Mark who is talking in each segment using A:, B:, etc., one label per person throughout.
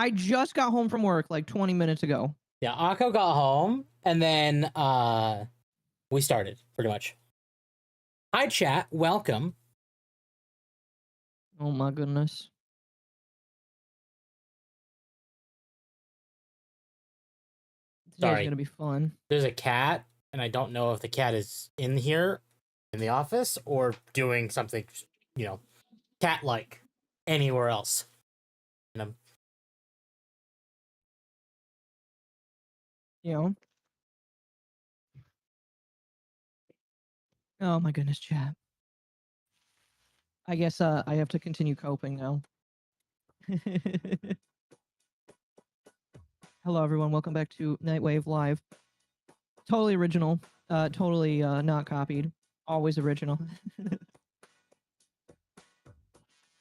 A: I just got home from work like 20 minutes ago.
B: Yeah, Occo got home, and then we started, pretty much. Hi, chat. Welcome.
A: Oh my goodness. Today's gonna be fun.
B: There's a cat, and I don't know if the cat is in here, in the office, or doing something, you know, cat-like anywhere else. And I'm...
A: You know? Oh my goodness, chat. I guess I have to continue coping now. Hello everyone, welcome back to Nightwave Live. Totally original, totally not copied, always original.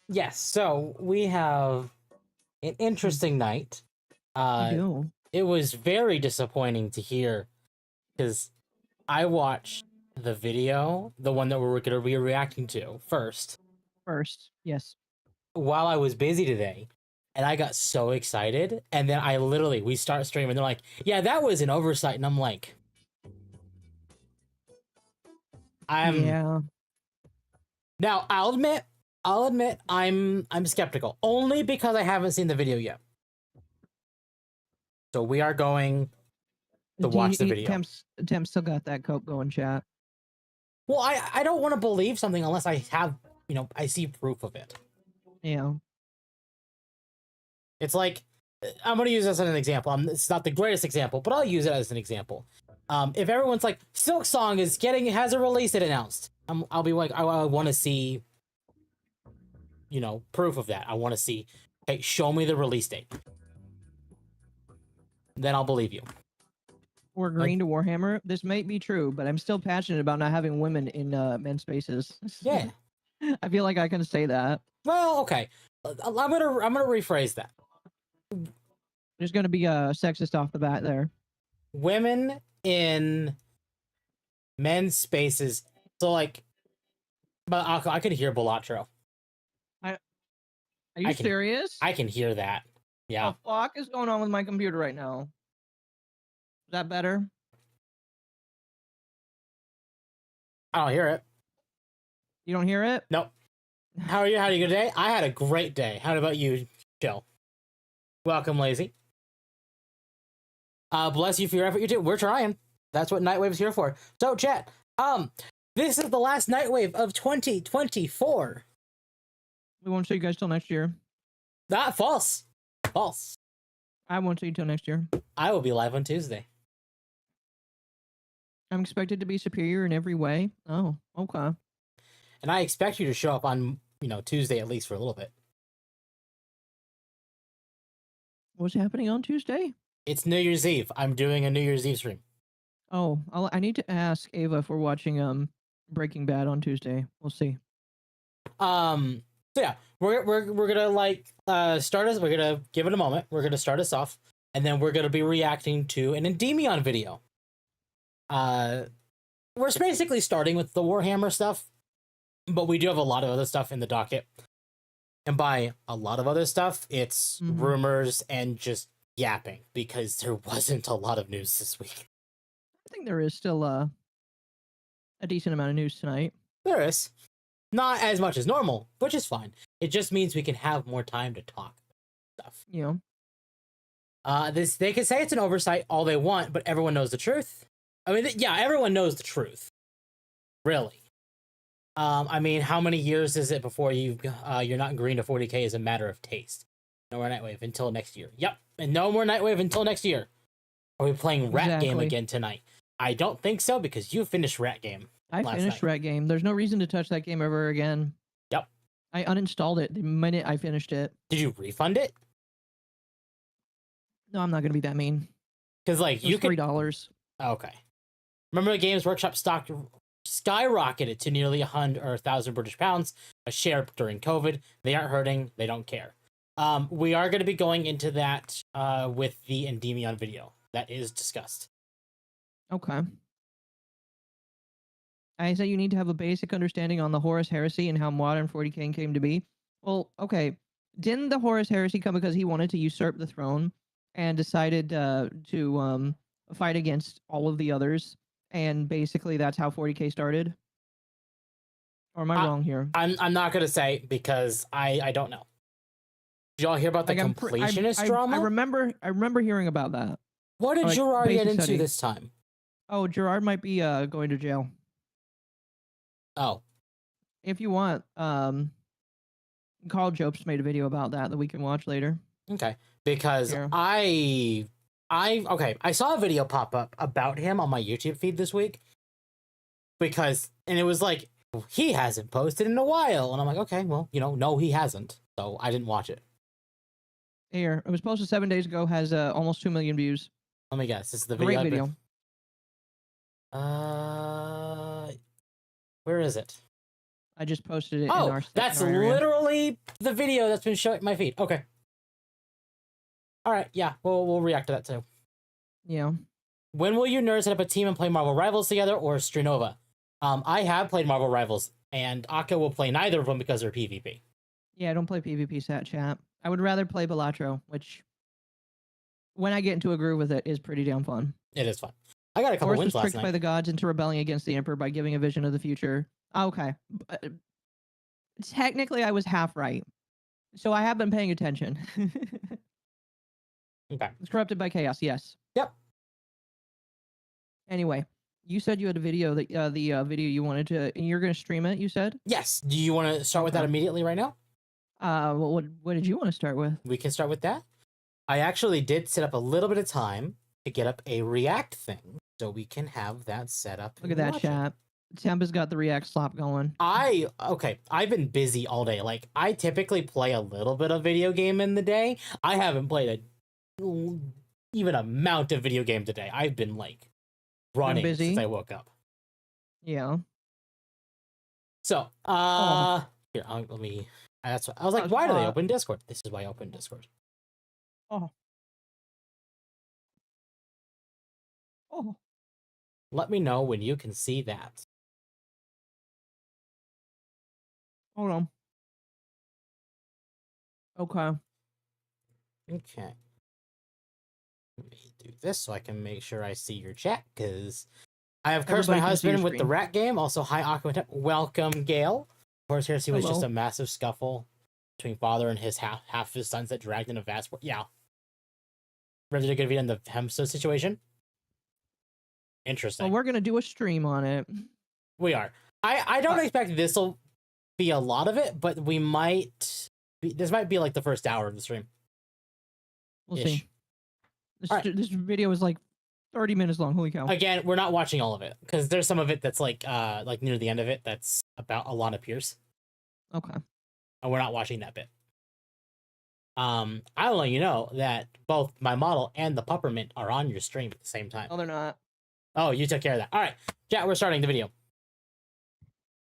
B: Yes, so we have an interesting night. It was very disappointing to hear, because I watched the video, the one that we're going to be reacting to first,
A: yes,
B: while I was busy today, and I got so excited, and then we start streaming, and they're like, yeah, that was an oversight, and I'm like,
A: yeah.
B: Now, I'll admit I'm skeptical, only because I haven't seen the video yet. So we are going to watch the video.
A: Temp still got that cope going, chat.
B: Well, I don't want to believe something unless I have, I see proof of it.
A: Yeah.
B: It's like, I'm going to use this as an example. It's not the greatest example, but I'll use it as an example. If everyone's like, Silk Song has a release date announced, I'll be like, I want to see, proof of that. I want to see, hey, show me the release date. Then I'll believe you.
A: We're agreeing to Warhammer. This might be true, but I'm still passionate about not having women in men's spaces.
B: Yeah.
A: I feel like I can say that.
B: Well, okay. I'm gonna rephrase that.
A: There's gonna be a sexist off the bat there.
B: Women in men's spaces. So like, but I can hear Balatro.
A: Are you serious?
B: I can hear that. Yeah.
A: What the fuck is going on with my computer right now? Is that better?
B: I don't hear it.
A: You don't hear it?
B: Nope. How are you? How are you today? I had a great day. How about you, Jill? Welcome, Lazy. Bless you for your effort you do. We're trying. That's what Nightwave's here for. So, chat. This is the last Nightwave of 2024.
A: We won't see you guys till next year.
B: False. False.
A: I won't see you till next year.
B: I will be live on Tuesday.
A: I'm expected to be superior in every way. Oh, okay.
B: And I expect you to show up on, Tuesday at least for a little bit.
A: What's happening on Tuesday?
B: It's New Year's Eve. I'm doing a New Year's Eve stream.
A: Oh, I need to ask Ava if we're watching Breaking Bad on Tuesday. We'll see.
B: So yeah, we're gonna start us. We're gonna give it a moment. We're gonna start us off, and then we're gonna be reacting to an Endymion video. We're basically starting with the Warhammer stuff, but we do have a lot of other stuff in the docket. And by a lot of other stuff, it's rumors and just yapping, because there wasn't a lot of news this week.
A: I think there is still a decent amount of news tonight.
B: There is. Not as much as normal, which is fine. It just means we can have more time to talk about stuff.
A: Yeah.
B: They can say it's an oversight all they want, but everyone knows the truth. I mean, yeah, everyone knows the truth. Really. I mean, how many years is it before you're not green to 40k is a matter of taste? No more Nightwave until next year. Yep, and no more Nightwave until next year. Are we playing Rat Game again tonight? I don't think so, because you finished Rat Game.
A: I finished Rat Game. There's no reason to touch that game ever again.
B: Yep.
A: I uninstalled it the minute I finished it.
B: Did you refund it?
A: No, I'm not going to be that mean.
B: Because, like, you could...
A: $3.
B: Okay. Remember the Games Workshop stock skyrocketed to nearly 1,000 British pounds a share during COVID. They aren't hurting. They don't care. We are going to be going into that with the Endymion video. That is discussed.
A: Okay. I said you need to have a basic understanding on the Horus Heresy and how modern 40k came to be. Well, okay. Didn't the Horus Heresy come because he wanted to usurp the throne and decided to fight against all of the others? And basically, that's how 40K started. Or am I wrong here?
B: I'm not gonna say because I don't know. Did y'all hear about the completionist drama?
A: I remember hearing about that.
B: What did Gerard get into
A: study.
B: this time?
A: Oh, Gerard might be going to jail.
B: Oh.
A: If you want, Carl Jopes made a video about that we can watch later.
B: Okay. Because I saw a video pop up about him on my YouTube feed this week. And it was like, he hasn't posted in a while. And I'm like, okay, well, no, he hasn't. So I didn't watch it.
A: Here, it was posted 7 days ago, has almost 2 million views.
B: Let me guess. This is the video.
A: Great video.
B: Where is it?
A: I just posted it.
B: Oh,
A: in our
B: that's
A: in our area.
B: literally the video that's been showing my feed. Okay. All right. Yeah, we'll react to that too.
A: Yeah.
B: When will you nerds set up a team and play Marvel Rivals together or Strinova? I have played Marvel Rivals, and Occo will play neither of them because they're PvP.
A: Yeah, I don't play PvP stat chat. I would rather play Balatro, which, when I get into a groove with it, is pretty damn fun.
B: It is fun. I got a couple wins
A: was
B: last
A: tricked
B: night.
A: by the gods into rebelling against the Emperor by giving a vision of the future. Okay. Technically, I was half right. So I have been paying attention.
B: Okay.
A: It's corrupted by chaos, yes.
B: Yep.
A: Anyway, you said you had a video, that the video you wanted to, and you're going to stream it, you said?
B: Yes. Do you want to start with that immediately right now?
A: What did you want to start with?
B: We can start with that. I actually did set up a little bit of time to get up a React thing, so we can have that set up.
A: Look at that chat. Temp has got the React slop going.
B: I've been busy all day. Like, I typically play a little bit of video game in the day. I haven't played even amount of video game today. I've been like running since I woke up.
A: Yeah.
B: So, here, let me. That's what I was like. Why do they open Discord? This is why I open Discord.
A: Oh.
B: Let me know when you can see that.
A: Hold on. Okay.
B: Okay. Let me do this so I can make sure I see your chat, because I have cursed my husband with the rat game. Also, hi, Aqua. Welcome, Gail. Of course, Heresy was just a massive scuffle between father and his half of his sons that dragged in a vast... Yeah. Ready to get a video in the Hemso situation? Interesting.
A: Well, we're going to do a stream on it.
B: We are. I don't expect this will be a lot of it, but we might... This might be like the first hour of the stream.
A: We'll see. This video is like 30 minutes long. Holy cow.
B: Again, we're not watching all of it, because there's some of it that's like near the end of it that's about Alana Pierce.
A: Okay.
B: And we're not watching that bit. I'll let you know that both my model and the Puppermint are on your stream at the same time.
A: No, they're not.
B: Oh, you took care of that. All right, chat, we're starting the video.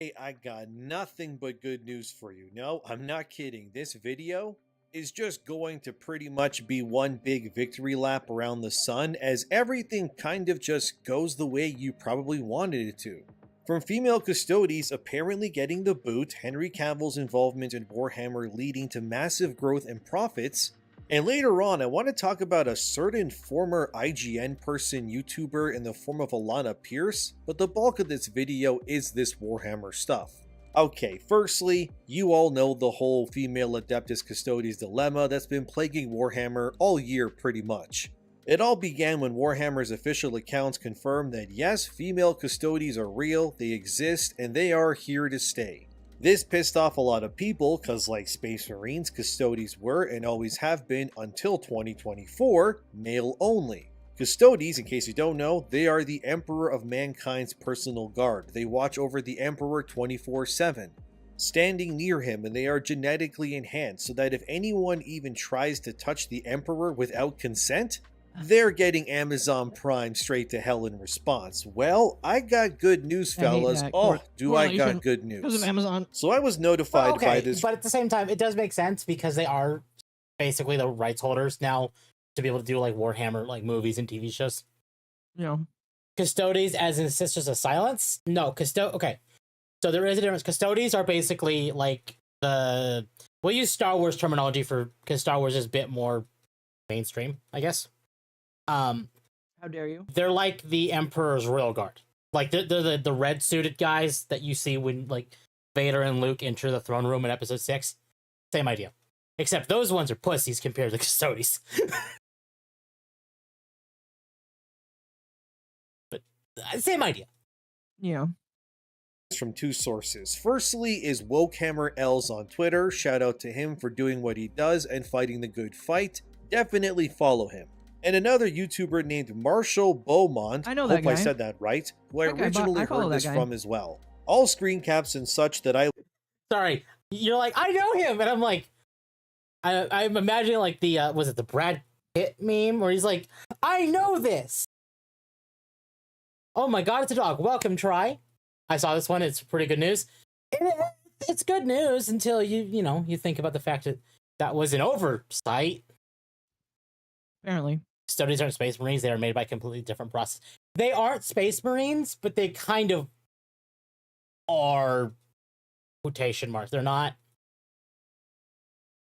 C: Hey, I got nothing but good news for you. No, I'm not kidding. This video is just going to pretty much be one big victory lap around the sun, as everything kind of just goes the way you probably wanted it to. From female Custodes apparently getting the boot, Henry Cavill's involvement in Warhammer leading to massive growth and profits, and later on I want to talk about a certain former IGN person YouTuber in the form of Alana Pierce, but the bulk of this video is this Warhammer stuff. Okay, firstly, you all know the whole female Adeptus Custodes dilemma that's been plaguing Warhammer all year pretty much. It all began when Warhammer's official accounts confirmed that yes, female Custodes are real, they exist, and they are here to stay. This pissed off a lot of people, cause like Space Marines, Custodes were, and always have been until 2024, male only. Custodes, in case you don't know, they are the Emperor of Mankind's personal guard. They watch over the Emperor 24/7, standing near him, and they are genetically enhanced so that if anyone even tries to touch the Emperor without consent, they're getting Amazon Prime straight to hell in response. Well, I got good news, fellas. Oh, do I got good news.
A: Because of Amazon.
C: So I was notified by this.
B: But at the same time, it does make sense because they are basically the rights holders now to be able to do like Warhammer like movies and TV shows.
A: Yeah.
B: Custodes as in Sisters of Silence? No, okay. So there is a difference. Custodes are basically like the we'll use Star Wars terminology because Star Wars is a bit more mainstream, I guess.
A: How dare you?
B: They're like the Emperor's Royal Guard. Like they're the red suited guys that you see when like Vader and Luke enter the throne room in Episode 6. Same idea, except those ones are pussies compared to the Custodes. But same idea.
A: Yeah.
C: From two sources. Firstly is Wokehammer Els on Twitter. Shout out to him for doing what he does and fighting the good fight. Definitely follow him. And another YouTuber named Marshall Beaumont.
A: I know that
C: hope
A: guy.
C: I said that right. Who I
A: That guy,
C: originally
A: I follow
C: heard
A: that
C: this
A: guy.
C: from as well. All screen caps and such that I
B: Sorry, you're like, I know him, and I'm like, I'm imagining like the was it the Brad Pitt meme where he's like, I know this. Oh my god, it's a dog. Welcome, Try. I saw this one. It's pretty good news. It's good news until you think about the fact that that was an oversight.
A: Apparently.
B: Studies aren't Space Marines. They are made by a completely different process. They aren't Space Marines, but they kind of are. Quotation marks. They're not.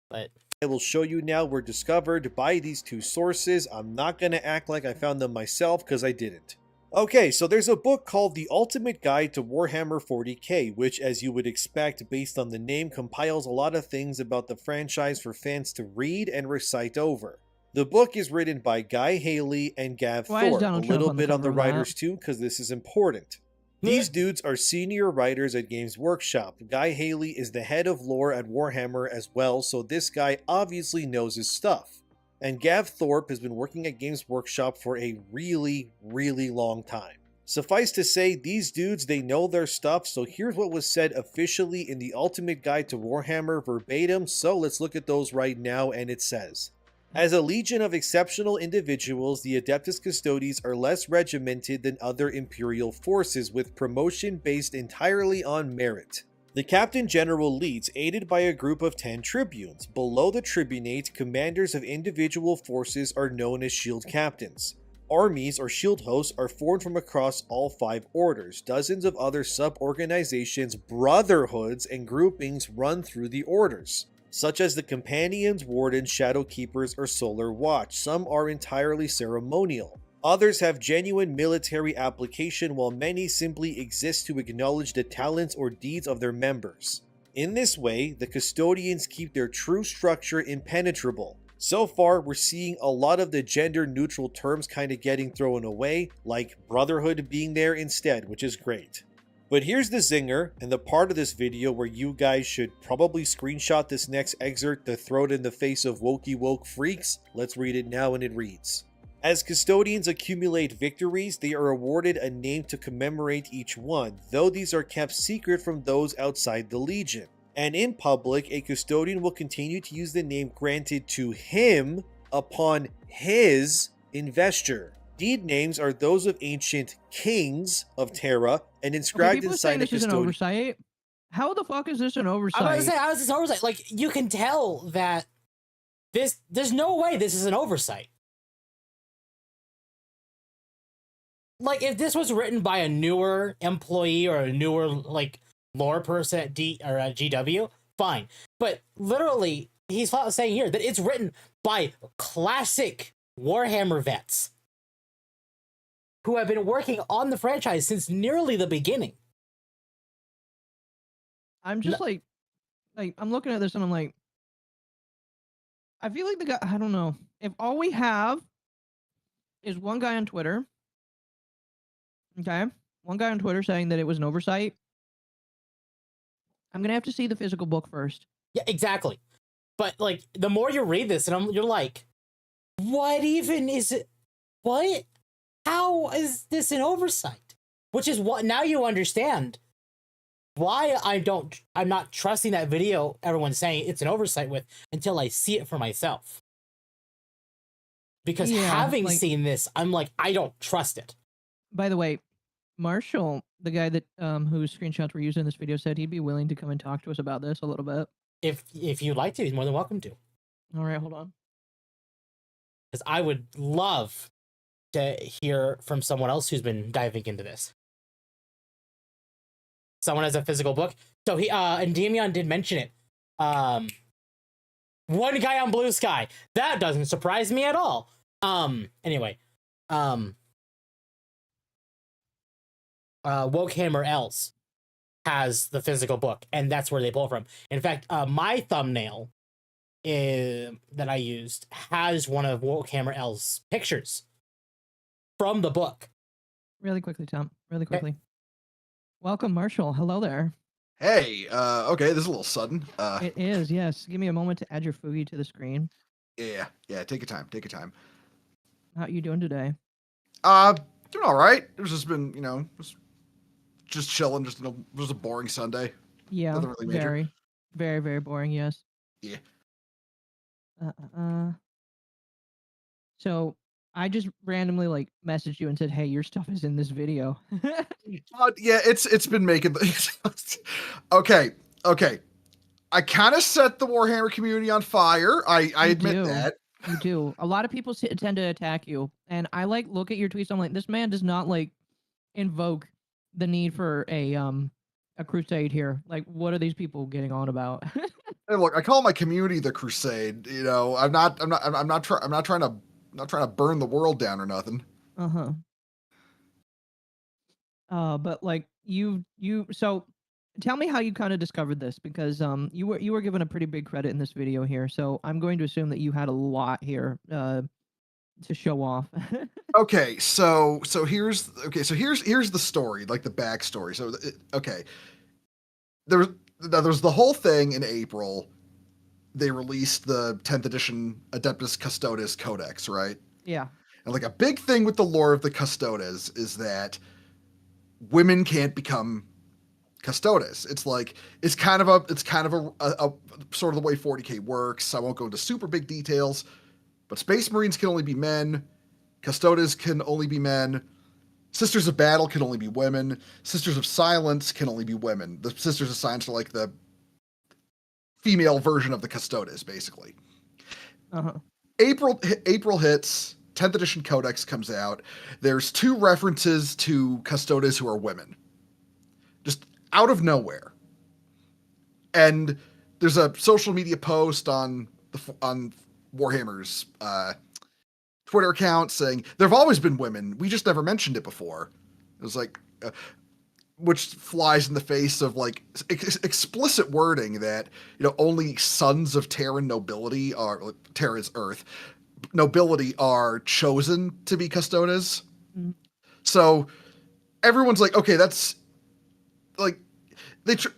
B: But
C: will show you now were discovered by these two sources. I'm not going to act like I found them myself because I didn't. Okay, so there's a book called The Ultimate Guide to Warhammer 40k, which, as you would expect based on the name, compiles a lot of things about the franchise for fans to read and recite over. The book is written by Guy Haley and Gav
A: Why is
C: Thorpe, a
A: Donald Trump
C: little
A: on the
C: bit on
A: cover
C: the
A: of that?
C: writers too, because this is important. These dudes are senior writers at Games Workshop. Guy Haley is the head of lore at Warhammer as well, so this guy obviously knows his stuff. And Gav Thorpe has been working at Games Workshop for a really, really long time. Suffice to say, these dudes, they know their stuff, so here's what was said officially in the Ultimate Guide to Warhammer verbatim, so let's look at those right now, and it says, as a legion of exceptional individuals, the Adeptus Custodes are less regimented than other Imperial forces, with promotion based entirely on merit. The Captain General leads, aided by a group of 10 tribunes. Below the tribunate, commanders of individual forces are known as shield captains. Armies or shield hosts are formed from across all 5 orders. Dozens of other sub-organizations, brotherhoods, and groupings run through the orders, such as the Companions, Wardens, Shadowkeepers, or Solar Watch. Some are entirely ceremonial. Others have genuine military application, while many simply exist to acknowledge the talents or deeds of their members. In this way, the Custodians keep their true structure impenetrable. So far, we're seeing a lot of the gender-neutral terms kind of getting thrown away, like Brotherhood being there instead, which is great. But here's the zinger, and the part of this video where you guys should probably screenshot this next excerpt to throw it in the face of wokey woke freaks. Let's read it now, and it reads. As Custodians accumulate victories, they are awarded a name to commemorate each one, though these are kept secret from those outside the Legion. And in public, a Custodian will continue to use the name granted to him upon his investiture. Deed names are those of ancient kings of Terra and inscribed
A: people are saying
C: inside a
A: this is an
C: custodian.
A: oversight. How the fuck is this an oversight?
B: I'm gonna say, how is this an oversight? Like, you can tell that there's no way this is an oversight. Like, if this was written by a newer employee or a newer, like, lore person at GW, fine. But literally, he's saying here that it's written by classic Warhammer vets who have been working on the franchise since nearly the beginning.
A: I'm just like I'm looking at this and I'm like, I feel like the guy, I don't know. If all we have is one guy on Twitter, okay? One guy on Twitter saying that it was an oversight, I'm going to have to see the physical book first.
B: Yeah, exactly. But, like, the more you read this, and you're like, what even is it? What? How is this an oversight? Which is what, now you understand why I'm not trusting that video everyone's saying it's an oversight with until I see it for myself. Because having seen this, I'm like, I don't trust it.
A: By the way, Marshall, the guy that whose screenshots were used in this video, said he'd be willing to come and talk to us about this a little bit.
B: If you'd like to, he's more than welcome to.
A: All right, hold on.
B: Because I would love to hear from someone else who's been diving into this. Someone has a physical book. So he and Damian did mention it. One guy on Blue Sky. That doesn't surprise me at all. Anyway. Wokehammer Else has the physical book, and that's where they pull from. In fact, my thumbnail that I used has one of Wokehammer L's pictures from the book.
A: Really quickly, Tom. Really quickly. Welcome, Marshall. Hello there.
D: Hey, okay, this is a little sudden.
A: It is, yes. Give me a moment to add your Foogie to the screen.
D: Yeah, take your time, take your time.
A: How you doing today?
D: Doing all right. It's just been, just chilling, just a boring Sunday.
A: Yeah,
D: Nothing really major.
A: very, very, very boring, yes.
D: Yeah.
A: So, I just randomly, messaged you and said, hey, your stuff is in this video.
D: Yeah, it's been making... Okay. I kind of set the Warhammer community on fire. I admit that.
A: You do. A lot of people tend to attack you, and I look at your tweets. I'm like, this man does not invoke the need for a crusade here. Like, what are these people getting on about?
D: Hey, look, I call my community the crusade. I'm not trying to burn the world down or nothing.
A: But so tell me how you kind of discovered this, because you were given a pretty big credit in this video here. So I'm going to assume that you had a lot here to show off.
D: Okay, so here's the story, like the backstory. So there's the whole thing in April. They released the 10th edition Adeptus Custodes Codex, right?
A: Yeah.
D: And a big thing with the lore of the Custodes is that women can't become Custodes. It's kind of a sort of the way 40K works. I won't go into super big details, but Space Marines can only be men. Custodes can only be men. Sisters of Battle can only be women. Sisters of Silence can only be women. The Sisters of Silence are the female version of the Custodes, basically. April hits, 10th edition Codex comes out. There's 2 references to Custodes who are women. Just out of nowhere. And there's a social media post on Warhammer's Twitter account saying, there have always been women, we just never mentioned it before. It was which flies in the face of explicit wording that, only sons of Terran nobility Terra's Earth nobility are chosen to be Custodes. Mm-hmm. So everyone's like, okay, that's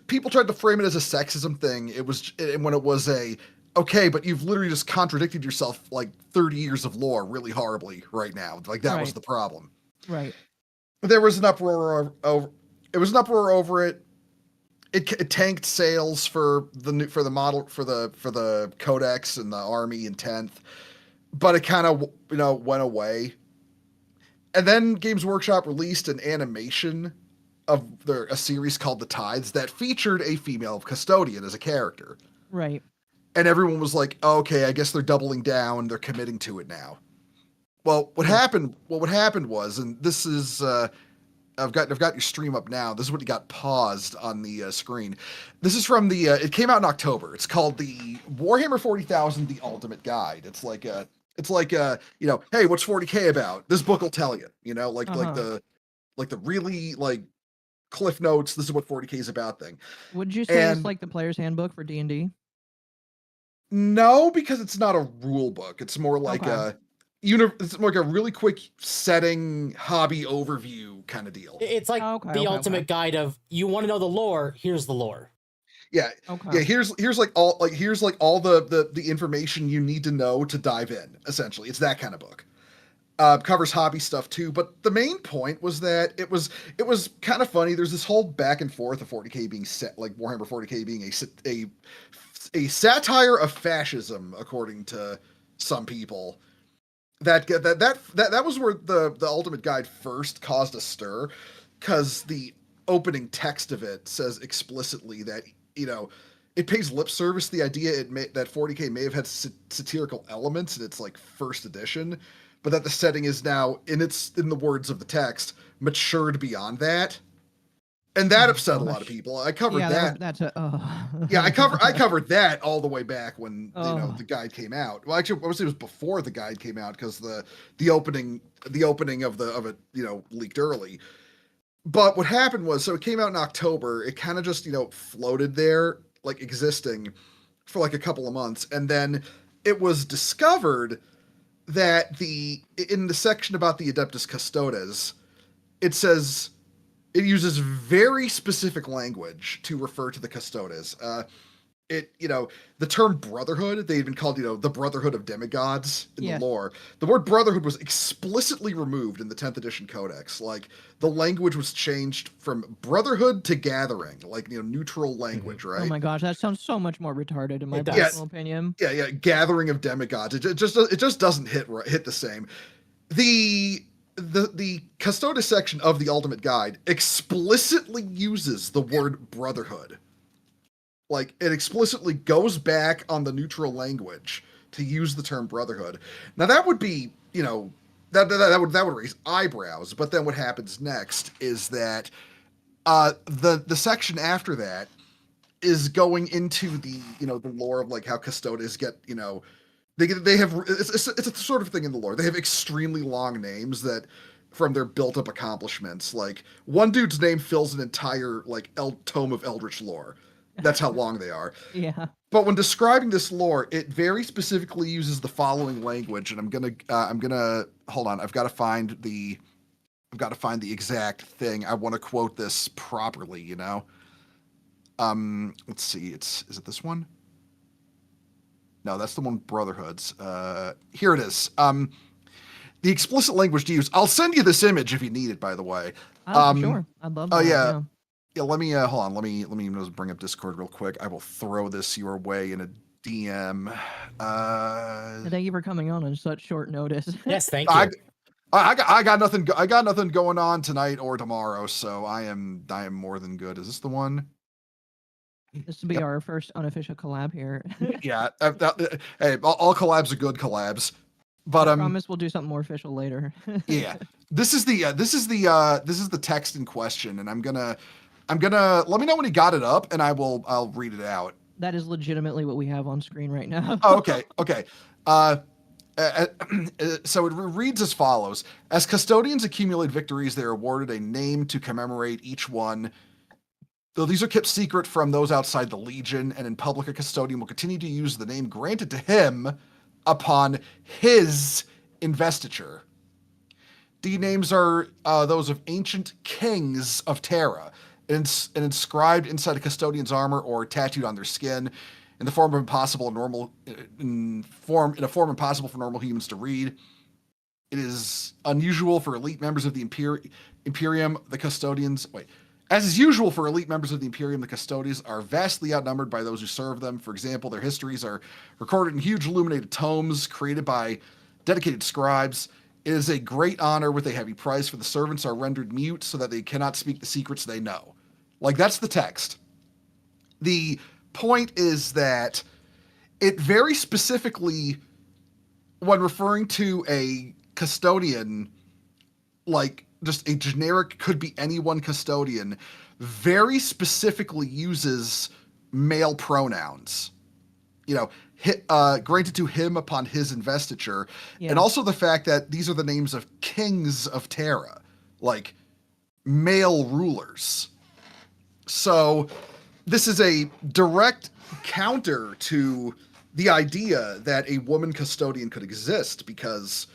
D: people tried to frame it as a sexism thing. When it was okay, but you've literally just contradicted yourself 30 years of lore really horribly right now. That was the problem.
A: Right.
D: There was an uproar over it. It tanked sales for the model for the Codex and the Army in 10th, but it kind of went away. And then Games Workshop released an animation of a series called The Tides that featured a female custodian as a character.
A: Right.
D: And everyone was like, oh, okay, I guess they're doubling down. They're committing to it now. Well, what happened was, and this is, I've got your stream up now. This is what got paused on the screen. This is from it came out in October. It's called the Warhammer 40,000, The Ultimate Guide. It's like, hey, what's 40K about? This book will tell you, the really Cliff Notes. This is what 40K is about thing.
A: Would you say it's like the player's handbook for D&D?
D: No, because it's not a rule book. It's more like it's like a really quick setting hobby overview kind of deal.
B: It's like the ultimate guide of, you want to know the lore, here's the lore.
D: Yeah. Okay. Yeah, here's all the information you need to know to dive in, essentially. It's that kind of book. Covers hobby stuff too, but the main point was that it was kind of funny. There's this whole back and forth of 40K being set, Warhammer 40K being a satire of fascism, according to some people. That was where the Ultimate Guide first caused a stir, because the opening text of it says explicitly that it pays lip service to the idea that 40K may have had satirical elements in its first edition, but that the setting is now, in the words of the text, matured beyond that. And that
A: Oh,
D: upset a lot of
A: gosh.
D: people. I covered
A: Yeah,
D: that.
A: that's a.
D: Yeah, I covered that all the way back when
A: Oh.
D: the guide came out. Well, actually, obviously it was before the guide came out because the opening of it leaked early. But what happened was, so it came out in October. It kind of just floated there, like existing for like a couple of months, and then it was discovered that in the section about the Adeptus Custodes, it says it uses very specific language to refer to the Custodes. The term brotherhood, they even called, the brotherhood of demigods in
A: Yes.
D: the lore. The word brotherhood was explicitly removed in the 10th edition codex. Like, the language was changed from brotherhood to gathering, like, neutral language, right?
A: Oh my gosh, that sounds so much more retarded in my
B: It does.
A: personal opinion.
D: Yeah, gathering of demigods. It just doesn't hit the same. The Custodes section of the Ultimate Guide explicitly uses the word brotherhood. Like, it explicitly goes back on the neutral language to use the term brotherhood. Now that would be, that would raise eyebrows. But then what happens next is that the section after that is going into the the lore of like how Custodes get they have it's a sort of thing in the lore. They have extremely long names that from their built up accomplishments. Like, one dude's name fills an entire like tome of Eldritch lore. That's how long they are.
A: Yeah.
D: But when describing this lore, it very specifically uses the following language, and I'm gonna hold on. I've got to find the exact thing. I want to quote this properly. Let's see. Is it this one? No, that's the one with Brotherhoods. Here it is. The explicit language to use. I'll send you this image if you need it, by the way.
A: Oh, for sure. I'd love that.
D: Oh yeah. Yeah, let me hold on. Let me just bring up Discord real quick. I will throw this your way in a DM.
A: Thank you for coming on such short notice.
B: Yes, thank you.
D: I got nothing. I got nothing going on tonight or tomorrow, so I am more than good. Is this the one?
A: This will be our first unofficial collab here.
D: Yeah. Hey, all collabs are good collabs. But
A: I promise we'll do something more official later.
D: Yeah. This is the text in question, and I'm gonna let me know when you got it up, and I'll read it out.
A: That is legitimately what we have on screen right now.
D: Oh, okay. So it reads as follows: as custodians accumulate victories, they are awarded a name to commemorate each one. Though these are kept secret from those outside the Legion, and in public, a custodian will continue to use the name granted to him upon his investiture. The names are those of ancient kings of Terra, and inscribed inside a custodian's armor or tattooed on their skin, in a form impossible for normal humans to read. It is unusual for elite members of the Imperium. The custodians As is usual for elite members of the Imperium, the Custodes are vastly outnumbered by those who serve them. For example, their histories are recorded in huge illuminated tomes created by dedicated scribes. It is a great honor with a heavy price, for the servants are rendered mute so that they cannot speak the secrets they know. Like, that's the text. The point is that it very specifically, when referring to a custodian, like just a generic, could be anyone custodian, very specifically uses male pronouns. Granted to him upon his investiture, and also the fact that these are the names of kings of Terra, like male rulers. So this is a direct counter to the idea that a woman custodian could exist, because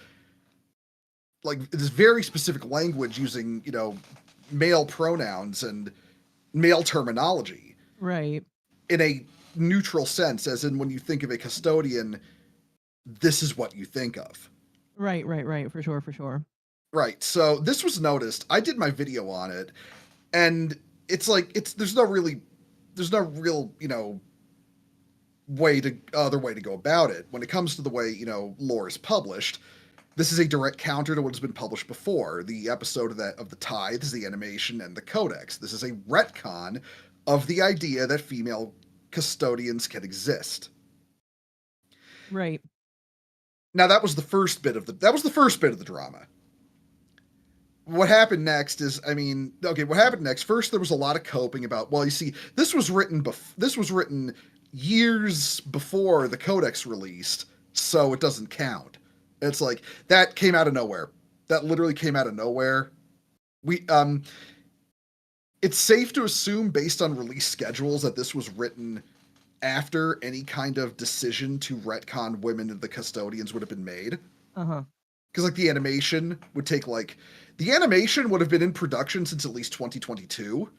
D: like this very specific language using, male pronouns and male terminology.
A: Right.
D: In a neutral sense, as in when you think of a custodian, this is what you think of.
A: Right. For sure.
D: Right. So this was noticed. I did my video on it, and it's like there's no real, other way to go about it. When it comes to the way, lore is published, this is a direct counter to what has been published before. The episode of the Tithes, the animation, and the Codex. This is a retcon of the idea that female custodians can exist.
A: Right.
D: Now that was the first bit of the drama. what happened next is, I mean, okay, what happened next? First, there was a lot of coping about. Well, you see, this was written years before the Codex released, so it doesn't count. It's like that came out of nowhere. That literally came out of nowhere. It's safe to assume, based on release schedules, that this was written after any kind of decision to retcon women and the custodians would have been made.
A: Uh-huh.
D: Because like the animation would have been in production since at least 2022,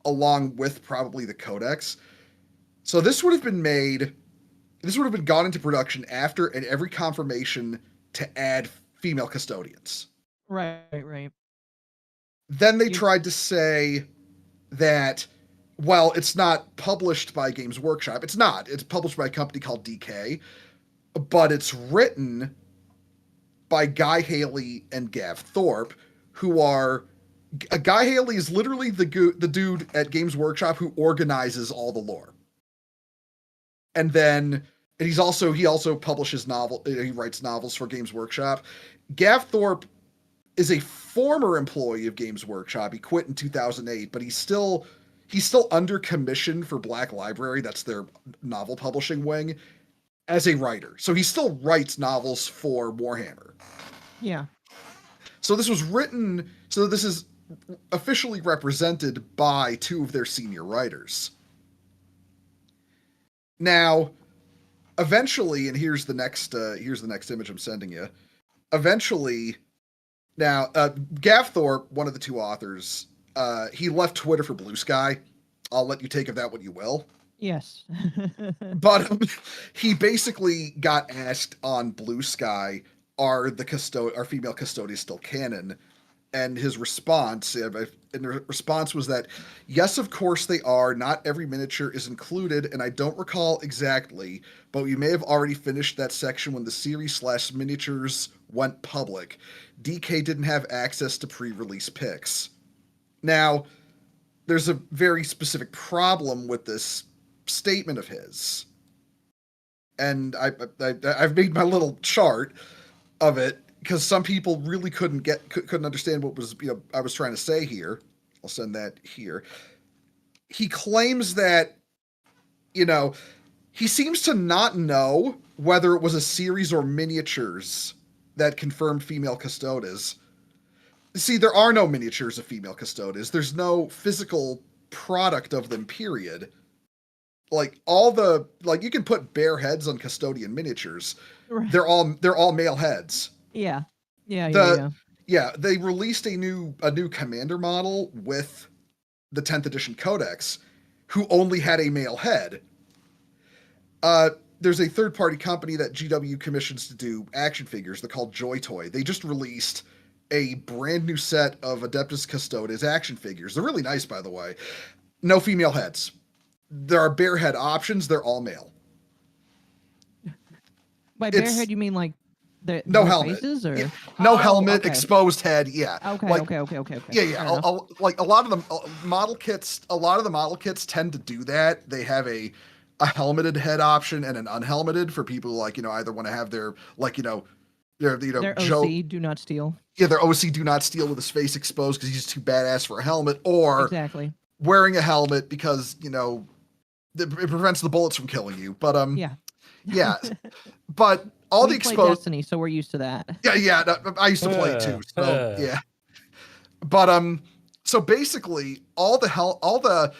D: along with probably the Codex. So this would have been gone into production after and every confirmation to add female custodians.
A: Right.
D: Then they tried to say that, well, it's not published by Games Workshop. It's not. It's published by a company called DK, but it's written by Guy Haley and Gav Thorpe, who are... Guy Haley is literally the dude at Games Workshop who organizes all the lore. And he also publishes he writes novels for Games Workshop. Gav Thorpe is a former employee of Games Workshop. He quit in 2008, but he's still under commission for Black Library, that's their novel publishing wing, as a writer. So he still writes novels for Warhammer.
A: Yeah.
D: So this is officially represented by two of their senior writers. Now, eventually, and here's the next image I'm sending you. Eventually, now, Gav Thorpe, one of the two authors, he left Twitter for Blue Sky. I'll let you take of that what you will.
A: Yes.
D: But he basically got asked on Blue Sky, are female custodians still canon? And his response, was that, yes, of course they are. Not every miniature is included, and I don't recall exactly, but we may have already finished that section when the series/miniatures went public. DK didn't have access to pre-release pics. Now, there's a very specific problem with this statement of his. And I've made my little chart of it, because some people really couldn't understand what was, I was trying to say here. I'll send that here. He claims that, he seems to not know whether it was a series or miniatures that confirmed female Custodes. See, there are no miniatures of female Custodes. There's no physical product of them, period. Like, you can put bare heads on custodian miniatures.
A: Right.
D: They're all male heads.
A: Yeah.
D: Yeah, they released a new commander model with the 10th edition Codex who only had a male head. There's a third-party company that GW commissions to do action figures. They're called Joy Toy. They just released a brand new set of Adeptus Custodes action figures. They're really nice, by the way. No female heads. There are bare head options. They're all male.
B: By
A: bare head, you mean like
D: no helmet?
A: Faces, or?
D: Yeah. No helmet,
A: okay.
D: Exposed head. Yeah.
A: Okay.
D: Yeah. A lot of the model kits tend to do that. They have a helmeted head option and an unhelmeted for people who either want to have their their
A: OC do not steal.
D: Yeah, their OC do not steal with his face exposed because he's too badass for a helmet, or
A: exactly
D: wearing a helmet because it prevents the bullets from killing you. But yeah, but all the exposed
A: Destiny, so we're used to that.
D: Yeah. I used to play too. So yeah, but so basically, all the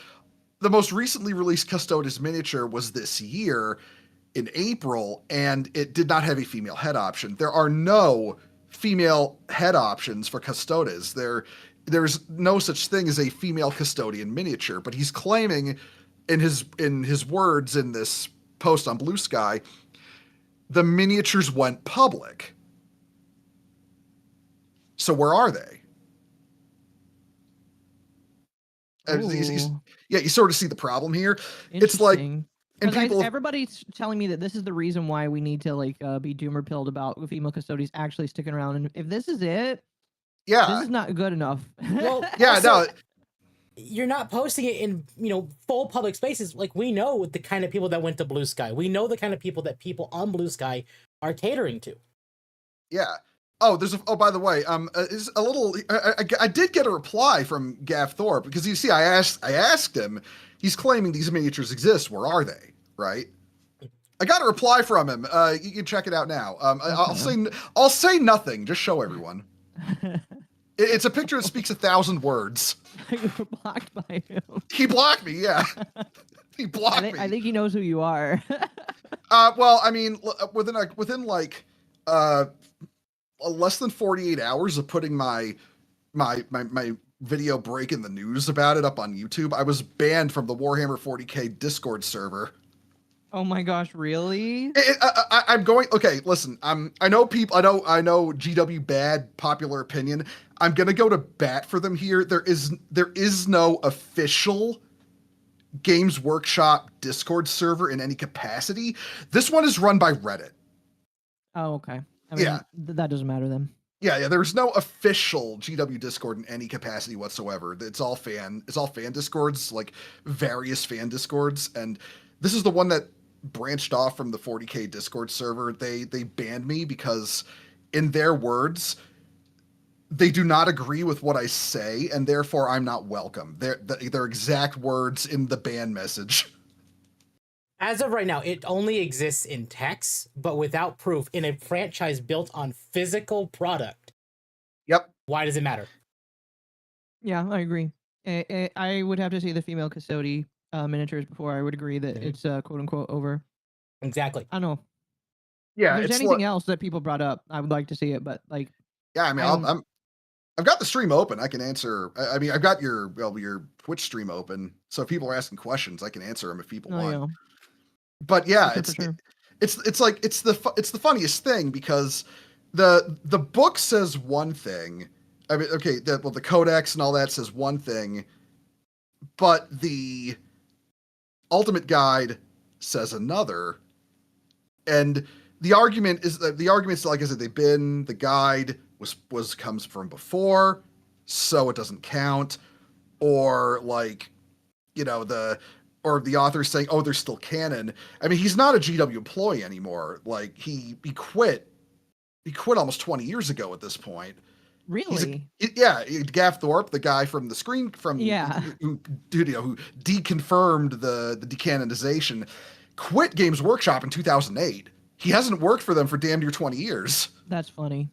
D: most recently released Custodes miniature was this year in April, and it did not have a female head option. There are no female head options for Custodes. There's no such thing as a female custodian miniature, but he's claiming in his words in this post on Blue Sky, the miniatures went public. So where are they? You sort of see the problem here. It's like, and
A: everybody's telling me that this is the reason why we need to be doomer pilled about female Custodes actually sticking around. And if this is it, this is not good enough.
B: Well, you're not posting it in full public spaces. Like, we know the kind of people that went to Blue Sky. We know the kind of people that people on Blue Sky are catering to.
D: Yeah. Oh, by the way, is a little. I did get a reply from Gav Thorpe because you see, I asked him. He's claiming these miniatures exist. Where are they? Right. I got a reply from him. You can check it out now. I'll say nothing. Just show everyone. It's a picture that speaks 1,000 words.
A: You were blocked by him.
D: He blocked me. Yeah, he blocked me.
A: I think he knows who you are.
D: Well, I mean, within like less than 48 hours of putting my video breaking the news about it up on YouTube, I was banned from the Warhammer 40K Discord server.
A: Oh my gosh, really?
D: I'm going. Okay, listen. I know people. I know. GW bad popular opinion. I'm gonna go to bat for them here. There is no official Games Workshop Discord server in any capacity. This one is run by Reddit.
A: Oh, okay. I mean, that doesn't matter then.
D: Yeah. There's no official GW Discord in any capacity whatsoever. It's all fan Discords, like various fan Discords, and this is the one that branched off from the 40K Discord server. They banned me because, in their words, they do not agree with what I say, and therefore I'm not welcome. Their exact words in the ban message.
B: As of right now, it only exists in text, but without proof in a franchise built on physical product.
D: Yep.
B: Why does it matter?
A: Yeah, I agree. I would have to see the female Custode miniatures before I would agree that it's quote unquote over.
B: Exactly.
A: I don't know.
D: Yeah.
A: If there's anything else that people brought up, I would like to see it, but like.
D: Yeah, I mean, I've got the stream open. I can answer. I mean, I've got your Twitch stream open, so if people are asking questions, I can answer them if people want.
A: Yeah.
D: But yeah,
A: sure.
D: it's the funniest thing because the book says one thing. I mean, okay, the codex and all that says one thing, but the ultimate guide says another. And the argument's like I said, the guide comes from before, so it doesn't count, or like, the author saying, oh, they're still canon. I mean, he's not a GW employee anymore. Like he quit almost 20 years ago at this point.
A: Really?
D: Gav Thorpe, the guy from the screen who deconfirmed the decanonization, quit Games Workshop in 2008. He hasn't worked for them for damn near 20 years.
A: That's funny.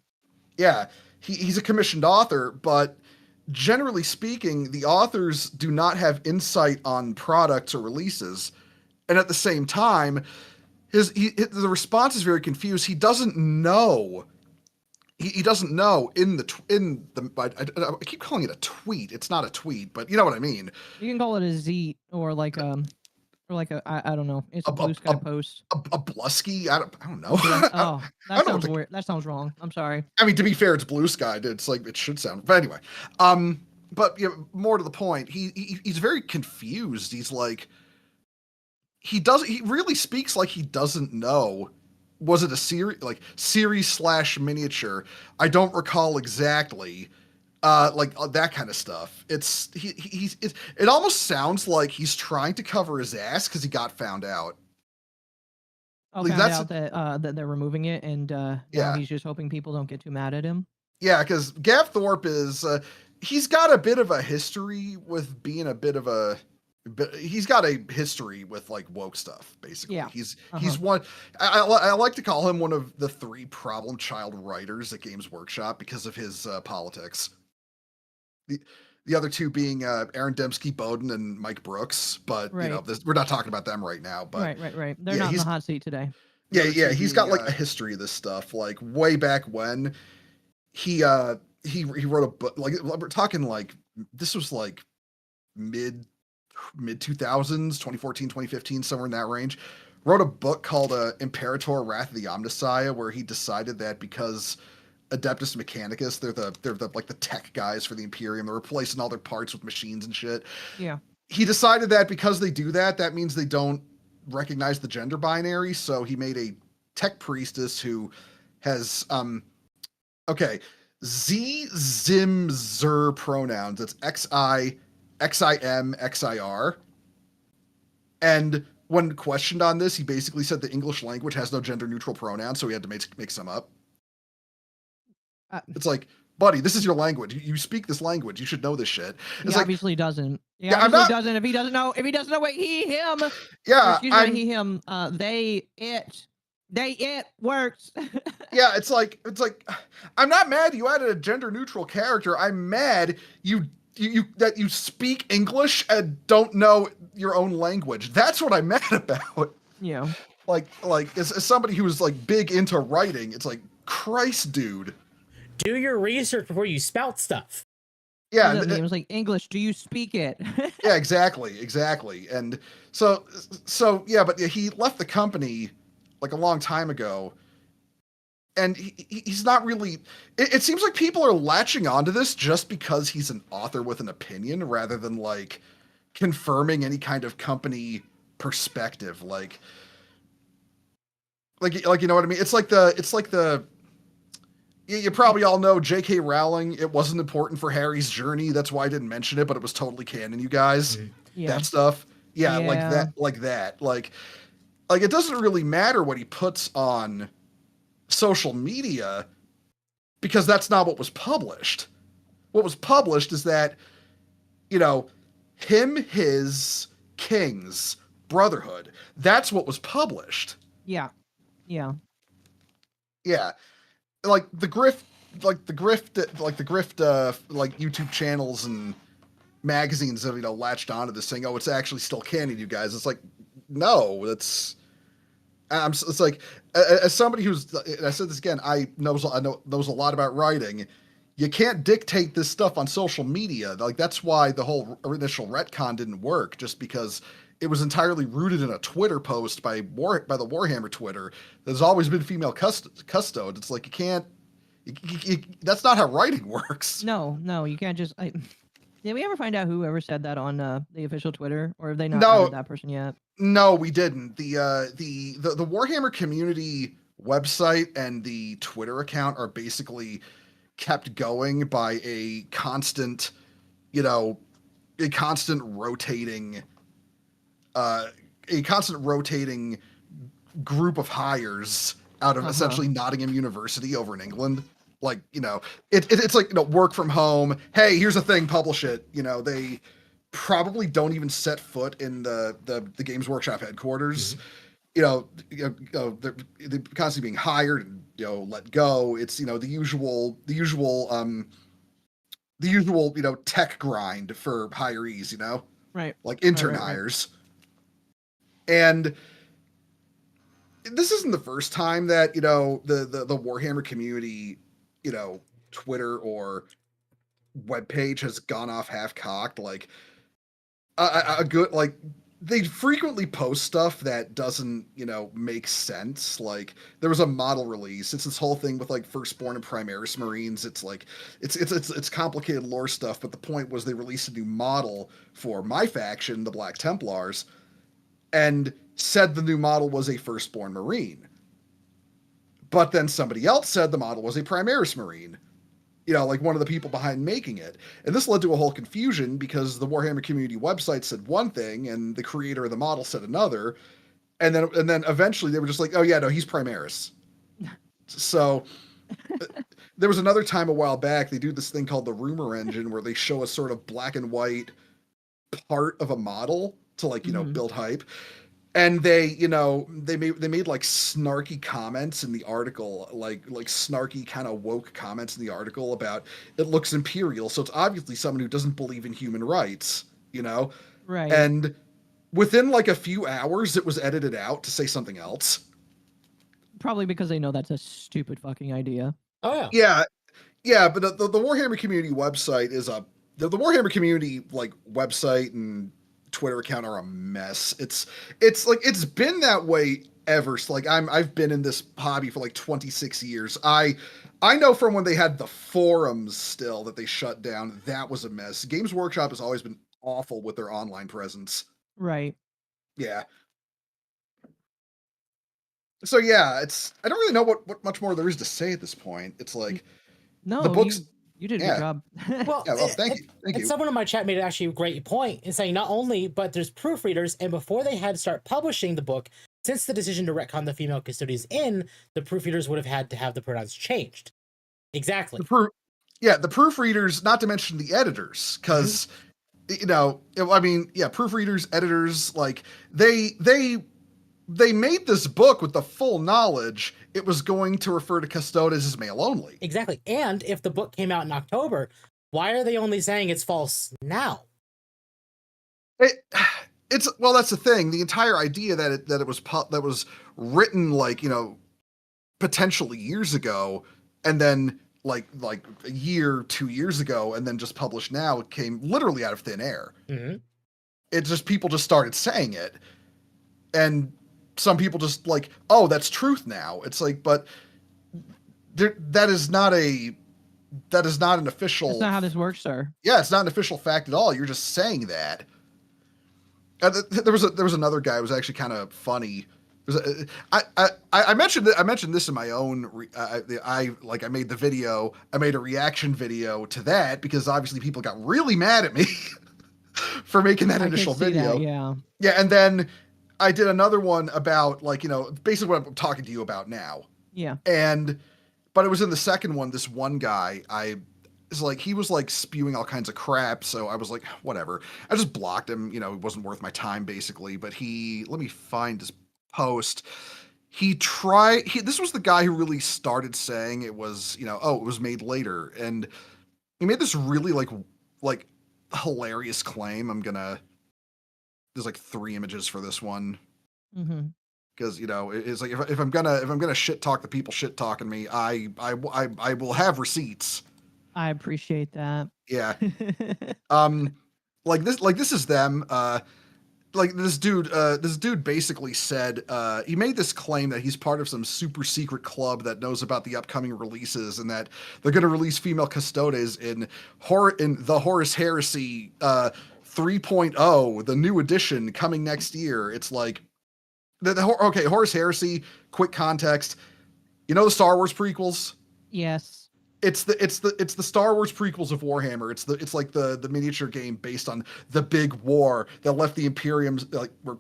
D: Yeah, he's a commissioned author, but generally speaking, the authors do not have insight on products or releases. And at the same time, the response is very confused. He doesn't know. He doesn't know in the I keep calling it a tweet. It's not a tweet, but you know what I mean.
A: You can call it a Z or like a I don't know. It's a blue sky post.
D: A blusky? I don't know.
A: Oh, that sounds weird. That sounds wrong. I'm sorry.
D: I mean, to be fair, it's blue sky. It's like it should sound. But anyway, but more to the point, he's very confused. He's like, he really speaks like he doesn't know. Was it a series / miniature? I don't recall exactly. That kind of stuff. It almost sounds like he's trying to cover his ass because he got found out.
A: Oh, found out that they're removing it, and now he's just hoping people don't get too mad at him.
D: Yeah, because Gav Thorpe is he's got a bit of a history with being he's got a history with like woke stuff, basically. Yeah. He's one. I like to call him one of the 3 problem child writers at Games Workshop because of his politics. The other 2 being Aaron Dembski Bowden and Mike Brooks, but we're not talking about them right now. But
A: right. They're not in the hot seat today.
D: Yeah. He's got like a history of this stuff, like way back when he wrote a book. Like we're talking like this was like mid 2000s, 2014, 2015, somewhere in that range. Wrote a book called Imperator: Wrath of the Omnissiah, where he decided that because Adeptus Mechanicus, they're the tech guys for the Imperium. They're replacing all their parts with machines and shit. Yeah. He decided that because they do that, that means they don't recognize the gender binary. So he made a tech priestess who has Z Zim Zer pronouns. It's XI XIM XIR. And when questioned on this, he basically said the English language has no gender neutral pronouns, so he had to make some up. It's like, buddy, this is your language. You speak this language. You should know this shit.
A: He
D: It's like,
A: obviously doesn't. He
D: Yeah, I'm
A: obviously
D: not-
A: doesn't. If he doesn't know what he, him, or
D: yeah,
A: excuse me, he, him, it works.
D: yeah, it's like, I'm not mad you added a gender neutral character. I'm mad you that you speak English and don't know your own language. That's what I'm mad about.
A: Yeah.
D: Like as somebody who's like big into writing, it's like, Christ, dude.
B: Do your research before you spout stuff.
D: Yeah,
A: It was like, English, do you speak it?
D: yeah, exactly. And so yeah, but he left the company like a long time ago, and he's not really. It seems like people are latching onto this just because he's an author with an opinion, rather than like confirming any kind of company perspective. Like you know what I mean? It's like the. You probably all know J.K. Rowling. It wasn't important for Harry's journey. That's why I didn't mention it, but it was totally canon, you guys.
A: Yeah.
D: That stuff. Yeah,
A: Yeah.
D: like that. Like it doesn't really matter what he puts on social media because that's not what was published. What was published is that, you know, him, his, King's, Brotherhood. That's what was published.
A: Yeah. Yeah.
D: Yeah. Like the grift YouTube channels and magazines have, you know, latched onto this thing. Oh, it's actually still canon, you guys. It's like, no, it's like, as somebody who's, and I said this again, I knows a lot about writing. You can't dictate this stuff on social media. Like, that's why the whole initial retcon didn't work, just because it was entirely rooted in a Twitter post by the Warhammer Twitter. There's always been female custode. It's like, you can't. That's not how writing works.
A: No, you can't just. Did we ever find out whoever said that on the official Twitter, or have they not added that person yet?
D: No, we didn't. The Warhammer community website and the Twitter account are basically kept going by a constant rotating group of hires out of essentially Nottingham University over in England. Like, you know, it's like, you know, work from home. Hey, here's a thing, publish it. You know, they probably don't even set foot in the Games Workshop headquarters. Mm-hmm. They're constantly being hired and, you know, let go. It's, you know, the usual you know, tech grind for hirees, you know,
A: right?
D: Like intern hires. And this isn't the first time that, you know, the Warhammer community, you know, Twitter or webpage has gone off half-cocked. Like a good, like, they frequently post stuff that doesn't, you know, make sense. Like, there was a model release. It's this whole thing with like Firstborn and Primaris Marines. It's like it's complicated lore stuff, but the point was they released a new model for my faction, the Black Templars, and said the new model was a Firstborn Marine. But then somebody else said the model was a Primaris Marine. You know, like one of the people behind making it. And this led to a whole confusion because the Warhammer community website said one thing and the creator of the model said another. And then eventually they were just like, oh yeah, no, he's Primaris. So there was another time a while back, they do this thing called the rumor engine where they show a sort of black and white part of a model to, like, you know, build hype. And they, you know, they made like snarky comments in the article, like snarky kind of woke comments in the article about it looks imperial. So it's obviously someone who doesn't believe in human rights, you know?
A: Right.
D: And within like a few hours, it was edited out to say something else.
A: Probably because they know that's a stupid fucking idea.
B: Oh yeah.
D: Yeah. Yeah. But the Warhammer community website is the Warhammer community, like, website and Twitter account are a mess. It's like, it's been that way ever. So, like, I've been in this hobby for like 26 years. I know from when they had the forums still that they shut down, that was a mess. Games Workshop has always been awful with their online presence.
A: Right.
D: Yeah. So yeah, I don't really know what much more there is to say at this point. It's like,
A: no,
D: the books.
A: You did a good job.
B: Well,
D: Yeah, well, thank you.
B: Someone in my chat made actually a great point in saying not only, but there's proofreaders, and before they had to start publishing the book, since the decision to retcon the female Custodes in, the proofreaders would have had to have the pronouns changed. Exactly.
D: The proofreaders, not to mention the editors, because proofreaders, editors, like they made this book with the full knowledge it was going to refer to Custodes as male only.
B: Exactly. And if the book came out in October, why are they only saying it's false now?
D: That's the thing. The entire idea that it was written potentially years ago, and then like a year, 2 years ago, and then just published now, it came literally out of thin air.
B: Mm-hmm.
D: It's just people just started saying it, and some people just like, oh, that's truth now. It's like, but that is not an official.
A: That's not how this works, sir.
D: Yeah, it's not an official fact at all. You're just saying that. There was another guy who was actually kind of funny. I mentioned this in my own. I made the video. I made a reaction video to that because obviously people got really mad at me for making that initial video.
A: That, yeah.
D: Yeah, and then I did another one about basically what I'm talking to you about now.
A: Yeah.
D: But it was in the second one. This one guy, he was spewing all kinds of crap. So I was like, whatever. I just blocked him. It wasn't worth my time basically. But let me find his post. This was the guy who really started saying it was, it was made later. And he made this really like hilarious claim. There's 3 images for this one.
A: Mm-hmm.
D: Because it's like if I'm gonna shit talk the people shit talking me, I will have receipts.
A: I appreciate that.
D: Yeah. This is them. This dude basically said he made this claim that he's part of some super secret club that knows about the upcoming releases and that they're going to release female Custodes in the Horus Heresy 3.0, the new edition coming next year. It's like Horus Heresy. Quick context. The Star Wars prequels?
A: Yes.
D: It's the Star Wars prequels of Warhammer. It's like the miniature game based on the big war that left the Imperium, where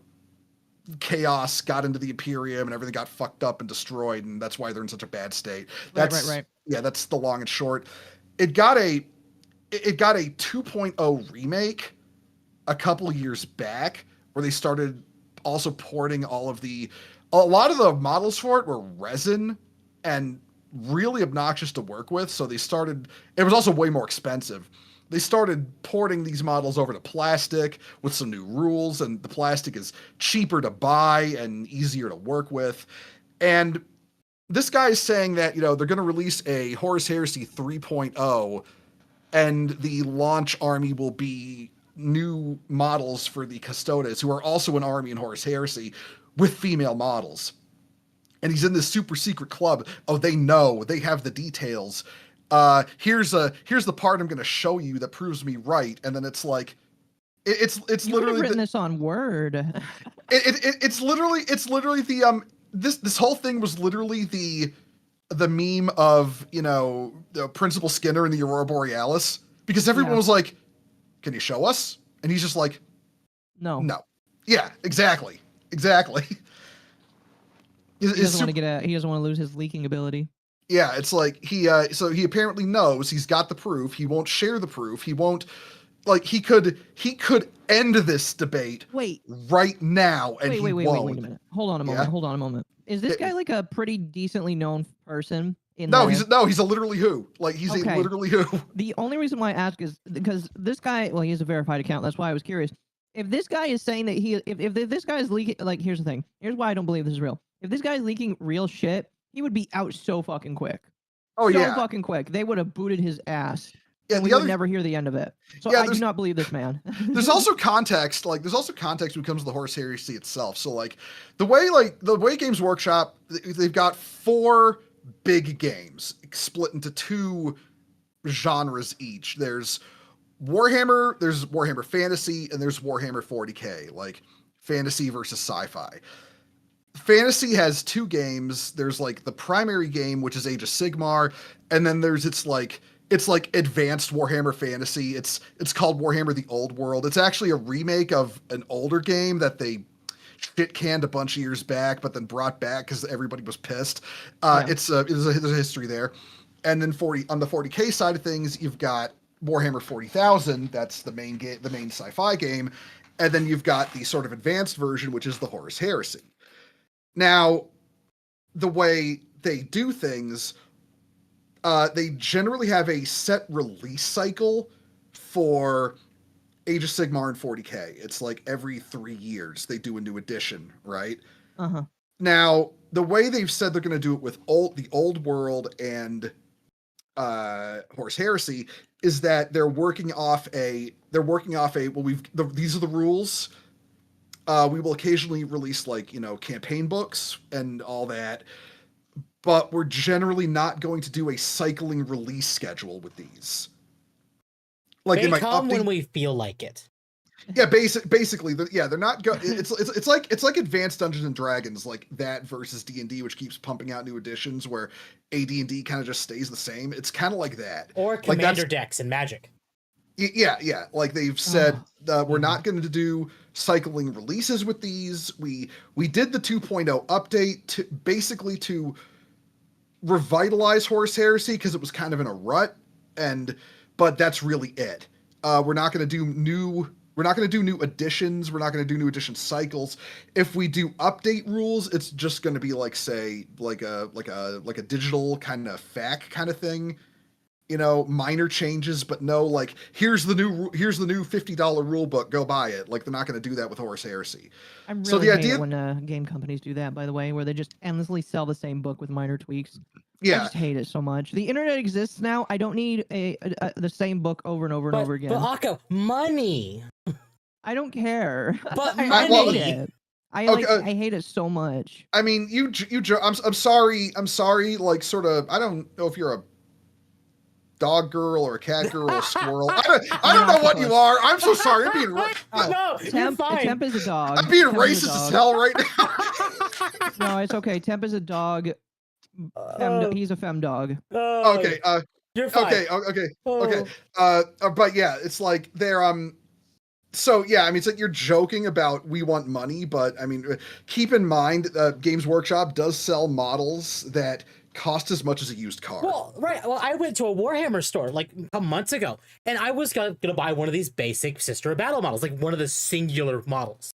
D: chaos got into the Imperium and everything got fucked up and destroyed, and that's why they're in such a bad state.
A: Right.
D: Yeah, that's the long and short. It got a 2.0 remake a couple years back where they started also porting a lot of the models for it were resin and really obnoxious to work with. So it was also way more expensive. They started porting these models over to plastic with some new rules, and the plastic is cheaper to buy and easier to work with. And this guy is saying that, they're going to release a Horus Heresy 3.0 and the launch army will be new models for the Custodes, who are also an army in Horus Heresy with female models. And he's in this super secret club. Oh, they know. They have the details. Here's the part I'm going to show you that proves me right. And then it's like, it's
A: you
D: literally
A: written this on Word.
D: It's literally the this whole thing was literally the meme of the Principal Skinner in the Aurora Borealis, because everyone was like, "Can you show us?" And he's just like,
A: No.
D: Yeah, exactly.
A: He doesn't want to lose his leaking ability.
D: Yeah, it's like he apparently knows. He's got the proof. He won't share the proof. He won't, he could end this debate right now, and wait a
A: minute. Hold on a moment. Is this guy a pretty decently known person?
D: He's a literally who. He's a literally who.
A: The only reason why I ask is because this guy, he has a verified account. That's why I was curious. If this guy is saying that if this guy is leaking, here's the thing. Here's why I don't believe this is real. If this guy is leaking real shit, he would be out so fucking quick.
D: Oh, yeah.
A: So fucking quick. They would have booted his ass.
D: Yeah,
A: we would never hear the end of it. So I do not believe this man.
D: There's also context. When it comes to the Horus Heresy itself. So the way Games Workshop, they've got 4 big games split into 2 genres each. There's Warhammer Fantasy, and there's Warhammer 40K, fantasy versus sci-fi. Fantasy has 2 games. There's the primary game, which is Age of Sigmar, and then there's it's advanced Warhammer Fantasy. It's called Warhammer: The Old World. It's actually a remake of an older game that they shit canned a bunch of years back, but then brought back because everybody was pissed. There's a history there. And then on the 40K side of things, you've got Warhammer 40,000. That's the main game, the main sci-fi game. And then you've got the sort of advanced version, which is the Horus Heresy. Now, the way they do things, they generally have a set release cycle for Age of Sigmar and 40K. It's like every 3 years they do a new edition, right?
A: Uh-huh.
D: Now, the way they've said they're going to do it with the old world and Horus Heresy is that they're working off a these are the rules. We will occasionally release campaign books and all that, but we're generally not going to do a cycling release schedule with these. Like
B: they come when we feel like it.
D: Yeah, basically, they're not go. It's like Advanced Dungeons and Dragons, like that versus D&D, which keeps pumping out new editions where AD&D kind of just stays the same. It's kind of like that,
B: or Commander Decks and Magic.
D: Yeah. Like they've said, we're not going to do cycling releases with these. We did the 2.0 update to revitalize Horus Heresy because it was kind of in a rut, but that's really it. We're not going to do new additions. We're not going to do new edition cycles. If we do update rules, it's just going to be like a digital kind of FAQ kind of thing, minor changes, but no, like here's the new $50 rule book, go buy it. Like they're not going to do that with Horus Heresy.
A: I really hate it when game companies do that, by the way, where they just endlessly sell the same book with minor tweaks.
D: Yeah.
A: I just hate it so much. The internet exists now. I don't need the same book over and over and over again.
B: But Occo, money.
A: I don't care.
B: But
A: I
B: money.
A: hate it. I hate it so much.
D: I mean, I'm sorry. Like, sort of. I don't know if you're a dog girl or a cat girl or a squirrel. I don't know what you are. I'm so sorry. I'm being
B: no, you're fine.
A: Temp is a dog.
D: I'm being racist as hell right now.
A: No, it's okay. Temp is a dog. He's a femme dog.
D: Okay.
B: You're fine.
D: Okay. But yeah, it's like they're So yeah, I mean, it's like you're joking about we want money, but I mean, keep in mind, Games Workshop does sell models that cost as much as a used car.
B: Well, right. Well, I went to a Warhammer store like a month ago, and I was gonna buy one of these basic Sister of Battle models, like one of the singular models.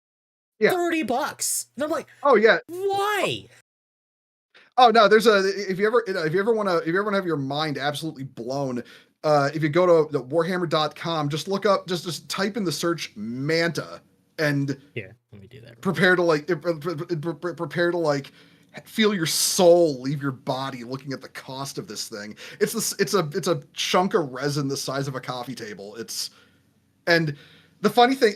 D: Yeah.
B: $30, and I'm like,
D: oh yeah,
B: why?
D: Oh no, there's if you ever want to have your mind absolutely blown, if you go to warhammer.com, just look up, just type in the search Manta, and
B: here, let me do that.
D: Prepare to feel your soul leave your body looking at the cost of this thing. It's a chunk of resin the size of a coffee table. And the funny thing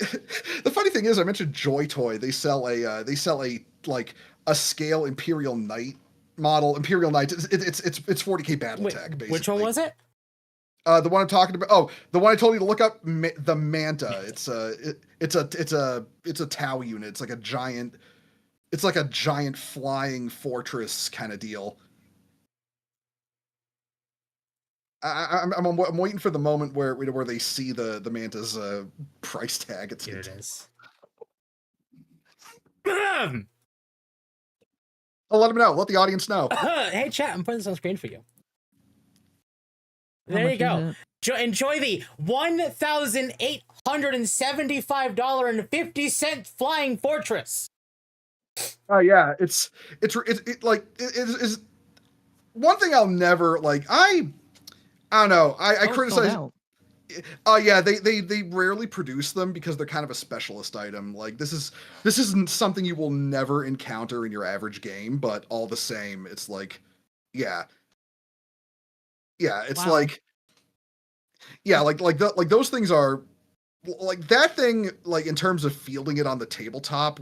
D: is, I mentioned Joy Toy. They sell a scale Imperial Knight model. Imperial Knight. It's 40K BattleTech. Basically.
B: Which one was it?
D: The one I'm talking about. Oh, the one I told you to look up. The Manta. It's a Tau unit. It's like a giant flying fortress kind of deal. I'm waiting for the moment where they see the Manta's price tag.
B: Here it is.
D: I'll let them know. Let the audience know.
B: Hey, chat, I'm putting this on screen for you. There you go. Enjoy the $1,875.50 flying fortress.
D: Oh yeah, it's one thing I'll never like. I don't know. I criticize. Yeah, they rarely produce them because they're kind of a specialist item. Like this isn't something you will never encounter in your average game, but all the same, it's like, yeah, it's
A: wow.
D: like, yeah, like those things are like that thing. Like in terms of fielding it on the tabletop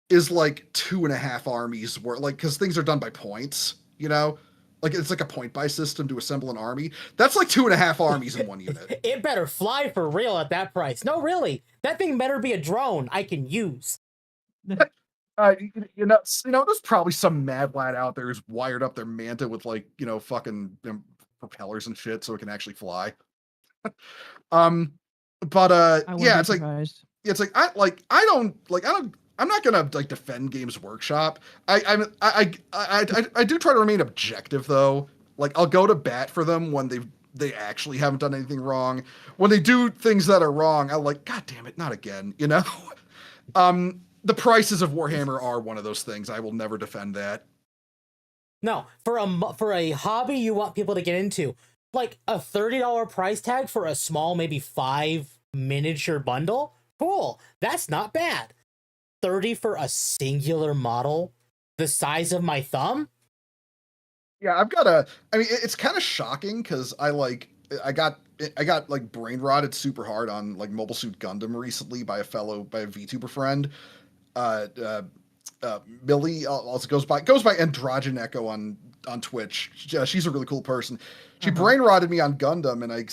D: is like 2.5 armies worth. Like because things are done by points, Like it's like a point buy system to assemble an army. That's like 2.5 armies in one unit.
B: It better fly for real at that price. No, really, that thing better be a drone I can use.
D: There's probably some mad lad out there who's wired up their Manta with fucking propellers and shit so it can actually fly. It's like I'm not gonna Defend Games Workshop. I do try to remain objective though. Like I'll go to bat for them when they actually haven't done anything wrong. When they do things that are wrong, I'm like, God damn it, not again, you know? The prices of Warhammer are one of those things. I will never defend that.
B: No, for a hobby you want people to get into, like a $30 price tag for a small, maybe 5 miniature bundle, cool. That's not bad. 30 for a singular model the size of my thumb?
D: Yeah, I mean, it's kind of shocking because I got like brain rotted super hard on like Mobile Suit Gundam recently by a VTuber friend. Uh, uh, Millie also goes by Androgen Echo on Twitch. She's a really cool person. She brain rotted me on Gundam, and I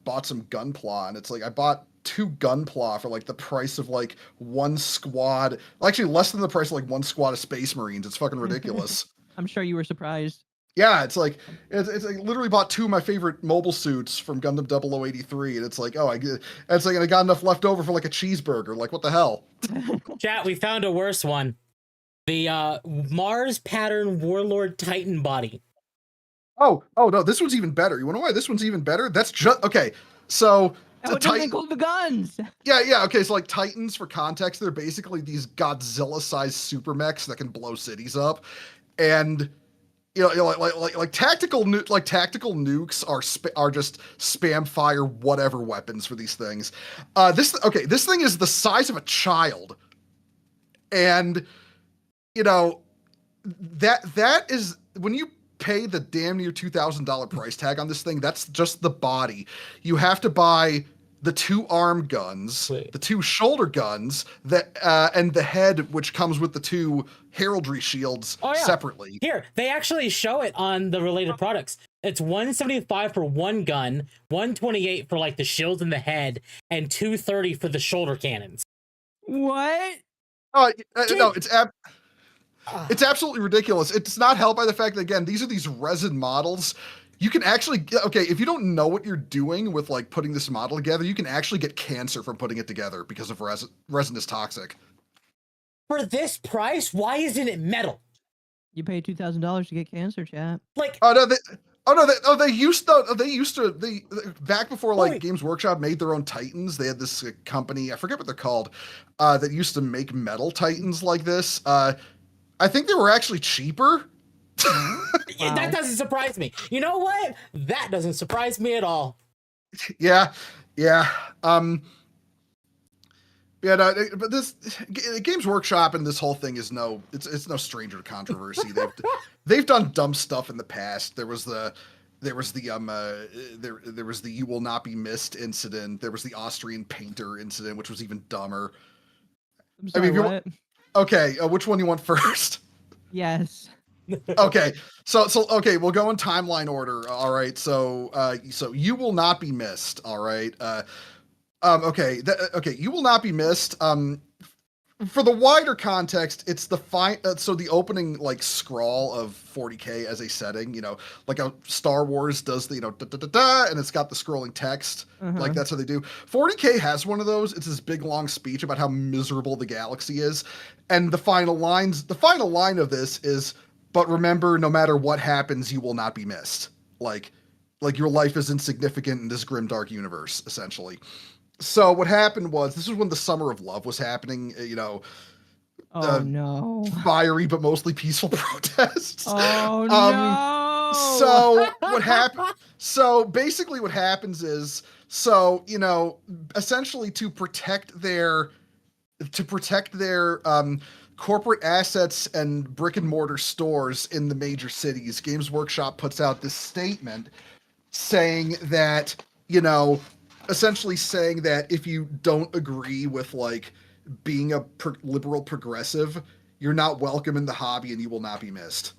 D: bought some Gunpla, and it's like I bought 2 Gunpla for like the price of like one squad. Actually, less than the price of like one squad of Space Marines. It's fucking ridiculous.
A: I'm sure you were surprised.
D: Yeah, it's like literally bought 2 of my favorite mobile suits from Gundam 0083, and it's like, oh, and I got enough left over for like a cheeseburger. Like, what the hell?
B: Chat, we found a worse one. The Mars pattern Warlord Titan body.
D: Oh no, this one's even better. You want to know why this one's even better? That's just okay. So
A: That would doesn't include the guns.
D: Yeah. Okay, so like Titans, for context, they're basically these Godzilla-sized super mechs that can blow cities up, and like tactical nukes are just spam fire whatever weapons for these things. This thing is the size of a child, and that is when you pay the damn near $2,000 price tag on this thing. That's just the body. You have to buy the 2 arm guns, the 2 shoulder guns, and the head, which comes with the 2 heraldry shields separately.
B: Here, they actually show it on the related products. It's $175 for 1 gun, $128 for like the shields and the head, and $230 for the shoulder cannons.
A: What?
D: No, it's absolutely ridiculous. It's not helped by the fact that, again, these are these resin models. You can actually if you don't know what you're doing with like putting this model together, you can actually get cancer from putting it together because of resin is toxic.
B: For this price, why isn't it metal?
A: You pay $2,000 to get cancer, chat.
B: Like,
D: they used to back before like Games Workshop made their own Titans. They had this company, I forget what they're called, that used to make metal Titans like this. I think they were actually cheaper.
B: Wow. That doesn't surprise me. You know what? That doesn't surprise me at all.
D: Yeah. But this Games Workshop and this whole thing is it's no stranger to controversy. They've done dumb stuff in the past. There was the You Will Not Be Missed incident. There was the Austrian painter incident, which was even dumber.
A: I'm sorry, what?
D: Okay, which one do you want first?
A: Yes.
D: Okay, so okay, we'll go in timeline order. All right, so You Will Not Be Missed. All right, okay, You Will Not Be Missed. For the wider context, it's the so the opening like scroll of 40K as a setting, like how Star Wars does the da, da, da, da, and it's got the scrolling text. Like that's how they do. 40K has one of those. It's this big long speech about how miserable the galaxy is, and the final line of this is, but remember, no matter what happens, you will not be missed. Like your life is insignificant in this grim dark universe, essentially. So what happened was, this was when the Summer of Love was happening,
A: no.
D: Fiery but mostly peaceful protests.
A: Oh no.
D: So basically what happens is, essentially to protect their corporate assets and brick and mortar stores in the major cities, Games Workshop puts out this statement saying that, essentially saying that if you don't agree with like being a liberal progressive, you're not welcome in the hobby and you will not be missed.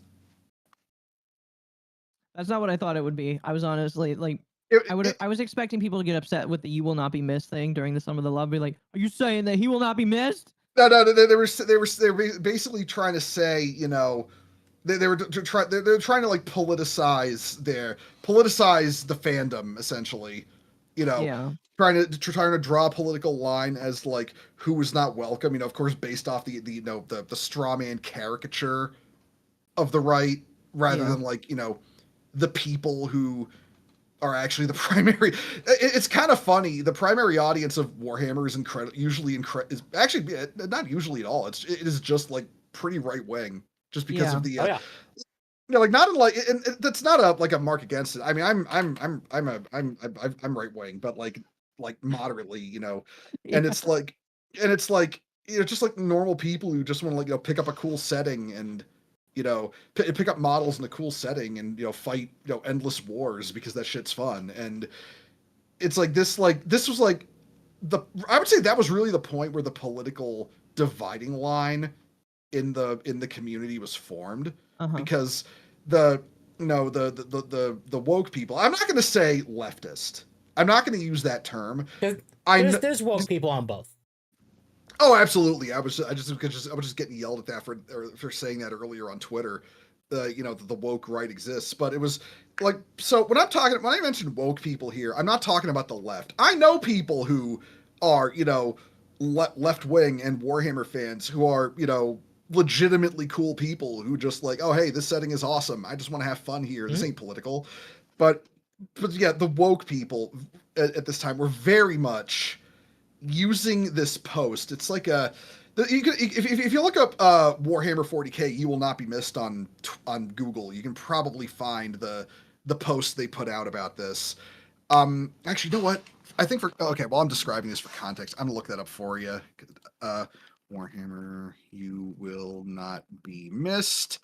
A: That's not what I thought it would be. I was honestly like, I was expecting people to get upset with the "You Will Not Be Missed" thing during the Summer of the Love. Be like, are you saying that he will not be missed?
D: No, they were basically trying to say, they're trying to like politicize the fandom, essentially, trying to draw a political line as like who was not welcome, of course, based off the straw man caricature of the right, rather than like, the people who are actually the primary. It's kind of funny. The primary audience of Warhammer is is actually not usually at all. It is just like pretty right wing, just because of the.
B: Oh yeah.
D: Like not in like, and that's not a mark against it. I mean, I'm right wing, but like moderately, and it's like, just like normal people who just want to pick up a cool setting and pick up models in a cool setting and fight endless wars because that shit's fun. And it's like this was like I would say that was really the point where the political dividing line in the community was formed, because the woke people, I'm not going to say leftist, I'm not going to use that term.
B: There's woke people on both.
D: Oh, absolutely. I was just getting yelled at that for saying that earlier on Twitter. The woke right exists, but it was like, so when I mention woke people here, I'm not talking about the left. I know people who are left wing and Warhammer fans who are legitimately cool people who just like, oh hey, this setting is awesome, I just want to have fun here. This ain't political. But yeah, the woke people at this time were very much using this post. It's like if you look up Warhammer 40K, you will not be missed on Google. You can probably find the post they put out about this. Actually, you know what? I think while I'm describing this for context, I'm gonna look that up for you. Warhammer, you will not be missed.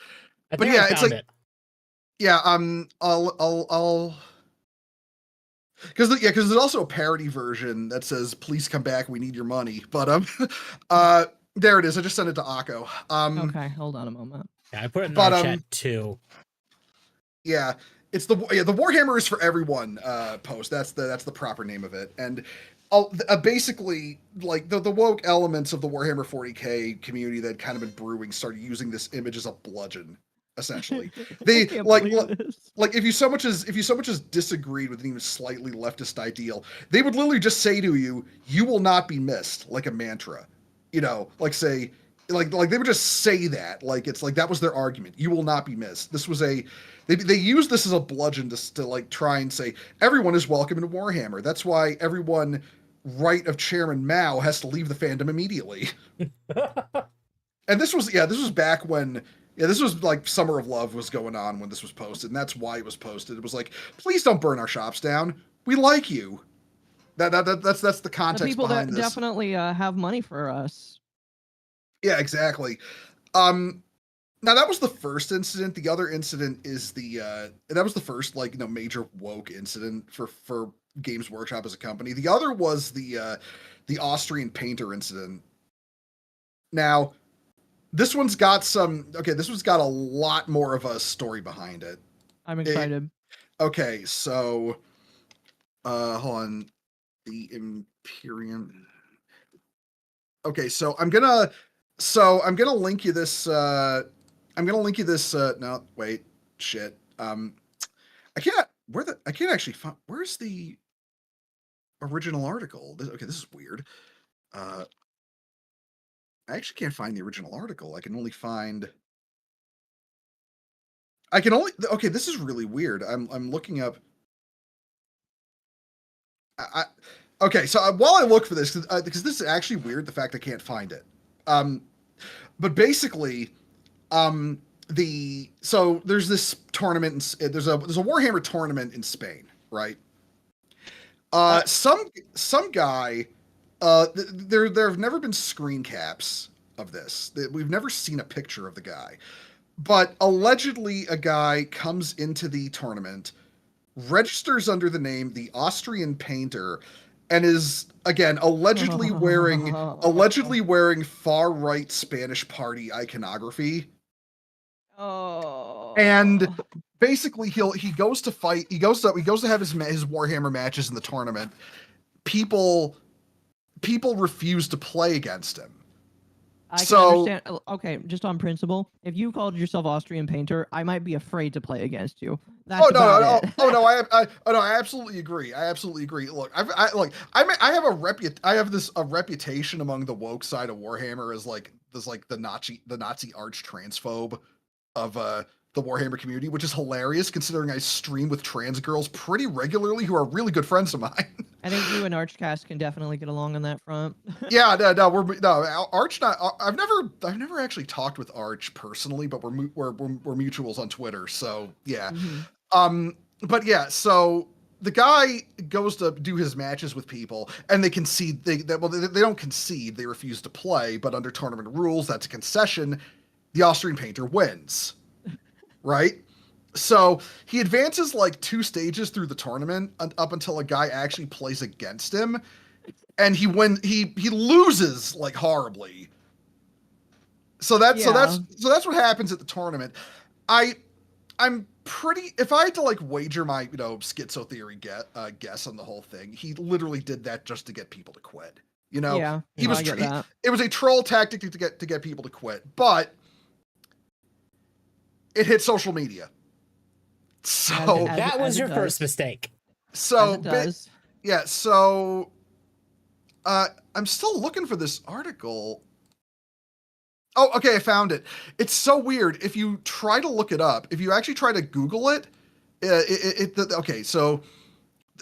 B: But yeah, it's like it.
D: Yeah, I'll because there's also a parody version that says, "Please come back, we need your money." But there it is. I just sent it to Occo.
A: Okay, hold on a moment.
B: Yeah, I put it in the chat too.
D: Yeah, it's the Warhammer is for everyone post. That's the proper name of it. And basically, like the woke elements of the Warhammer 40K community that had kind of been brewing started using this image as a bludgeon. Essentially, they like if you so much as disagreed with an even slightly leftist ideal, they would literally just say to you, "You will not be missed," like a mantra. Like say, like they would just say that, like it's like that was their argument. You will not be missed. This was they used this as a bludgeon to like try and say everyone is welcome in Warhammer. That's why everyone right of Chairman Mao has to leave the fandom immediately. And this was back when. Yeah, this was like Summer of Love was going on when this was posted, and that's why it was posted. It was like, please don't burn our shops down. We like you. That's the context
A: the people
D: behind
A: that
D: this.
A: Definitely have money for us. Yeah,
D: exactly. Now that was the first incident. The other incident is that was the first major woke incident for Games Workshop as a company. The other was the Austrian painter incident. Now. This one's got a lot more of a story behind it.
A: I'm excited.
D: Okay, so hold on. The Imperium. Okay, so I'm gonna link you this no, wait, shit. I can't actually find, where's the original article? This is weird. I actually can't find the original article. I can only okay, this is really weird. I'm looking up. Okay, so while I look for this, because this is actually weird, the fact I can't find it. But basically, there's this tournament, there's a Warhammer tournament in Spain, right? Some guy, there have never been screen caps of this. We've never seen a picture of the guy, but allegedly a guy comes into the tournament, registers under the name the Austrian Painter, and is again allegedly wearing far right Spanish party iconography.
A: Oh.
D: And basically he goes to fight. He goes to have his Warhammer matches in the tournament. People refuse to play against him.
A: I can understand. Okay, just on principle, if you called yourself Austrian Painter, I might be afraid to play against you. That's
D: no, I absolutely agree. Look, I have a reputation among the woke side of Warhammer as the Nazi arch transphobe of the Warhammer community, which is hilarious considering I stream with trans girls pretty regularly who are really good friends of mine.
A: I think you and Archcast can definitely get along on that front.
D: Yeah, Arch. I've never actually talked with Arch personally, but we're mutuals on Twitter. So yeah, but yeah, so the guy goes to do his matches with people, and they concede. They don't concede. They refuse to play, but under tournament rules, that's a concession. The Austrian painter wins, right? So he advances like 2 stages through the tournament up until a guy actually plays against him, and he loses like horribly. So that's what happens at the tournament. I'm pretty, if I had to like wager my schizo theory guess on the whole thing, he literally did that just to get people to quit. It was a troll tactic to get people to quit, but it hit social media. So
B: that was your first mistake.
D: So yeah, so I'm still looking for this article. Oh, okay, I found it. It's so weird. If you try to look it up, if you actually try to Google it, okay, so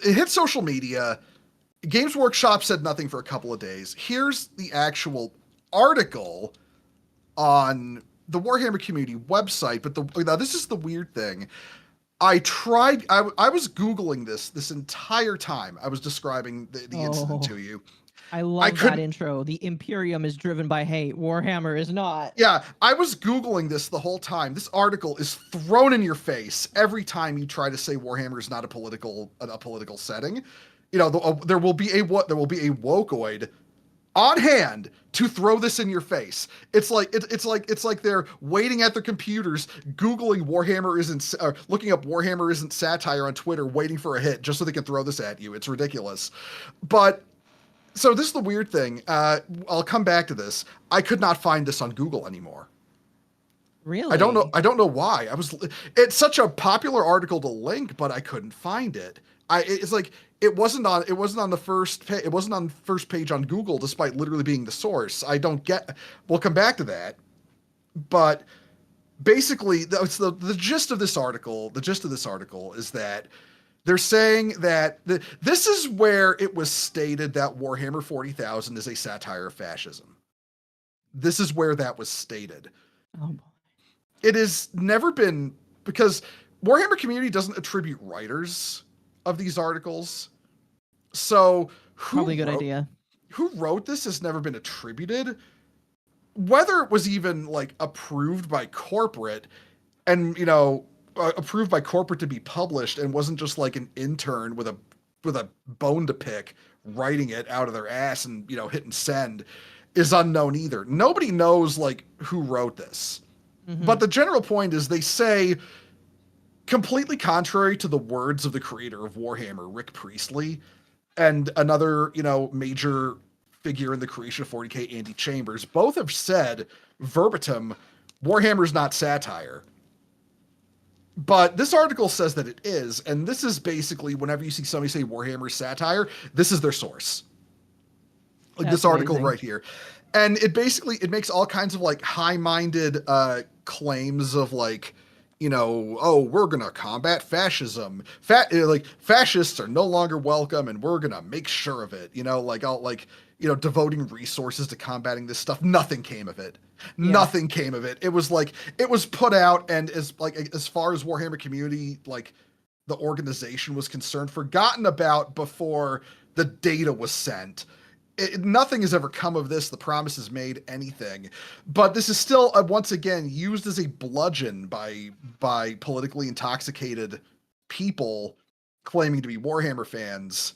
D: it hit social media. Games Workshop said nothing for a couple of days. Here's the actual article on the Warhammer community website, but now this is the weird thing. I was Googling this entire time I was describing the incident to you.
A: I love that intro. The Imperium is driven by hate. Warhammer is not.
D: Yeah, I was Googling this the whole time. This article is thrown in your face every time you try to say Warhammer is not a political setting. There will be a wokeoid on hand to throw this in your face. It's like they're waiting at their computers, Googling Warhammer isn't, or looking up Warhammer isn't satire on Twitter, waiting for a hit just so they can throw this at you. It's ridiculous. But so this is the weird thing. I'll come back to this. I could not find this on Google anymore.
A: Really?
D: I don't know why. It's such a popular article to link, but I couldn't find it. It wasn't on the first page. It wasn't on the first page on Google, despite literally being the source. We'll come back to that. But basically, the gist of this article. The gist of this article is that they're saying that this is where it was stated that Warhammer 40,000 is a satire of fascism. This is where that was stated.
A: Oh boy.
D: It has never been, because Warhammer community doesn't attribute writers of these articles. So
A: probably a good idea.
D: Who wrote this has never been attributed. Whether it was even like approved by corporate and, approved by corporate to be published and wasn't just like an intern with a bone to pick writing it out of their ass and, hitting send is unknown either. Nobody knows like who wrote this. Mm-hmm. But the general point is they say, completely contrary to the words of the creator of Warhammer, Rick Priestley, and another, major figure in the creation of 40K, Andy Chambers, both have said verbatim, Warhammer's not satire. But this article says that it is, and this is basically, whenever you see somebody say Warhammer satire, this is their source. Like this article right here. And it makes all kinds of like high-minded claims of like, we're going to combat fascism. Fascists are no longer welcome and we're going to make sure of it. Devoting resources to combating this stuff. Nothing came of it. Yeah. Nothing came of it. It was put out, and as far as Warhammer community, like the organization was concerned, forgotten about before the data was sent. Nothing has ever come of this. The promise is made, anything. But this is still, once again, used as a bludgeon by politically intoxicated people claiming to be Warhammer fans.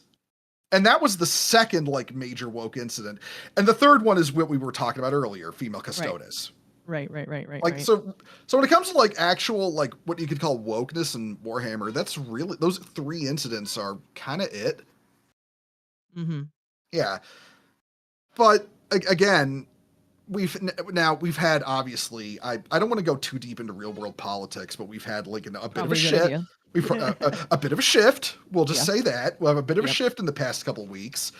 D: And that was the second, like, major woke incident. And the third one is what we were talking about earlier, female Custodes.
A: Right.
D: Like, so when it comes to, like, actual, like, what you could call wokeness in Warhammer, that's really, those 3 incidents are kind of it.
A: Mm-hmm.
D: Yeah. But again, we've had, obviously, I don't want to go too deep into real world politics, but we've had like a bit of a shift. We've a bit of a shift. We'll just say that we'll have a bit of a shift in the past couple of weeks.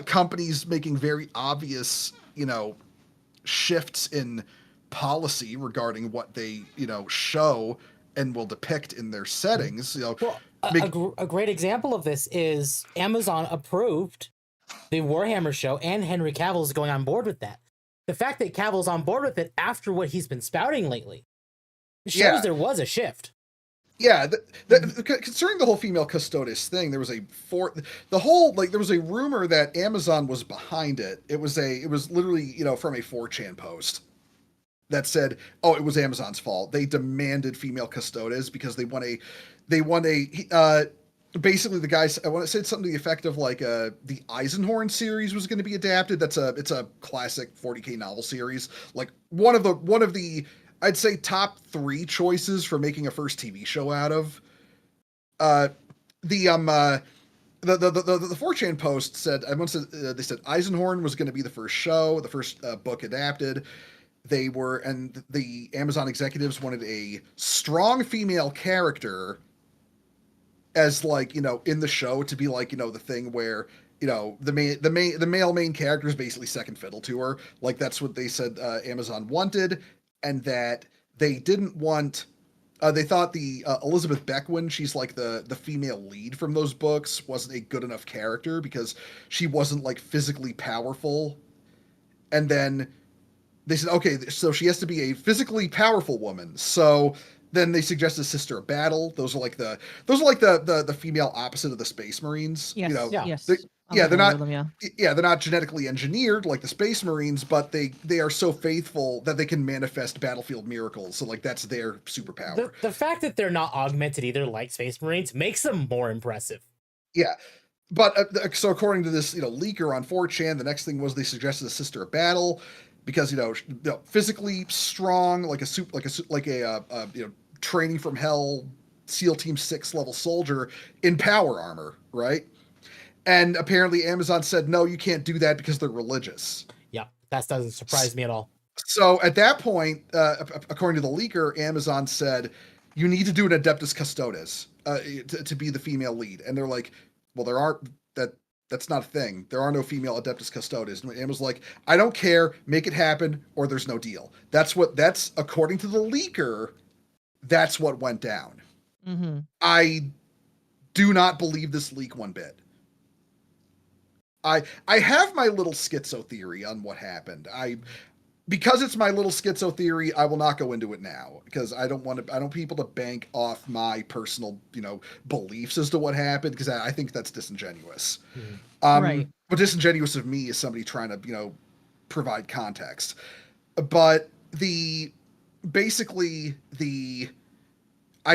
D: Companies making very obvious, shifts in policy regarding what they, show and will depict in their settings.
B: Well, a great example of this is Amazon approved the Warhammer show, and Henry Cavill is going on board with that. The fact that Cavill's on board with it after what he's been spouting lately shows there was a shift.
D: Yeah, concerning the whole female Custodes thing, there was there was a rumor that Amazon was behind it. It was literally, from a 4chan post that said, "Oh, it was Amazon's fault. They demanded female Custodes because they want basically the guys, I want to say something to the effect of the Eisenhorn series was going to be adapted. It's a classic 40K novel series, like one of the I'd say top 3 choices for making a first TV show out of. The 4chan post said, they said Eisenhorn was going to be the first show, the first book adapted. And the Amazon executives wanted a strong female character as in the show to be the thing where the male main character is basically second fiddle to her. That's what they said Amazon wanted. And that they didn't want, they thought the Elizabeth Beckwin, she's the female lead from those books, wasn't a good enough character because she wasn't physically powerful. And then they said, okay, so she has to be a physically powerful woman. So then they suggested Sister of Battle. Those are the female opposite of the Space Marines.
A: Yes, yes.
D: They're not. They're not genetically engineered like the Space Marines, but they are so faithful that they can manifest battlefield miracles. So that's their superpower.
B: The fact that they're not augmented either, like Space Marines, makes them more impressive.
D: Yeah, but so according to this leaker on 4chan, the next thing was they suggested a Sister of Battle because physically strong, like a training from hell SEAL Team 6 level soldier in power armor, right? And apparently Amazon said, no, you can't do that because they're religious.
B: Yeah, that doesn't surprise me at all.
D: So at that point, according to the leaker, Amazon said, you need to do an Adeptus Custodes to be the female lead. And they're like, well, that's not a thing. There are no female Adeptus Custodes. And Amazon's like, I don't care, make it happen, or there's no deal. That's according to the leaker, that's what went down.
A: Mm-hmm.
D: I do not believe this leak one bit. I have my little schizo theory on what happened. Because it's my little schizo theory, I will not go into it now because I don't want people to bank off my personal, beliefs as to what happened because I think that's disingenuous.
A: Mm-hmm. Right.
D: But disingenuous of me is somebody trying to, provide context. But I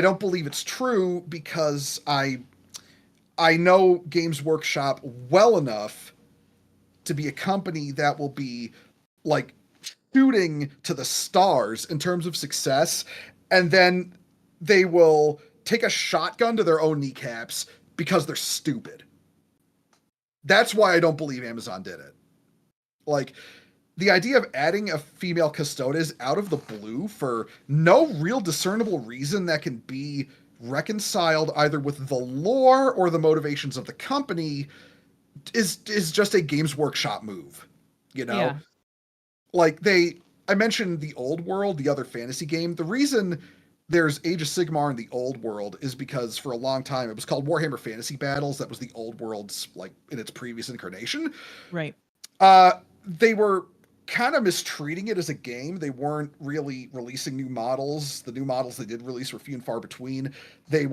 D: don't believe it's true because I know Games Workshop well enough to be a company that will be shooting to the stars in terms of success, and then they will take a shotgun to their own kneecaps because they're stupid. That's why I don't believe Amazon did it. The idea of adding a female Custodes out of the blue for no real discernible reason that can be reconciled either with the lore or the motivations of the company is just a Games Workshop move.
A: Yeah.
D: I mentioned the Old World, the other fantasy game. The reason there's Age of Sigmar in the Old World is because for a long time it was called Warhammer Fantasy Battles. That was the Old World's in its previous incarnation.
A: Right.
D: They were kind of mistreating it as a game. They weren't really releasing new models. The new models they did release were few and far between. The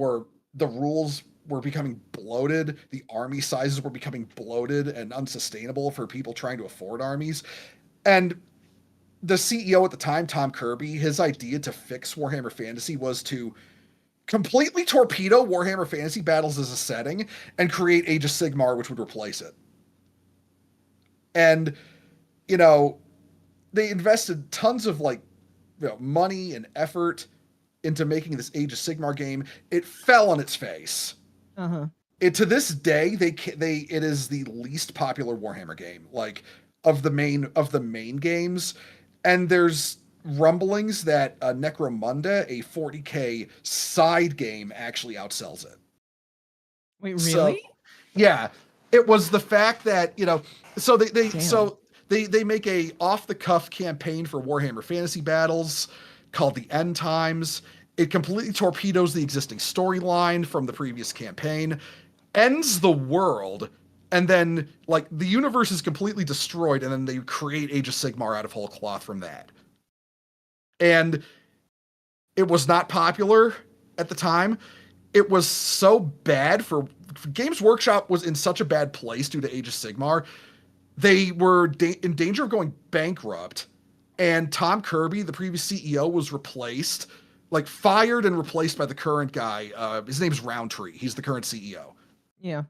D: rules were becoming bloated. The army sizes were becoming bloated and unsustainable for people trying to afford armies. And the CEO at the time, Tom Kirby, his idea to fix Warhammer Fantasy was to completely torpedo Warhammer Fantasy Battles as a setting and create Age of Sigmar, which would replace it. And they invested tons of money and effort into making this Age of Sigmar game. It fell on its face.
A: Uh-huh.
D: To this day, it is the least popular Warhammer game, of the main games. And there's rumblings that Necromunda, a 40K side game, actually outsells it.
A: Wait, really?
D: So, yeah. It was the fact that, so they make a off the cuff campaign for Warhammer Fantasy Battles called the End Times. It completely torpedoes the existing storyline from the previous campaign, ends the world, and then like the universe is completely destroyed, and then they create Age of Sigmar out of whole cloth from that. And it was not popular at the time. It was so bad for Games Workshop was in such a bad place due to Age of Sigmar. They were in danger of going bankrupt, and Tom Kirby, the previous CEO, was replaced, like fired and replaced by the current guy. His name's Roundtree. He's the current CEO.
A: Yeah.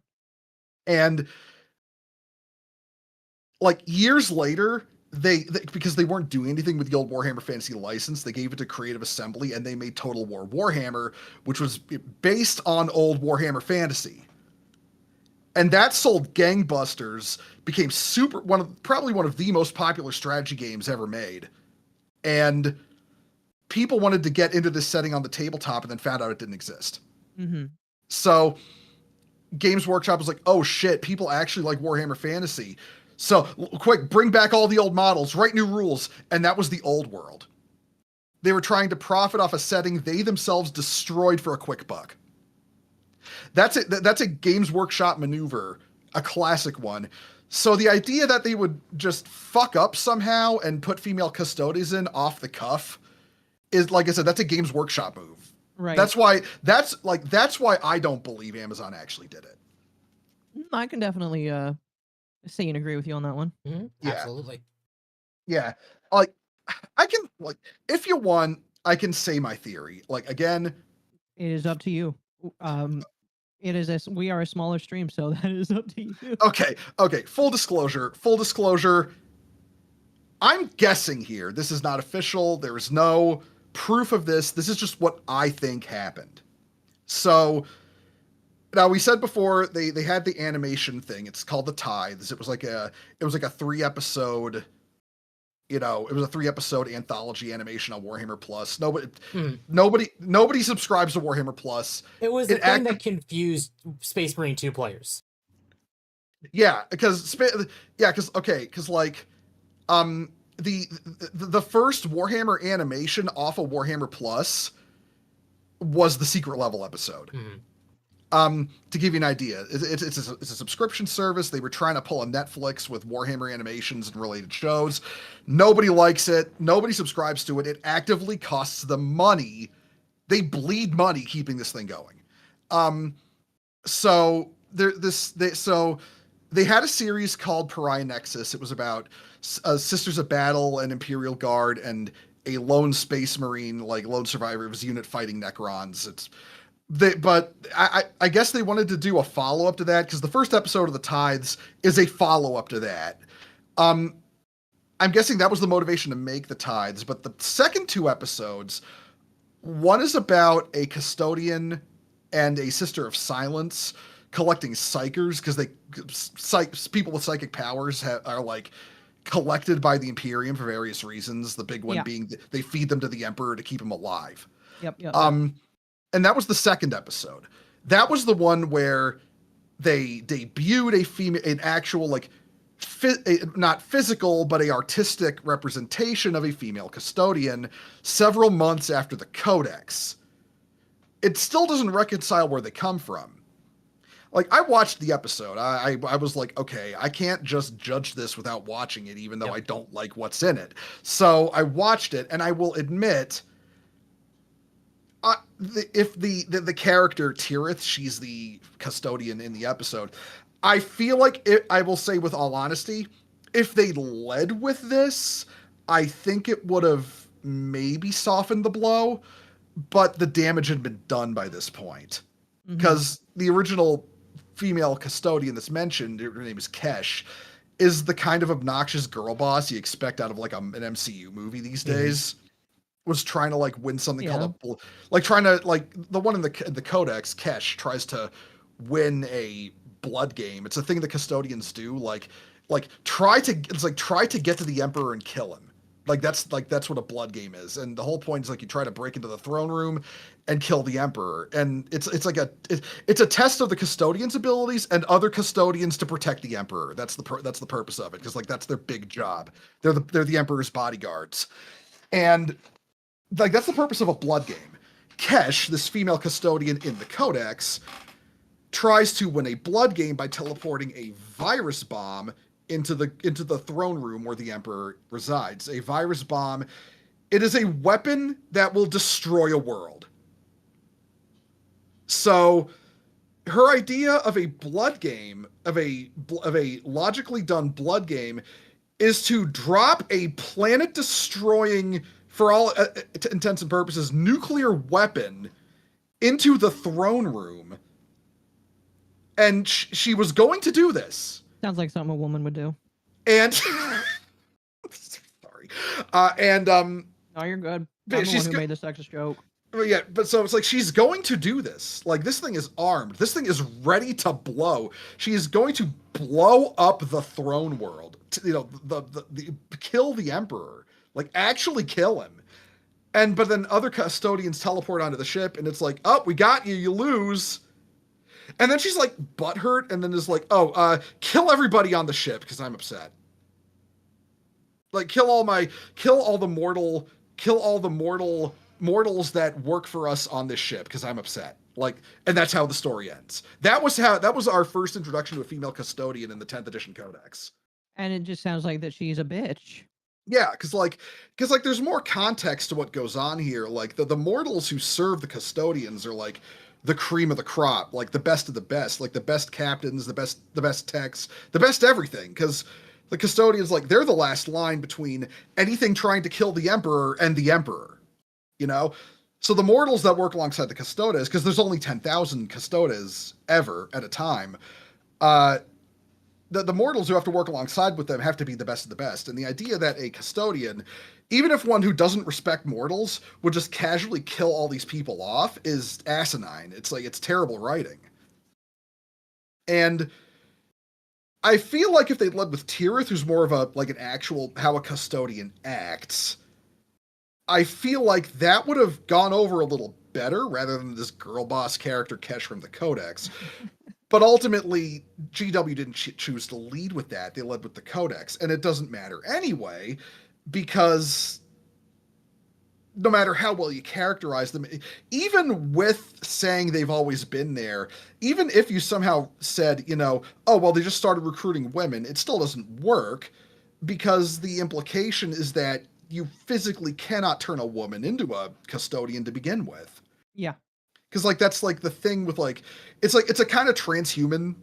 D: And like years later, they because they weren't doing anything with the old Warhammer Fantasy license, they gave it to Creative Assembly and they made Total War Warhammer, which was based on old Warhammer Fantasy. And that sold gangbusters, became probably one of the most popular strategy games ever made. And people wanted to get into this setting on the tabletop and then found out it didn't exist.
A: Mm-hmm.
D: So Games Workshop was like, oh shit, people actually like Warhammer Fantasy. So quick, bring back all the old models, write new rules. And that was the old world. They were trying to profit off a setting they themselves destroyed for a quick buck. That's it. That's a Games Workshop maneuver, a classic one. So the idea that they would just fuck up somehow and put female Custodes in off the cuff is, like I said, that's a Games Workshop move.
A: Right.
D: That's why I don't believe Amazon actually did it.
A: I can definitely see and agree with you on that one.
B: Mm-hmm.
D: Yeah.
B: Absolutely.
D: Yeah. Like I can, like, if you want, I can say my theory. Like, again,
A: It is up to you. It is we are a smaller stream, so that is up to you.
D: okay. Full disclosure. I'm guessing here. This is not official. There is no proof of this. This is just what I think happened. So now we said before they had the animation thing. It's called the Tithes. It was like a 3-episode, it was a 3-episode anthology animation on Warhammer Plus. Nobody subscribes to Warhammer Plus.
B: It was the thing that confused Space Marine 2 players.
D: Yeah, because like the first Warhammer animation off of Warhammer Plus was the secret level episode.
B: Mm-hmm.
D: To give you an idea, it's a subscription service. They were trying to pull a Netflix with Warhammer animations and related shows. Nobody likes it. Nobody subscribes to it. It actively costs them money. They bleed money keeping this thing going. So they had a series called Pariah Nexus. It was about Sisters of Battle and Imperial Guard and a lone space marine, like lone survivor of his unit fighting Necrons. But I guess they wanted to do a follow-up to that because the first episode of the Tithes is a follow-up to that. I'm guessing that was the motivation to make the Tithes, but the second 2 episodes, one is about a custodian and a Sister of Silence collecting psychers because people with psychic powers are like collected by the Imperium for various reasons. The big one being they feed them to the Emperor to keep him alive.
A: Yep.
D: And that was the second episode. That was the one where they debuted an actual, like, not physical, but a artistic representation of a female custodian several months after the Codex. It still doesn't reconcile where they come from. Like, I watched the episode. I was like, okay, I can't just judge this without watching it, even though I don't like what's in it. So I watched it, and I will admit, if the character Tirith, she's the custodian in the episode, I feel like I will say with all honesty, if they led with this, I think it would have maybe softened the blow, but the damage had been done by this point. Because the original female custodian that's mentioned, her name is Kesh, is the kind of obnoxious girl boss you expect out of like an MCU movie these days. Was trying to like win something called the one in the Codex. Kesh tries to win a blood game. It's a thing the custodians do. Try to get to the Emperor and kill him. That's what a blood game is, and the whole point is like you try to break into the throne room and kill the emperor, and it's a test of the custodians' abilities and other custodians to protect the emperor. That's the purpose of it, because like that's their big job. They're the emperor's bodyguards, and like that's the purpose of a blood game. Kesh, this female custodian in the Codex, tries to win a blood game by teleporting a virus bomb into the throne room where the emperor resides. A virus bomb. It is a weapon that will destroy a world. So her idea of a blood game, of a logically done blood game, is to drop a planet destroying, for all intents and purposes, nuclear weapon into the throne room. And she was going to do this.
A: Sounds like something a woman would do.
D: And sorry.
A: No, you're good. I'm the one who made the sexist joke.
D: Yeah, but so it's like she's going to do this. Like, this thing is armed. This thing is ready to blow. She is going to blow up the throne world. The kill the emperor. Like, actually kill him. But then other custodians teleport onto the ship, and it's like, oh, we got you. You lose. And then she's like butthurt, and then is like, oh, kill everybody on the ship because I'm upset. Like, kill all the mortals that work for us on this ship because I'm upset. Like, and that's how the story ends. That was our first introduction to a female custodian in the 10th edition Codex.
A: And it just sounds like that she's a bitch.
D: Yeah, because there's more context to what goes on here. Like the mortals who serve the custodians are like the cream of the crop, like the best of the best, like the best captains, the best techs, the best everything. Because the custodians, like, they're the last line between anything trying to kill the emperor and the emperor, you know? So the mortals that work alongside the Custodes, because there's only 10,000 Custodes ever at a time, the mortals who have to work alongside with them have to be the best of the best. And the idea that a custodian, even if one who doesn't respect mortals, would just casually kill all these people off is asinine. It's like, it's terrible writing. And I feel like if they'd led with Tirith, who's more of an actual how a custodian acts, I feel like that would have gone over a little better rather than this girl boss character Kesh from the Codex. But ultimately, GW didn't choose to lead with that. They led with the Codex. And it doesn't matter anyway, because no matter how well you characterize them, even with saying they've always been there, even if you somehow said, oh, well, they just started recruiting women, it still doesn't work, because the implication is that you physically cannot turn a woman into a custodian to begin with.
A: Yeah.
D: Because, like, that's, like, the thing with, like, it's a kind of transhuman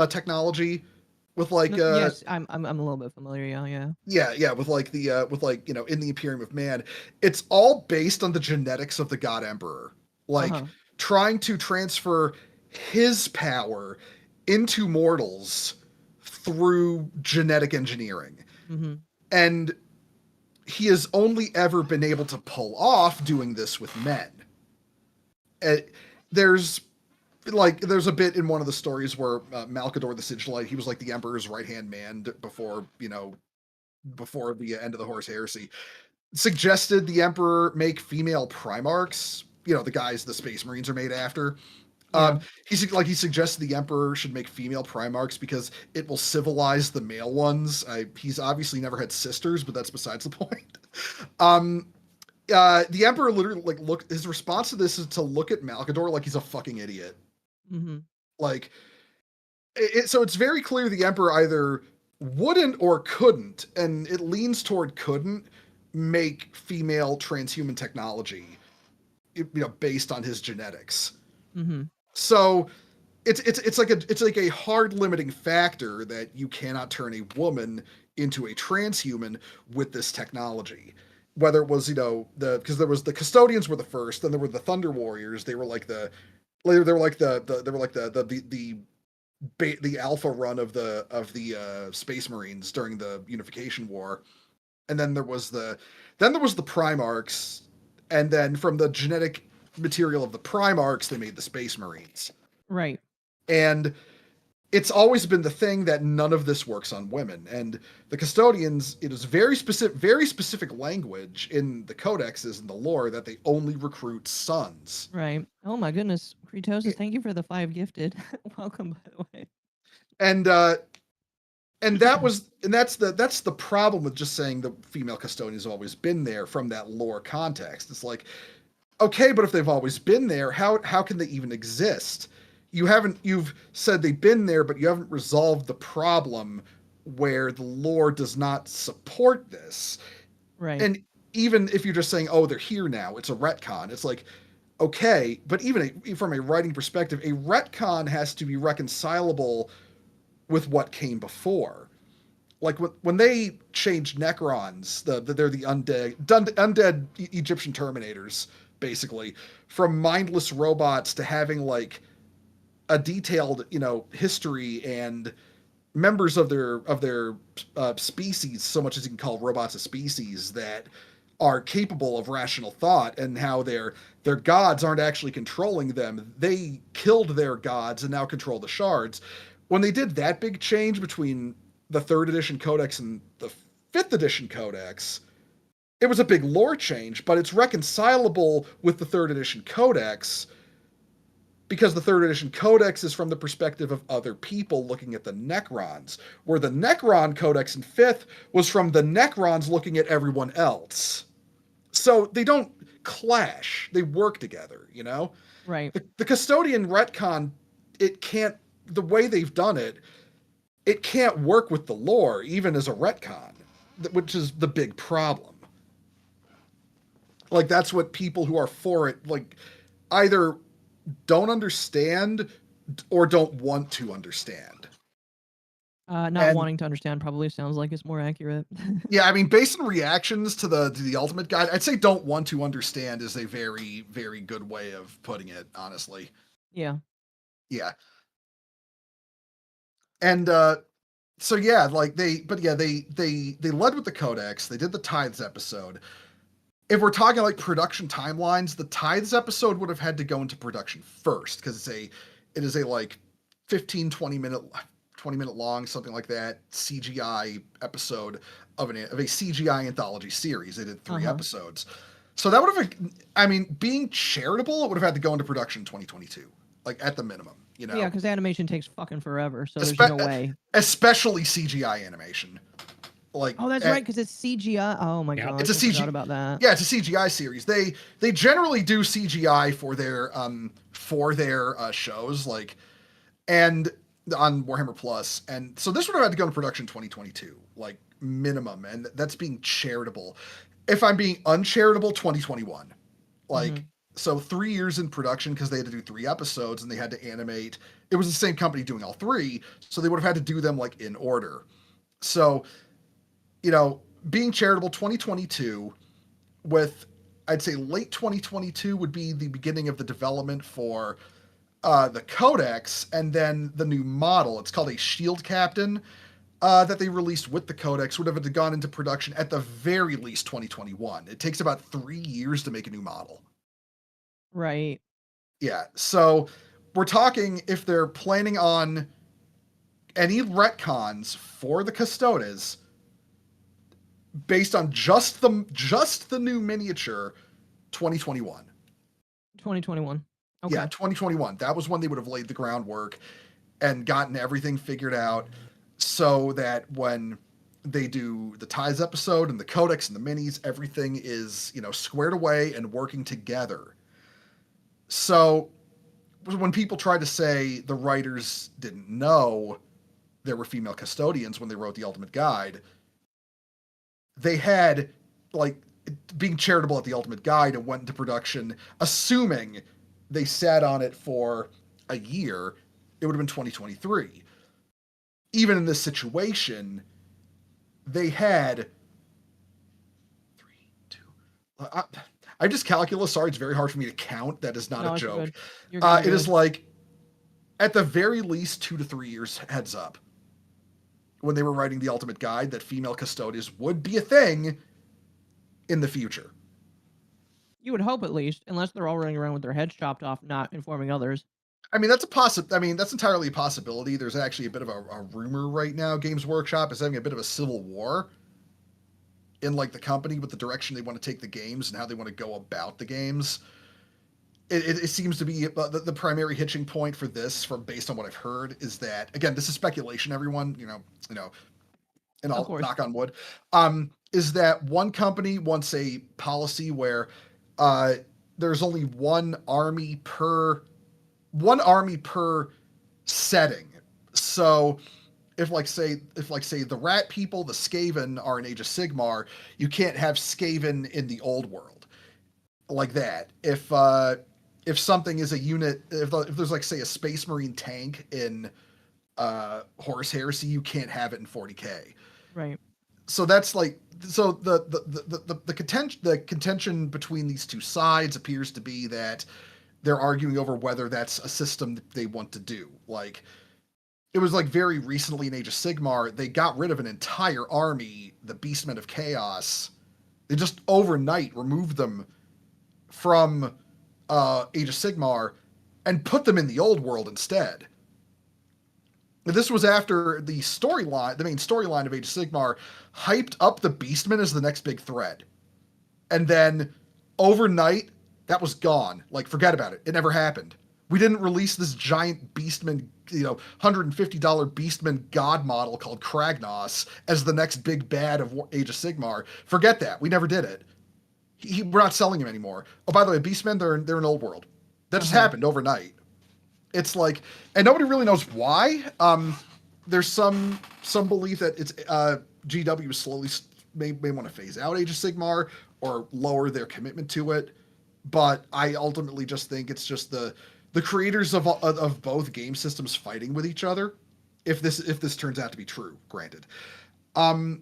D: technology with, like...
A: yes, I'm a little bit familiar, yeah.
D: Yeah, with, like, in the Imperium of Man, it's all based on the genetics of the God Emperor. Like, trying to transfer his power into mortals through genetic engineering. Mm-hmm. And he has only ever been able to pull off doing this with men. There's a bit in one of the stories where Malcador the Sigilite, he was like the Emperor's right-hand man before the end of the Horus Heresy, suggested the Emperor make female Primarchs, the guys the Space Marines are made after. Yeah. He suggested the Emperor should make female Primarchs because it will civilize the male ones. He's obviously never had sisters, but that's besides the point. The Emperor literally, his response to this is to look at Malcador like he's a fucking idiot. Mm-hmm. Like, so it's very clear the Emperor either wouldn't or couldn't, and it leans toward couldn't, make female transhuman technology, based on his genetics. Mm-hmm. So it's like a hard limiting factor that you cannot turn a woman into a transhuman with this technology. Whether it was, because there was the Custodians were the first, then there were the Thunder Warriors. They were like the alpha run of the Space Marines during the Unification War, and then there was the Primarchs, and then from the genetic material of the Primarchs, they made the Space Marines.
A: Right.
D: And it's always been the thing that none of this works on women. And the custodians, it is very specific language in the codexes and the lore that they only recruit sons.
A: Right. Oh my goodness. Kritosis,
D: Yeah.
A: thank you for the 5 gifted. Welcome, by the way.
D: And that's the problem with just saying the female custodian has always been there from that lore context. It's like, okay, but if they've always been there, how can they even exist? You've said they've been there, but you haven't resolved the problem where the lore does not support this.
A: Right.
D: And even if you're just saying, oh, they're here now, it's a retcon. It's like, okay, but even from a writing perspective, a retcon has to be reconcilable with what came before. Like when they changed Necrons, they're the undead Egyptian Terminators, basically, from mindless robots to having like a detailed, history and members of their species, so much as you can call robots a species, that are capable of rational thought, and how their gods aren't actually controlling them. They killed their gods and now control the shards. When they did that big change between the 3rd edition codex and the 5th edition codex, it was a big lore change, but it's reconcilable with the 3rd edition codex because the 3rd edition codex is from the perspective of other people looking at the Necrons, where the Necron codex in 5th was from the Necrons looking at everyone else. So they don't clash, they work together,
A: Right.
D: The custodian retcon, it can't, the way they've done it, it can't work with the lore, even as a retcon, which is the big problem. Like, that's what people who are for it, like, either don't understand or don't want to understand.
A: Not wanting to understand probably sounds like it's more accurate.
D: Yeah, I mean, based on reactions to the Ultimate Guide, I'd say don't want to understand is a very, very good way of putting it, honestly.
A: Yeah.
D: Yeah. And so yeah, like they led with the Codex. They did the Tithes episode. If we're talking like production timelines, the Tithes episode would have had to go into production first because it is a like 20 minute long, something like that, CGI episode of a CGI anthology series. They did 3 episodes. So that would have, I mean, being charitable, it would have had to go into production in 2022, like at the minimum,
A: Yeah, because animation takes fucking forever, so there's no way.
D: Especially CGI animation. Like,
A: oh, that's right, because it's CGI. Oh my god,
D: it's a CGI.
A: Forgot about that.
D: Yeah, it's a CGI series. They generally do CGI for their shows, like, and on Warhammer Plus, and so this would have had to go into production in 2022, like minimum, and that's being charitable. If I'm being uncharitable, 2021, like. So 3 years in production because they had to do 3 episodes and they had to animate. It was the same company doing all 3, so they would have had to do them like in order. So, being charitable, 2022, with, I'd say late 2022 would be the beginning of the development for the Codex and then the new model. It's called a Shield Captain that they released with the Codex. Would have gone into production at the very least 2021. It takes about 3 years to make a new model.
A: Right.
D: Yeah, so we're talking if they're planning on any retcons for the Custodes based on just the new miniature, 2021.
A: 2021. Okay.
D: Yeah, 2021. That was when they would have laid the groundwork and gotten everything figured out so that when they do the Ties episode and the Codex and the minis, everything is, squared away and working together. So when people try to say the writers didn't know there were female custodians when they wrote the Ultimate Guide, they had, like, being charitable at the Ultimate Guide and went into production, assuming they sat on it for a year, it would have been 2023. Even in this situation, they had 3, 2... I just calculus. Sorry, it's very hard for me to count. That is not a joke. It is like, at the very least, 2 to 3 years heads up when they were writing the Ultimate Guide that female custodians would be a thing in the future.
A: You would hope, at least, unless they're all running around with their heads chopped off, not informing others.
D: I mean, that's entirely a possibility. There's actually a bit of a rumor right now. Games Workshop is having a bit of a civil war in like the company with the direction they want to take the games and how they want to go about the games. It seems to be the primary hitching point for this, from based on what I've heard, is that, again, this is speculation. Everyone, and
A: Of
D: I'll
A: course.
D: knock on wood. Is that one company wants a policy where there's only one army per setting. So if say the rat people, the Skaven, are in Age of Sigmar, you can't have Skaven in the old world like that. If something is a unit, if there's like say a Space Marine tank in Horus Heresy, you can't have it in 40k.
A: Right.
D: So that's like, so the contention between these two sides appears to be that they're arguing over whether that's a system that they want to do. Like, it was like very recently in Age of Sigmar, they got rid of an entire army, the Beastmen of Chaos. They just overnight removed them from Age of Sigmar and put them in the old world instead. This was after the main storyline of Age of Sigmar hyped up the Beastmen as the next big threat. And then overnight, that was gone. Like, forget about it. It never happened. We didn't release this giant Beastman, $150 Beastman god model called Kragnos as the next big bad of Age of Sigmar. Forget that. We never did it. We're not selling him anymore. Oh, by the way, Beastmen, they're in old world. That just happened overnight. It's like, and nobody really knows why. There's some belief that it's GW slowly may want to phase out Age of Sigmar or lower their commitment to it. But I ultimately just think it's just the creators of both game systems fighting with each other. If this turns out to be true, granted. But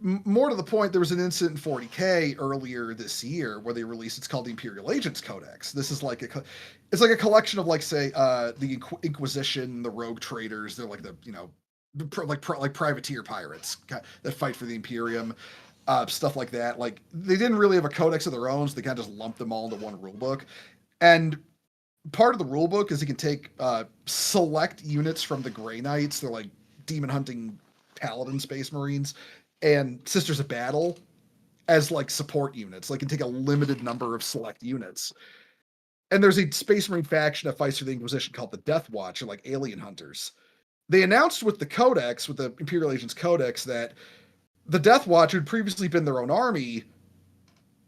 D: more to the point, there was an incident in 40k earlier this year where they released, it's called the Imperial Agents Codex. This is like it's like a collection of, like, say, the Inquisition, the Rogue Traders. They're like like privateer pirates that fight for the Imperium, stuff like that. Like, they didn't really have a codex of their own, so they kind of just lumped them all into one rulebook. And part of the rulebook is you can take select units from the Grey Knights. They're like demon hunting paladin space marines, and Sisters of Battle as like support units. Like, you can take a limited number of select units. And there's a Space Marine faction that fights for the Inquisition called the Death Watch, or like alien hunters. They announced with the Codex, with the Imperial Agents Codex, that the Death Watch, who had previously been their own army,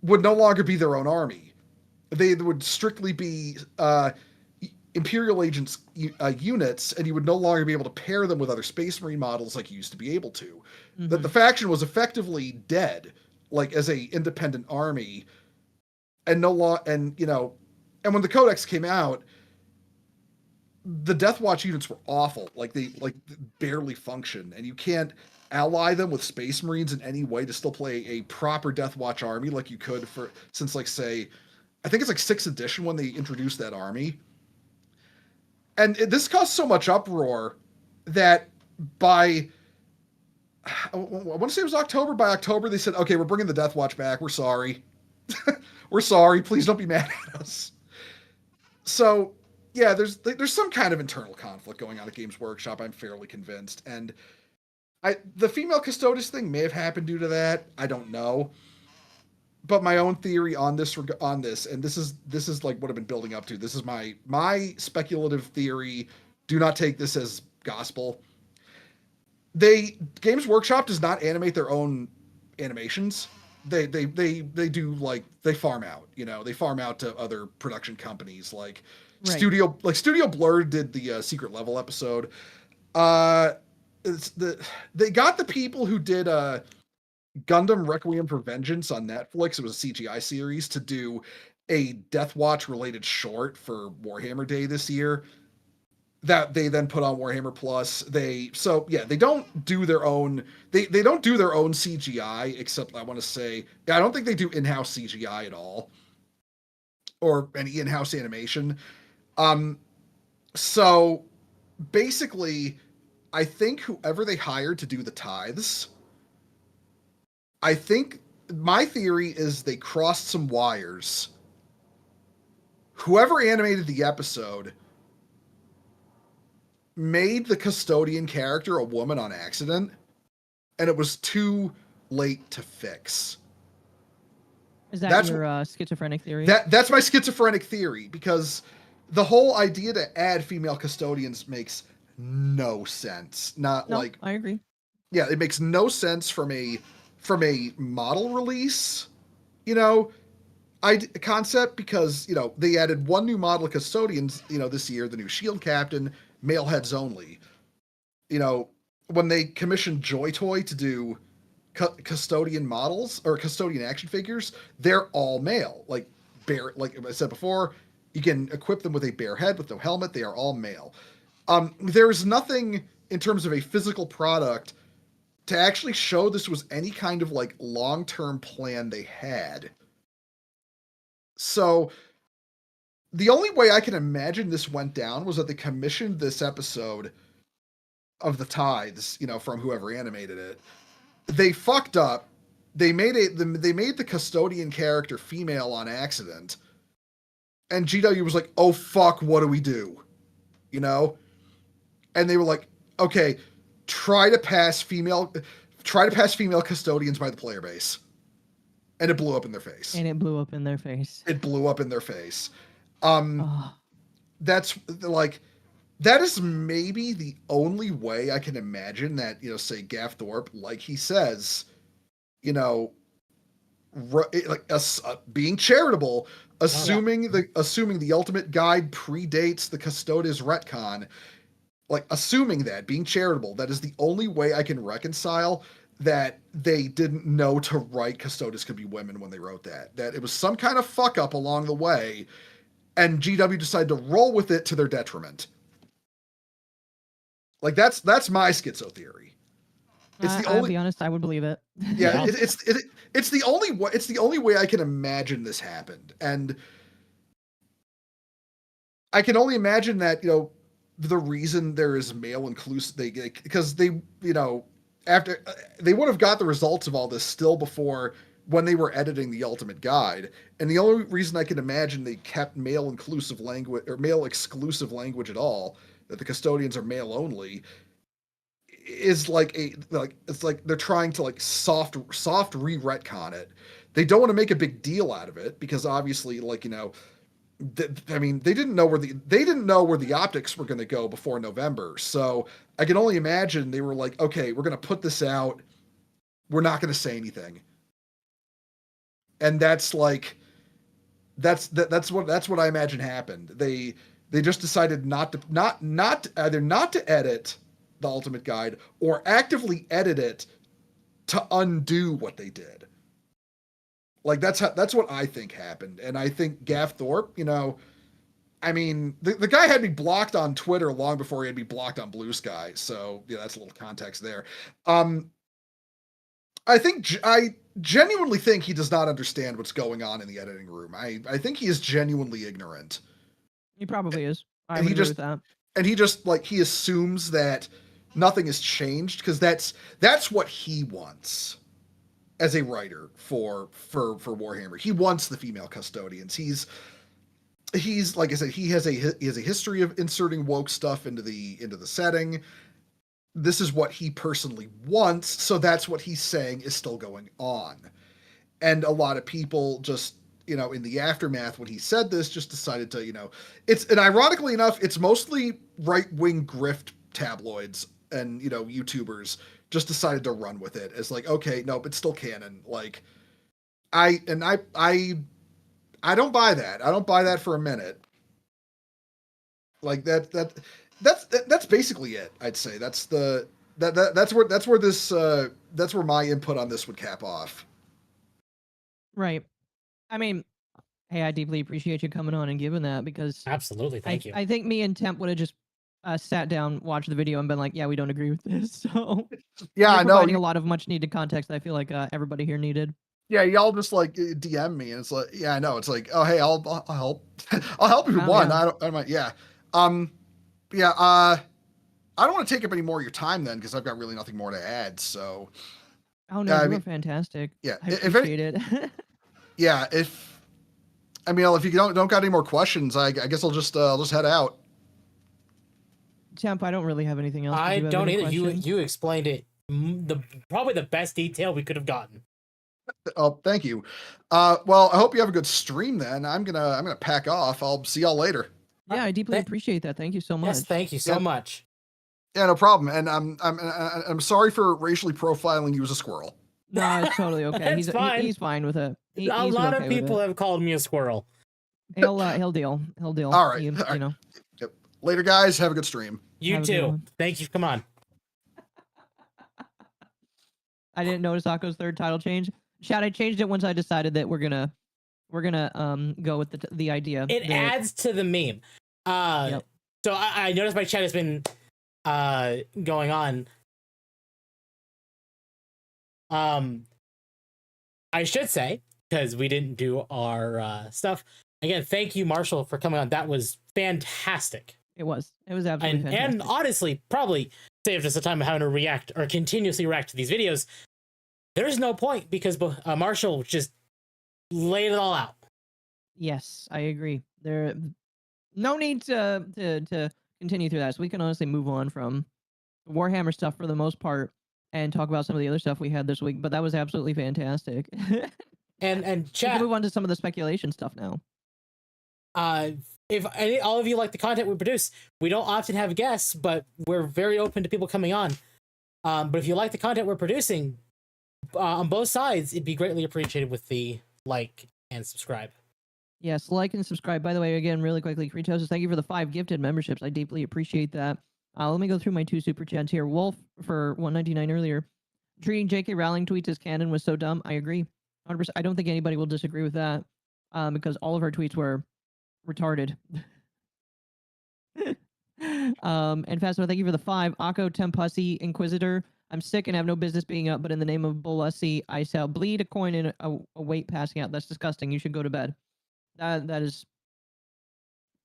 D: would no longer be their own army. They would strictly be Imperial Agents units, and you would no longer be able to pair them with other Space Marine models like you used to be able to. Mm-hmm. That the faction was effectively dead, like as a independent army, and and when the Codex came out, the Death Watch units were awful. Like, they barely function, and you can't ally them with Space Marines in any way to still play a proper Death Watch army like you could since, like, say, I think it's like 6th edition when they introduced that army. And this caused so much uproar that I want to say it was October. By October, they said, okay, we're bringing the Death Watch back. We're sorry. We're sorry. Please don't be mad at us. So, yeah, there's some kind of internal conflict going on at Games Workshop, I'm fairly convinced. And the female Custodes thing may have happened due to that. I don't know. But my own theory on this, and this is like what I've been building up to. This is my speculative theory. Do not take this as gospel. Games Workshop does not animate their own animations. They do, like, they farm out. They farm out to other production companies, like right. Studio Blur did the Secret Level episode. They got the people who did Gundam Requiem for Vengeance on Netflix. It was a CGI series to do a Death Watch related short for Warhammer Day this year that they then put on Warhammer Plus. They don't do their own they don't do their own CGI, except I want to say I don't think they do in-house CGI at all or any in-house animation. So basically, I think whoever they hired to do the tithes, I think my theory is they crossed some wires. whoever animated the episode made the custodian character a woman on accident, and it was too late to fix.
A: Is that your schizophrenic theory?
D: That's my schizophrenic theory, because the whole idea to add female custodians makes no sense.
A: I agree.
D: Yeah, it makes no sense from a model release, concept, because they added one new model of custodians this year, the new Shield captain, male heads only. When they commissioned Joy Toy to do custodian models or custodian action figures, they're all male. Like I said before, you can equip them with a bare head with no helmet. They are all male. There's nothing in terms of a physical product to actually show this was any kind of like long-term plan they had. So the only way I can imagine this went down was that they commissioned this episode of the Tithes, from whoever animated it. They fucked up. They made the custodian character female on accident. And GW was like, "Oh fuck, what do we do?" And they were like, "Okay, try to pass female custodians by the player base." And it blew up in their face. It blew up in their face. That's like, that is maybe the only way I can imagine that, say Gaff Thorpe, like he says, being charitable, assuming the ultimate guide predates the Custodes retcon, like assuming that, being charitable, that is the only way I can reconcile that they didn't know to write Custodes could be women when they wrote that. That it was some kind of fuck up along the way, and GW decided to roll with it to their detriment. Like that's my schizo theory.
A: I'll be honest, I would believe it.
D: Yeah, it's the only way I can imagine this happened, and I can only imagine that the reason there is male inclusive because they after they would have got the results of all this still before when they were editing the Ultimate Guide, and the only reason I can imagine they kept male inclusive language or male exclusive language at all, that the custodians are male only, is it's like they're trying to like soft re-retcon it. They don't want to make a big deal out of it because obviously they didn't know where the optics were going to go before November. So I can only imagine they were like, okay, we're going to put this out. We're not going to say anything. And that's what I imagine happened. They just decided not to edit the Ultimate Guide or actively edit it to undo what they did. Like that's what I think happened. And I think Gaff Thorpe, the guy had me blocked on Twitter long before he had me blocked on Blue Sky. So yeah, that's a little context there. I genuinely think he does not understand what's going on in the editing room. I think he is genuinely ignorant.
A: He probably is. I would agree with that.
D: And he just he assumes that nothing has changed because that's what he wants as a writer for Warhammer. He wants the female custodians. He's like I said, he has a history of inserting woke stuff into the setting. This is what he personally wants, so that's what he's saying is still going on. And a lot of people just, in the aftermath when he said this, just decided to, and ironically enough, it's mostly right-wing grift tabloids and, YouTubers just decided to run with it as like, okay, nope, it's still canon. Like, I don't buy that. I don't buy that for a minute. Like that's basically it. I'd say that's where my input on this would cap off.
A: Right. I mean, hey, I deeply appreciate you coming on and giving that because
B: absolutely, thank you.
A: I think me and Temp would have just sat down, watched the video, and been like, "Yeah, we don't agree with this." So
D: yeah, I know.
A: Providing a lot of much needed context that I feel like everybody here needed.
D: Yeah, y'all just like DM me, and it's like, yeah, I know. It's like, oh, hey, I'll help. I'll help if you want. Yeah. I don't. Yeah. I don't want to take up any more of your time then, because I've got really nothing more to add. So.
A: Oh no, you were fantastic.
D: Yeah,
A: I appreciate it.
D: Yeah, I mean, if you don't got any more questions, I guess I'll just head out.
A: Temp, I don't really have anything else.
B: I
A: You have
B: don't
A: any
B: either.
A: questions?
B: You explained it probably the best detail we could have gotten.
D: Oh, thank you. Well, I hope you have a good stream. Then I'm gonna pack off. I'll see y'all later.
A: Yeah, I deeply appreciate that. Thank you so much.
B: Yes, thank you so much.
D: Yeah, no problem. And I'm sorry for racially profiling you as a squirrel.
A: No, it's totally okay.
B: It's fine.
A: He's fine with it.
B: A
A: He's
B: lot
A: okay
B: of
A: with
B: people
A: it.
B: have called me a squirrel.
A: He'll deal. He'll deal.
D: All right.
A: You
D: All right.
A: know.
D: Yep. Later, guys. Have a good stream.
B: You
A: Have a good
B: too.
A: one.
B: Thank you. Come on.
A: I didn't notice Akko's third title change. Chat, I changed it once I decided that we're gonna go with the idea.
B: It
A: that,
B: adds to the meme.
A: Yep.
B: So I noticed my chat has been going on. I should say, because we didn't do our stuff again. Thank you, Marshall, for coming on. That was fantastic.
A: It was absolutely fantastic.
B: And honestly, probably saved us the time of having to react or continuously react to these videos. There's no point because Marshall just laid it all out.
A: Yes, I agree. There, no need to continue through that. So we can honestly move on from Warhammer stuff for the most part and talk about some of the other stuff we had this week. But that was absolutely fantastic.
B: And
A: We
B: chat.
A: can move on to some of the speculation stuff now.
B: If all of you like the content we produce, we don't often have guests, but we're very open to people coming on. But if you like the content we're producing, on both sides, it'd be greatly appreciated with the like and subscribe.
A: Yes, like and subscribe. By the way, again, really quickly, Kritosis, thank you for the 5 gifted memberships. I deeply appreciate that. Let me go through my 2 super chats here. Wolf for 199 earlier. Treating J.K. Rowling tweets as canon was so dumb. I agree. 100%. I don't think anybody will disagree with that because all of her tweets were retarded. And Fasto, thank you for the 5. Akko, Tempussy, Inquisitor. I'm sick and have no business being up, but in the name of Bolussi, I shall bleed a coin in a weight passing out. That's disgusting. You should go to bed. That is...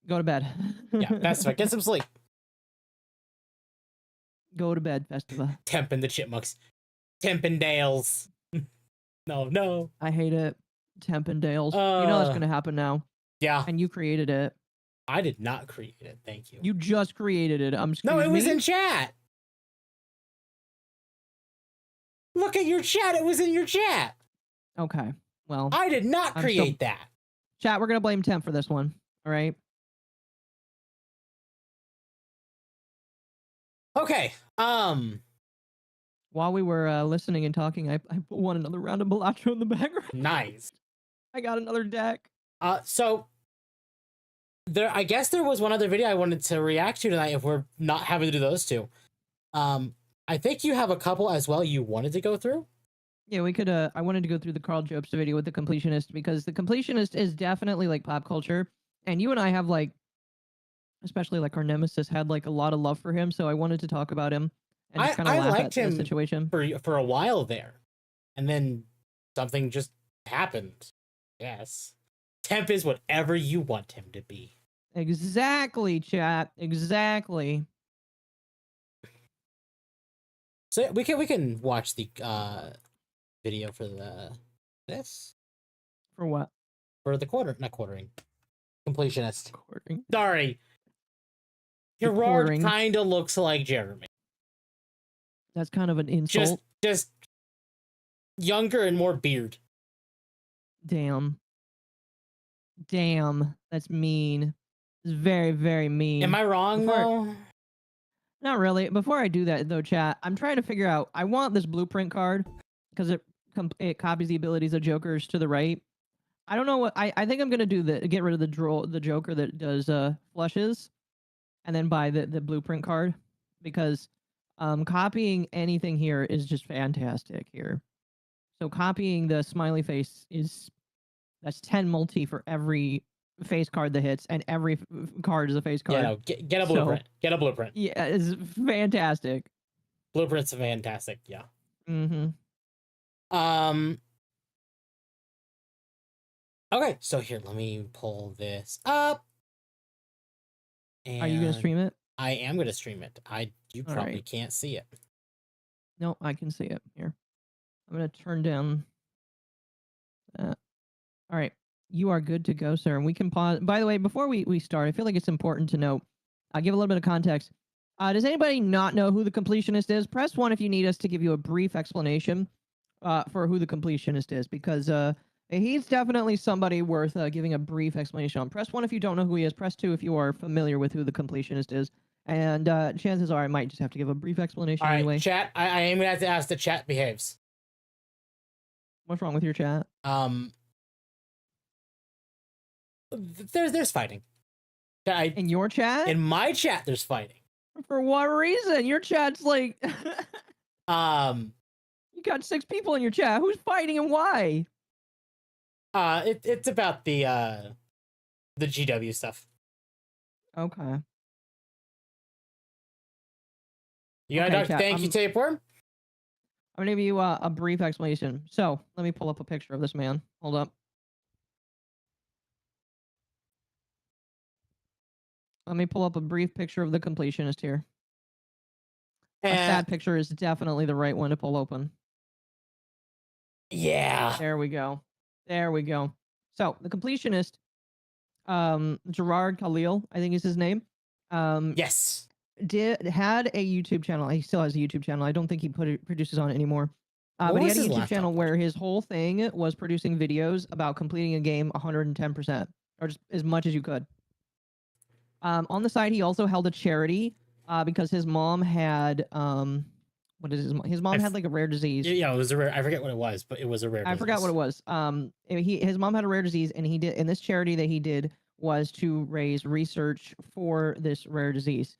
A: Go to bed.
B: Yeah, that's right. Get some sleep.
A: Go to bed, Festiva.
B: Temp and the Chipmunks. Tempendales. No.
A: I hate it. Tempendales. You know that's going to happen now.
B: Yeah.
A: And you created it.
B: I did not create it. Thank you.
A: You just created it.
B: No, it was
A: me?
B: in chat. Look at your chat. It was in your chat.
A: Okay. Well,
B: I did not create that.
A: Chat, we're going to blame Temp for this one. All right.
B: Okay.
A: While we were listening and talking, I won another round of Balatro in the background.
B: Nice.
A: I got another deck.
B: So I guess there was one other video I wanted to react to tonight if we're not having to do those two. I think you have a couple as well you wanted to go through.
A: Yeah, we could. I wanted to go through the Carl Jobst video with the Completionist because the Completionist is definitely like pop culture, and you and I have like, especially like our nemesis had like a lot of love for him, so I wanted to talk about him and just kind of laugh
B: liked
A: at the
B: him
A: situation
B: for a while there, and then something just happened. Yes, Temp is whatever you want him to be.
A: Exactly, chat. Exactly.
B: So we can watch the video for this
A: For what?
B: for the not quartering completionist.
A: Quartering.
B: Sorry,
A: The
B: Gerard
A: quartering.
B: kind of looks like Jeremy.
A: That's kind of an insult.
B: Just younger and more beard.
A: Damn. That's mean. It's very, very mean.
B: Am I wrong though?
A: Not really. Before I do that, though, chat, I'm trying to figure out. I want this blueprint card because it copies the abilities of jokers to the right. I don't know what I think I'm gonna do. Get rid of the joker that does flushes, and then buy the blueprint card because copying anything here is just fantastic here. So copying the smiley face that's 10 multi for every face card that hits, and every card is a face card.
B: Yeah, no, get a blueprint. Get a blueprint.
A: Yeah, it's fantastic.
B: Blueprints are fantastic. Yeah.
A: Mm-hmm.
B: Okay, so here, let me pull this up.
A: Are you gonna stream it?
B: I am gonna stream it. You probably
A: right.
B: can't see it.
A: No, I can see it here. I'm gonna turn down that. All right. You are good to go, sir. And we can pause. By the way, before we start, I feel like it's important to note, give a little bit of context. Does anybody not know who the completionist is? Press 1 if you need us to give you a brief explanation for who the completionist is, because he's definitely somebody worth giving a brief explanation on. Press 1 if you don't know who he is. Press 2 if you are familiar with who the completionist is. And chances are I might just have to give a brief explanation
B: All right,
A: anyway.
B: chat. I am gonna have to ask the chat behaves.
A: What's wrong with your chat?
B: There's fighting.
A: In your chat?
B: In my chat, there's fighting.
A: For what reason? Your chat's like...
B: You
A: got 6 people in your chat. Who's fighting and why?
B: It's about the GW stuff.
A: Okay.
B: You gotta talk to Thank You Tapeworm?
A: I'm gonna give you a brief explanation. So, let me pull up a picture of this man. Hold up. Let me pull up a brief picture of the completionist here. A sad picture is definitely the right one to pull open.
B: Yeah.
A: There we go. There we go. So, the completionist, Gerard Khalil, I think is his name.
B: Yes.
A: Had a YouTube channel. He still has a YouTube channel. I don't think he produces on it anymore. But he had a YouTube channel where his whole thing was producing videos about completing a game 110%, or just as much as you could. On the side, he also held a charity because his mom had what is his mom had like a rare disease.
B: Yeah, it was a rare. I forget what it was, but it was a rare disease.
A: I forgot what it was. His mom had a rare disease, and he did. And this charity that he did was to raise research for this rare disease.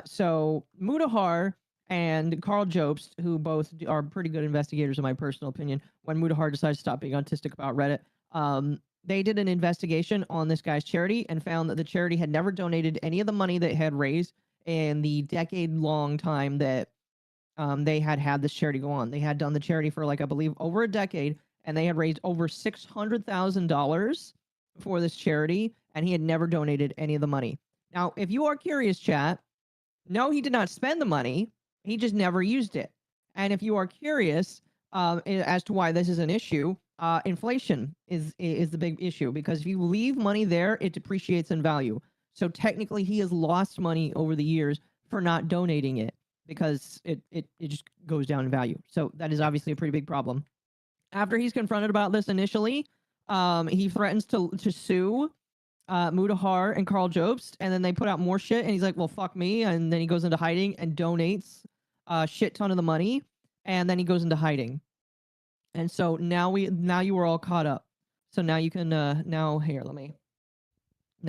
A: So Mutahar and Carl Jobst, who both are pretty good investigators in my personal opinion, when Mutahar decides to stop being autistic about Reddit, they did an investigation on this guy's charity and found that the charity had never donated any of the money that it had raised in the decade-long time that they had this charity go on. They had done the charity for, like, I believe, over a decade, and they had raised over $600,000 for this charity, and he had never donated any of the money. Now, if you are curious, chat, no, he did not spend the money. He just never used it. And if you are curious as to why this is an issue, inflation is the big issue, because if you leave money there, it depreciates in value. So technically, he has lost money over the years for not donating it because it just goes down in value. So that is obviously a pretty big problem. After he's confronted about this initially, he threatens to sue Mutahar and Carl Jobst, and then they put out more shit, and he's like, well, fuck me, and then he goes into hiding and donates a shit ton of the money, and then he goes into hiding. And so now you are all caught up. So now you can now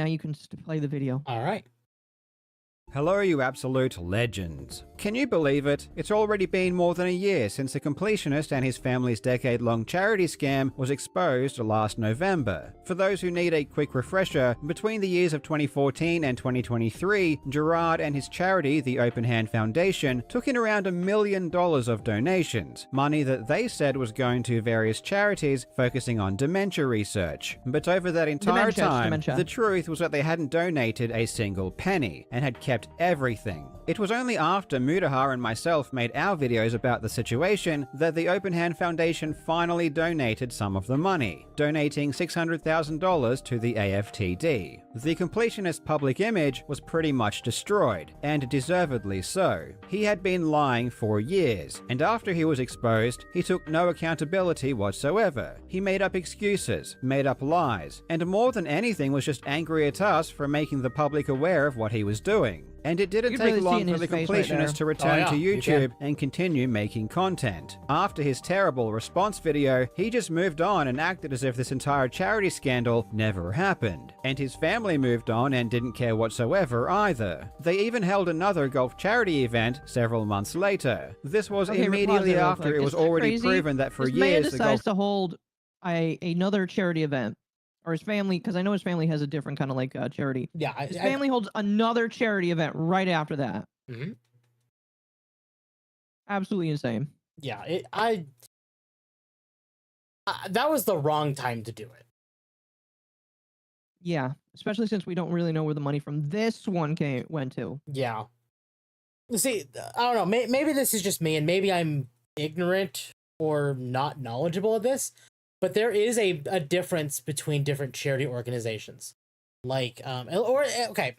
A: you can play the video.
B: All right.
E: Hello, you absolute legends. Can you believe it? It's already been more than a year since the completionist and his family's decade-long charity scam was exposed last November. For those who need a quick refresher, between the years of 2014 and 2023, Gerard and his charity, the Open Hand Foundation, took in around $1 million of donations, money that they said was going to various charities focusing on dementia research. But over that entire time, the truth was that they hadn't donated a single penny, and had kept everything. It was only after Mutahar and myself made our videos about the situation that the Open Hand Foundation finally donated some of the money, donating $600,000 to the AFTD. The completionist's public image was pretty much destroyed, and deservedly so. He had been lying for years, and after he was exposed, he took no accountability whatsoever. He made up excuses, made up lies, and more than anything was just angry at us for making the public aware of what he was doing. And it didn't take long for the completionist to return to YouTube and continue making content. After his terrible response video, he just moved on and acted as if this entire charity scandal never happened. And his family moved on and didn't care whatsoever either. They even held another golf charity event several months later. This was immediately after it was already proven that for years
A: the golf decides to hold another charity event. Or his family, because I know his family has a different kind of like charity.
B: Yeah,
A: his family holds another charity event right after that.
B: Mm-hmm.
A: Absolutely insane.
B: Yeah, that was the wrong time to do it.
A: Yeah, especially since we don't really know where the money from this one went to.
B: Yeah. See, I don't know. Maybe this is just me, and maybe I'm ignorant or not knowledgeable of this. but there is a difference between different charity organizations. Like, okay,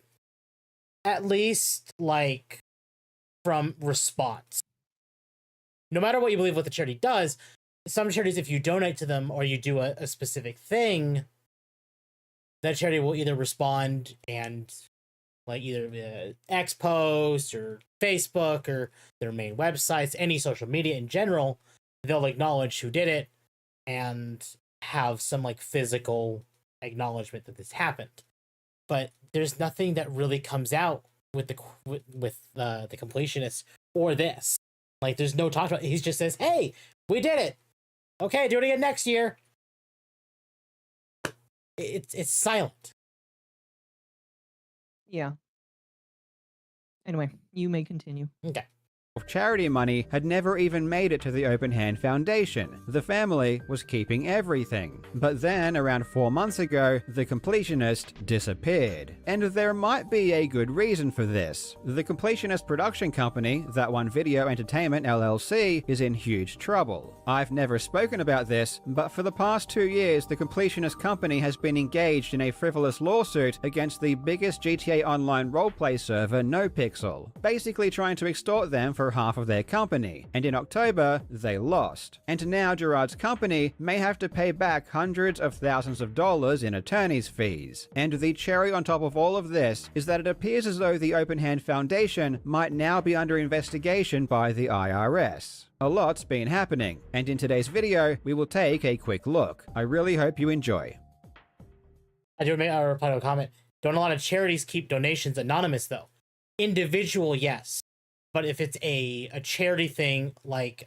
B: at least like from response. No matter what you believe what the charity does, some charities, if you donate to them or you do a specific thing, that charity will either respond and like either X post or Facebook or their main websites, any social media in general, they'll acknowledge who did it and have some like physical acknowledgement that this happened. But there's nothing that really comes out with the completionist or this. Like, there's no talk about it. He just says, "Hey, we did it. Okay, do it again next year." It's silent.
A: Yeah. Anyway, you may continue.
B: Okay.
E: Charity money had never even made it to the Open Hand Foundation. The family was keeping everything. But then, around 4 months ago, the completionist disappeared. And there might be a good reason for this. The completionist production company, That One Video Entertainment LLC, is in huge trouble. I've never spoken about this, but for the past 2 years, the completionist company has been engaged in a frivolous lawsuit against the biggest GTA Online roleplay server, NoPixel, basically trying to extort them for half of their company, and in October, they lost. And now Gerard's company may have to pay back hundreds of thousands of dollars in attorney's fees. And the cherry on top of all of this is that it appears as though the Open Hand Foundation might now be under investigation by the IRS. A lot's been happening, and in today's video, we will take a quick look. I really hope you enjoy.
B: I do make a reply to a comment. Don't a lot of charities keep donations anonymous, though? Individual, yes. But if it's a charity thing like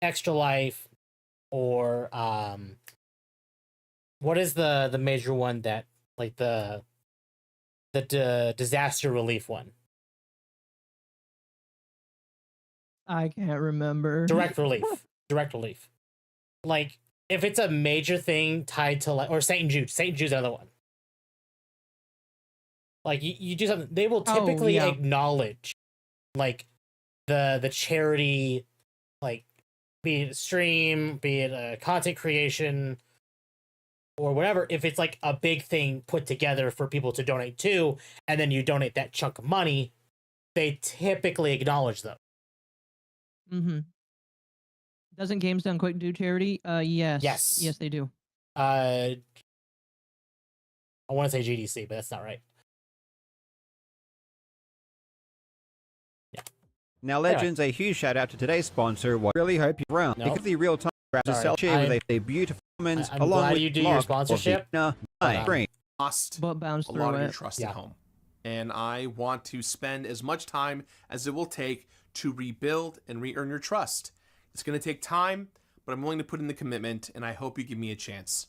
B: Extra Life or what is the major one that like the disaster relief one?
A: I can't remember.
B: Direct relief. Direct relief. Like if it's a major thing tied to like or St. Jude. St. Jude's another one. Like you do something, they will typically acknowledge like the charity, like be it a stream, be it a content creation or whatever, if it's like a big thing put together for people to donate to, and then you donate that chunk of money, they typically acknowledge them.
A: Mm-hmm. Doesn't Games Done Quick do charity? Yes. Yes, they do.
B: I want to say GDC, but that's not right.
E: Now, Legends, a huge shout out to today's sponsor. I really hope you're around.
B: Nope.
E: Because the real time to sell share with a beautiful woman's
B: I'm
E: along
B: glad
E: with
B: you do your sponsorship.
F: Cost
A: But bounce
F: a
A: through
F: lot of
A: it.
F: your trust at home. And I want to spend as much time as it will take to rebuild and re-earn your trust. It's going to take time, but I'm willing to put in the commitment, and I hope you give me a chance.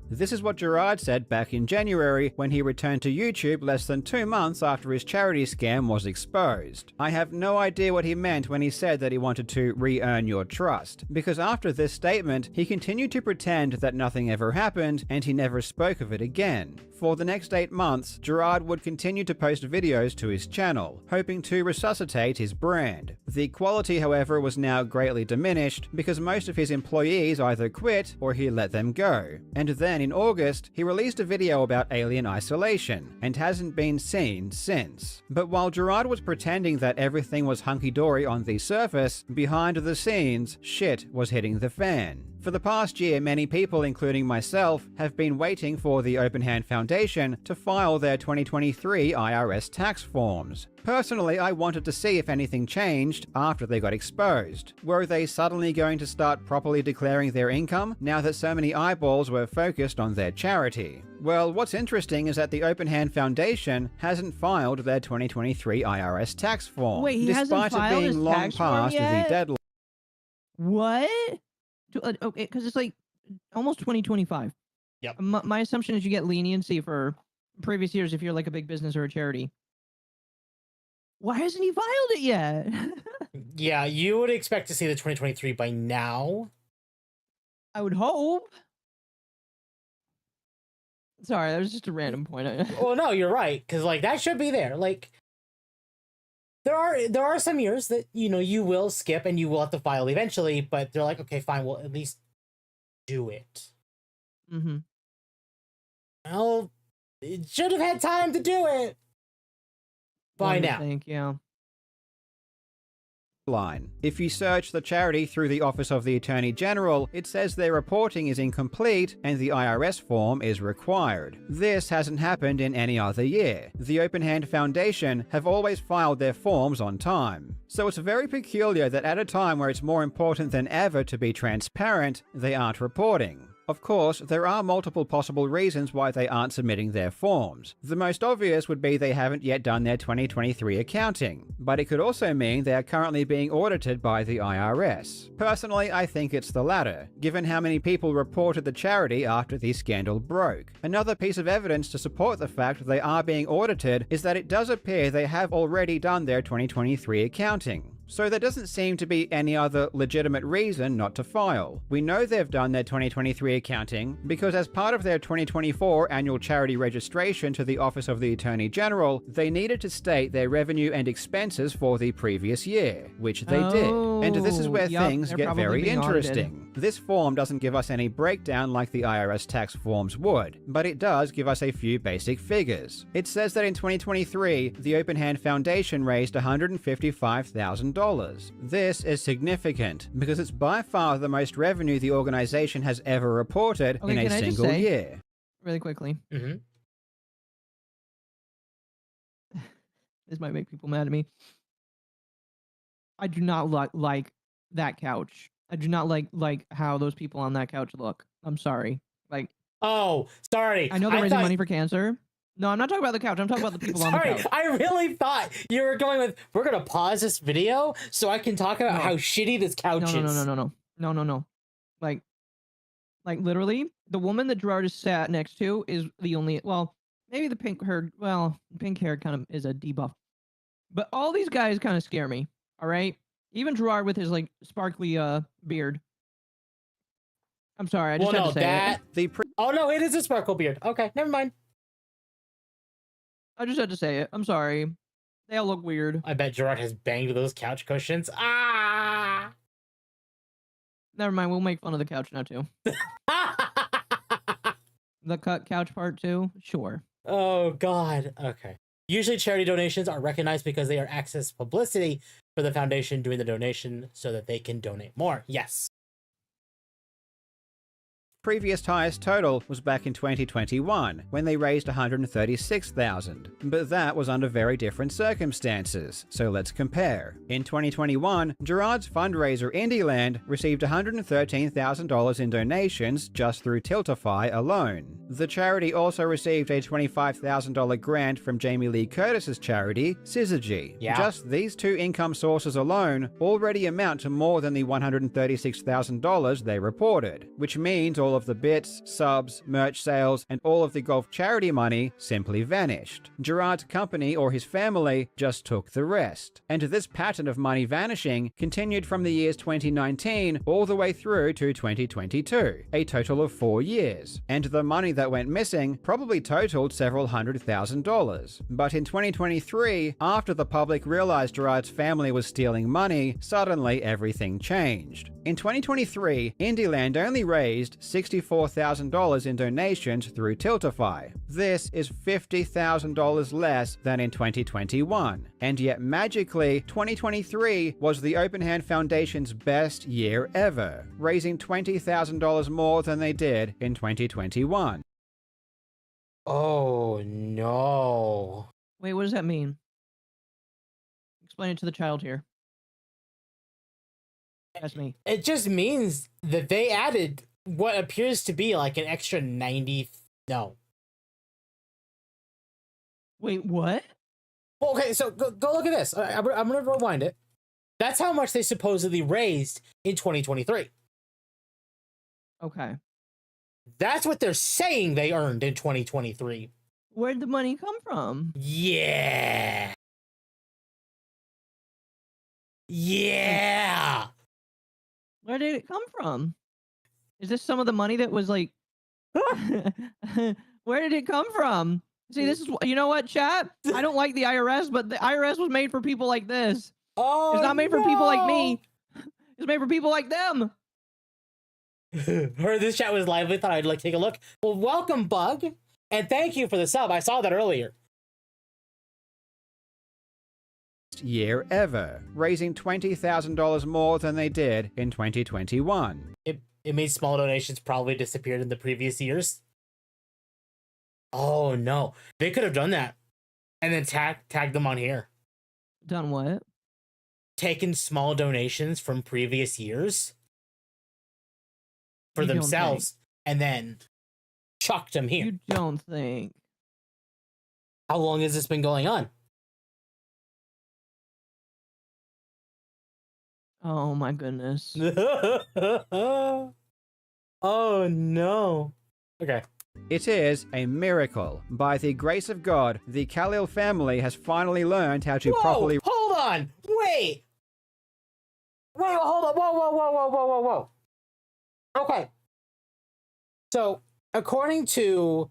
E: This is what Gerard said back in January when he returned to YouTube less than 2 months after his charity scam was exposed. I have no idea what he meant when he said that he wanted to re-earn your trust, because after this statement, he continued to pretend that nothing ever happened and he never spoke of it again. For the next 8 months, Gerard would continue to post videos to his channel, hoping to resuscitate his brand. The quality, however, was now greatly diminished because most of his employees either quit or he let them go. And then in August, he released a video about alien isolation, and hasn't been seen since. But while Gerard was pretending that everything was hunky-dory on the surface, behind the scenes, shit was hitting the fan. For the past year, many people, including myself, have been waiting for the Open Hand Foundation to file their 2023 IRS tax forms. Personally, I wanted to see if anything changed after they got exposed. Were they suddenly going to start properly declaring their income now that so many eyeballs were focused on their charity? Well, what's interesting is that the Open Hand Foundation hasn't filed their 2023 IRS tax form,
A: Wait, he hasn't
E: despite it
A: filed his
E: being long
A: tax form
E: past the
A: yet?
E: deadline.
A: What? Okay, because it's like almost 2025.
B: Yep.
A: My assumption is you get leniency for previous years if you're like a big business or a charity. Why hasn't he filed it yet?
B: Yeah, you would expect to see the 2023 by now.
A: I would hope. Sorry, that was just a random point.
B: Well, no, you're right, because like that should be there. Like there are some years that you will skip and you will have to file eventually, but they're like, okay, fine, well at least do it.
A: Mm-hmm.
B: Well, it should have had time to do it by
A: One would
B: now.
A: think, yeah.
E: line. If you search the charity through the Office of the Attorney General, it says their reporting is incomplete and the IRS form is required. This hasn't happened in any other year. The Open Hand Foundation have always filed their forms on time. So it's very peculiar that at a time where it's more important than ever to be transparent, they aren't reporting. Of course, there are multiple possible reasons why they aren't submitting their forms. The most obvious would be they haven't yet done their 2023 accounting, but it could also mean they are currently being audited by the IRS. Personally, I think it's the latter, given how many people reported the charity after the scandal broke. Another piece of evidence to support the fact they are being audited is that it does appear they have already done their 2023 accounting. So there doesn't seem to be any other legitimate reason not to file. We know they've done their 2023 accounting because as part of their 2024 annual charity registration to the Office of the Attorney General, they needed to state their revenue and expenses for the previous year, which they did. And this is where things get very interesting. This form doesn't give us any breakdown like the IRS tax forms would, but it does give us a few basic figures. It says that in 2023, the Open Hand Foundation raised $155,000. This is significant because it's by far the most revenue the organization has ever reported in a single year.
A: Really quickly.
B: Mm-hmm.
A: This might make people mad at me. I do not like that couch. I do not like how those people on that couch look. I'm sorry. Like,
B: oh, sorry.
A: I know they're raising money for cancer. No, I'm not talking about the couch. I'm talking about the people on the couch.
B: I really thought you were going with, we're going to pause this video so I can talk about how shitty this couch is.
A: No. Like literally, the woman that Gerard is sat next to is the only, well, maybe the pink hair kind of is a debuff. But all these guys kind of scare me, all right? Even Gerard with his, like, sparkly beard. I'm sorry, I just had to say it.
B: Oh, no, it is a sparkle beard. Okay, never mind.
A: I just had to say it. I'm sorry. They all look weird.
B: I bet Gerard has banged those couch cushions. Ah!
A: Never mind, we'll make fun of the couch now, too. The couch part, too? Sure.
B: Oh, God. Okay. Usually charity donations are recognized because they are access publicity for the foundation doing the donation so that they can donate more. Yes.
E: Previous highest total was back in 2021, when they raised $136,000, but that was under very different circumstances, so let's compare. In 2021, Gerard's fundraiser Indieland received $113,000 in donations just through Tiltify alone. The charity also received a $25,000 grant from Jamie Lee Curtis's charity, Syzygy.
B: Yeah.
E: Just these two income sources alone already amount to more than the $136,000 they reported, which means all of the bits, subs, merch sales, and all of the golf charity money simply vanished. Gerard's company or his family just took the rest. And this pattern of money vanishing continued from the years 2019 all the way through to 2022, a total of 4 years. And the money that went missing probably totaled several $100,000. But in 2023, after the public realized Gerard's family was stealing money, suddenly everything changed. In 2023, Indieland only raised $64,000 in donations through Tiltify. This is $50,000 less than in 2021. And yet magically, 2023 was the Open Hand Foundation's best year ever, raising $20,000 more than they did in 2021.
B: Oh, no.
A: Wait, what does that mean? Explain it to the child here. That's me.
B: It just means that they added what appears to be like an extra 90. No.
A: Wait, what?
B: Well, okay, so go look at this. I'm going to rewind it. That's how much they supposedly raised in 2023.
A: Okay.
B: That's what they're saying they earned in 2023.
A: Where'd the money come from?
B: Yeah. Yeah.
A: Where did it come from? Is this some of the money that was like... Where did it come from? See, this is... You know what, chat? I don't like the IRS, but the IRS was made for people like this.
B: Oh,
A: it's not made for people like me. It's made for people like them.
B: Heard this chat was lively. Thought I'd like take a look. Well, welcome, Bug, and thank you for the sub. I saw that earlier.
E: Year ever, raising $20,000 more than they did in 2021.
B: It made small donations probably disappeared in the previous years. Oh no, they could have done that, and then tag them on here.
A: Done what?
B: Taken small donations from previous years for
A: You don't
B: themselves, and then chucked them here.
A: You don't think?
B: How long has this been going on?
A: Oh my goodness.
B: Oh no. Okay.
E: It is a miracle. By the grace of God, the Khalil family has finally learned how to properly...
B: Hold on! Wait! Hold on. Whoa. Okay. So, according to...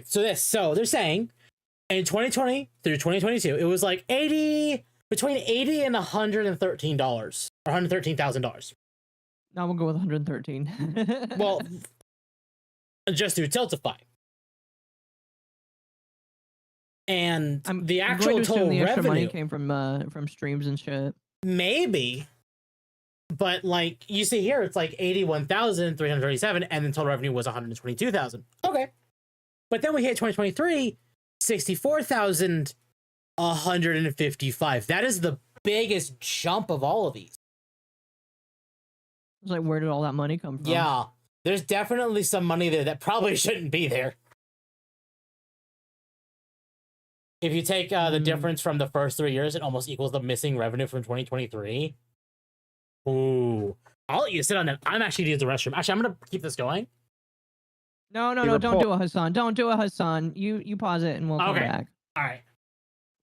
B: So they're saying, in 2020 through 2022, it was like between $80 and $113, or $113,000.
A: Now we'll go with 113.
B: Well, just through Tiltify. And the
A: I'm
B: actual
A: going to assume
B: total
A: the extra money
B: revenue
A: came from streams and shit.
B: maybe, but like you see here, it's like 81,337, and then total revenue was 122,000. Okay, but then we hit 2023, 64,155. That is the biggest jump of all of these.
A: It's like, where did all that money come from?
B: Yeah, there's definitely some money there that probably shouldn't be there. If you take the difference from the first 3 years, it almost equals the missing revenue from 2023. Ooh. I'll let you sit on that. I'm actually going to use the restroom. Actually, I'm going to keep this going.
A: No, don't do it, Hassan. Don't do it, Hassan. You pause it and we'll come back.
B: All right.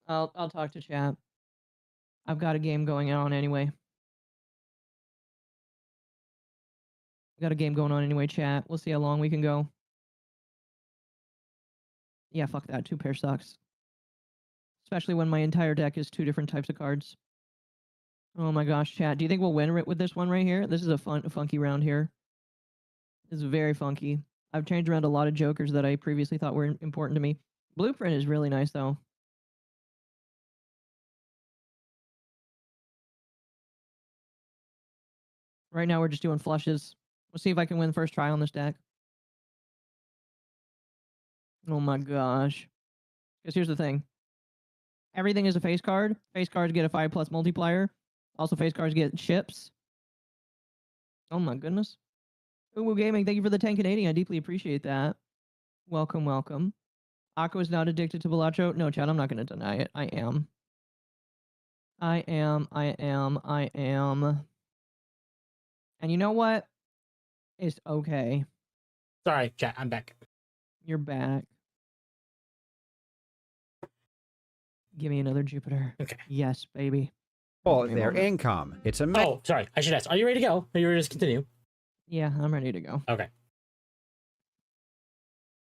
A: I'll talk to chat. I've got a game going on anyway. Got a game going on anyway, chat. We'll see how long we can go. Yeah, fuck that. 2 pair sucks. Especially when my entire deck is 2 different types of cards. Oh my gosh, chat. Do you think we'll win with this one right here? This is a funky round here. This is very funky. I've changed around a lot of jokers that I previously thought were important to me. Blueprint is really nice, though. Right now, we're just doing flushes. We'll see if I can win first try on this deck. Oh my gosh. Because here's the thing. Everything is a face card. Face cards get a 5+ multiplier. Also, face cards get chips. Oh my goodness. Uwu Gaming, thank you for the 10 Canadian. I deeply appreciate that. Welcome, welcome. Akko is not addicted to Balacho. No, Chad, I'm not going to deny it. I am. And you know what? It's okay.
B: Sorry, chat. I'm back.
A: You're back. Give me another Jupiter.
B: Okay.
A: Yes, baby.
E: For
A: Give me a
E: their
A: moment.
E: income. It's a
B: Oh, sorry. I should ask. Are you ready to go? Are you ready to just continue?
A: Yeah, I'm ready to go.
B: Okay.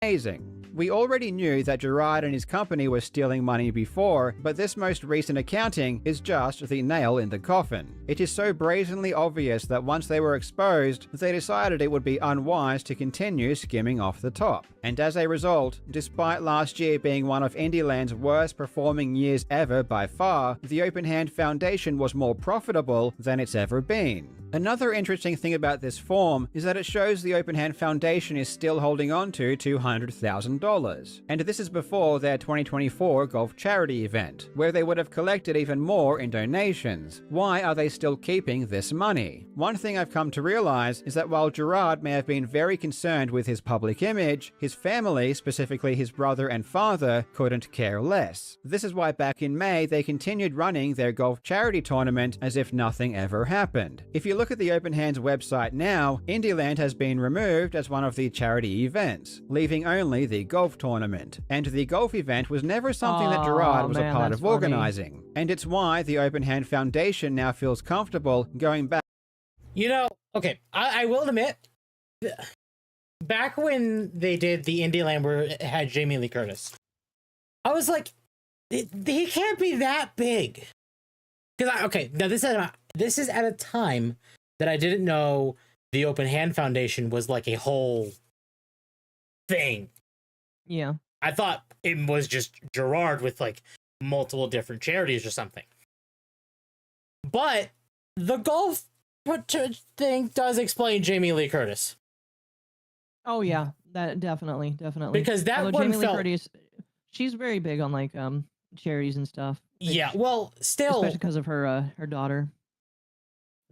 E: amazing. We already knew that Gerard and his company were stealing money before, but this most recent accounting is just the nail in the coffin. It is so brazenly obvious that once they were exposed, they decided it would be unwise to continue skimming off the top. And as a result, despite last year being one of Indieland's worst performing years ever by far, the Open Hand Foundation was more profitable than it's ever been. Another interesting thing about this form is that it shows the Open Hand Foundation is still holding on to $200,000. And this is before their 2024 golf charity event, where they would have collected even more in donations. Why are they still keeping this money? One thing I've come to realize is that while Gerard may have been very concerned with his public image, his family, specifically his brother and father, couldn't care less. This is why back in May they continued running their golf charity tournament as if nothing ever happened. If you look at the Open Hands website now, Indieland has been removed as one of the charity events, leaving only the golf tournament. And the golf event was never something that Gerard was a part of organizing. And it's why the Open Hand Foundation now feels comfortable going back.
B: You know, okay, I will admit, back when they did the Indieland where it had Jamie Lee Curtis, I was like, he can't be that big. Because, okay, now this is at a time that I didn't know the Open Hand Foundation was like a whole thing.
A: Yeah.
B: I thought it was just Gerard with like multiple different charities or something. But the golf thing does explain Jamie Lee Curtis.
A: Oh yeah, that definitely.
B: Because that
A: Although
B: one
A: Jamie Lee
B: felt...
A: Curtis, she's very big on like charities and stuff.
B: Yeah, well, still...
A: Especially because of her daughter.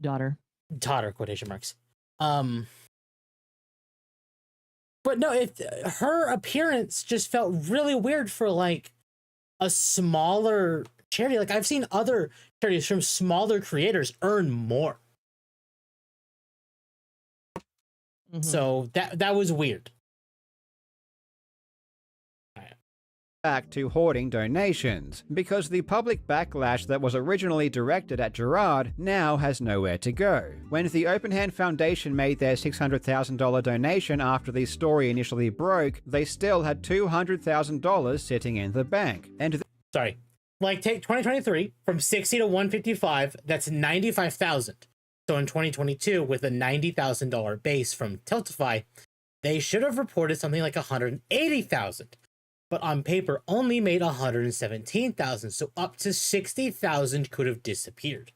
B: Daughter, quotation marks. But no, her appearance just felt really weird for like a smaller charity. Like I've seen other charities from smaller creators earn more.
A: Mhm.
B: So that was weird.
E: Back to hoarding donations, because the public backlash that was originally directed at Gerard now has nowhere to go. When the Open Hand Foundation made their $600,000 donation after the story initially broke, they still had $200,000 sitting in the bank. And
B: Sorry. Like take 2023 from 60 to 155, that's 95,000. So in 2022, with a $90,000 base from Tiltify, they should have reported something like 180,000. But on paper only made 117,000, so up to 60,000 could have disappeared.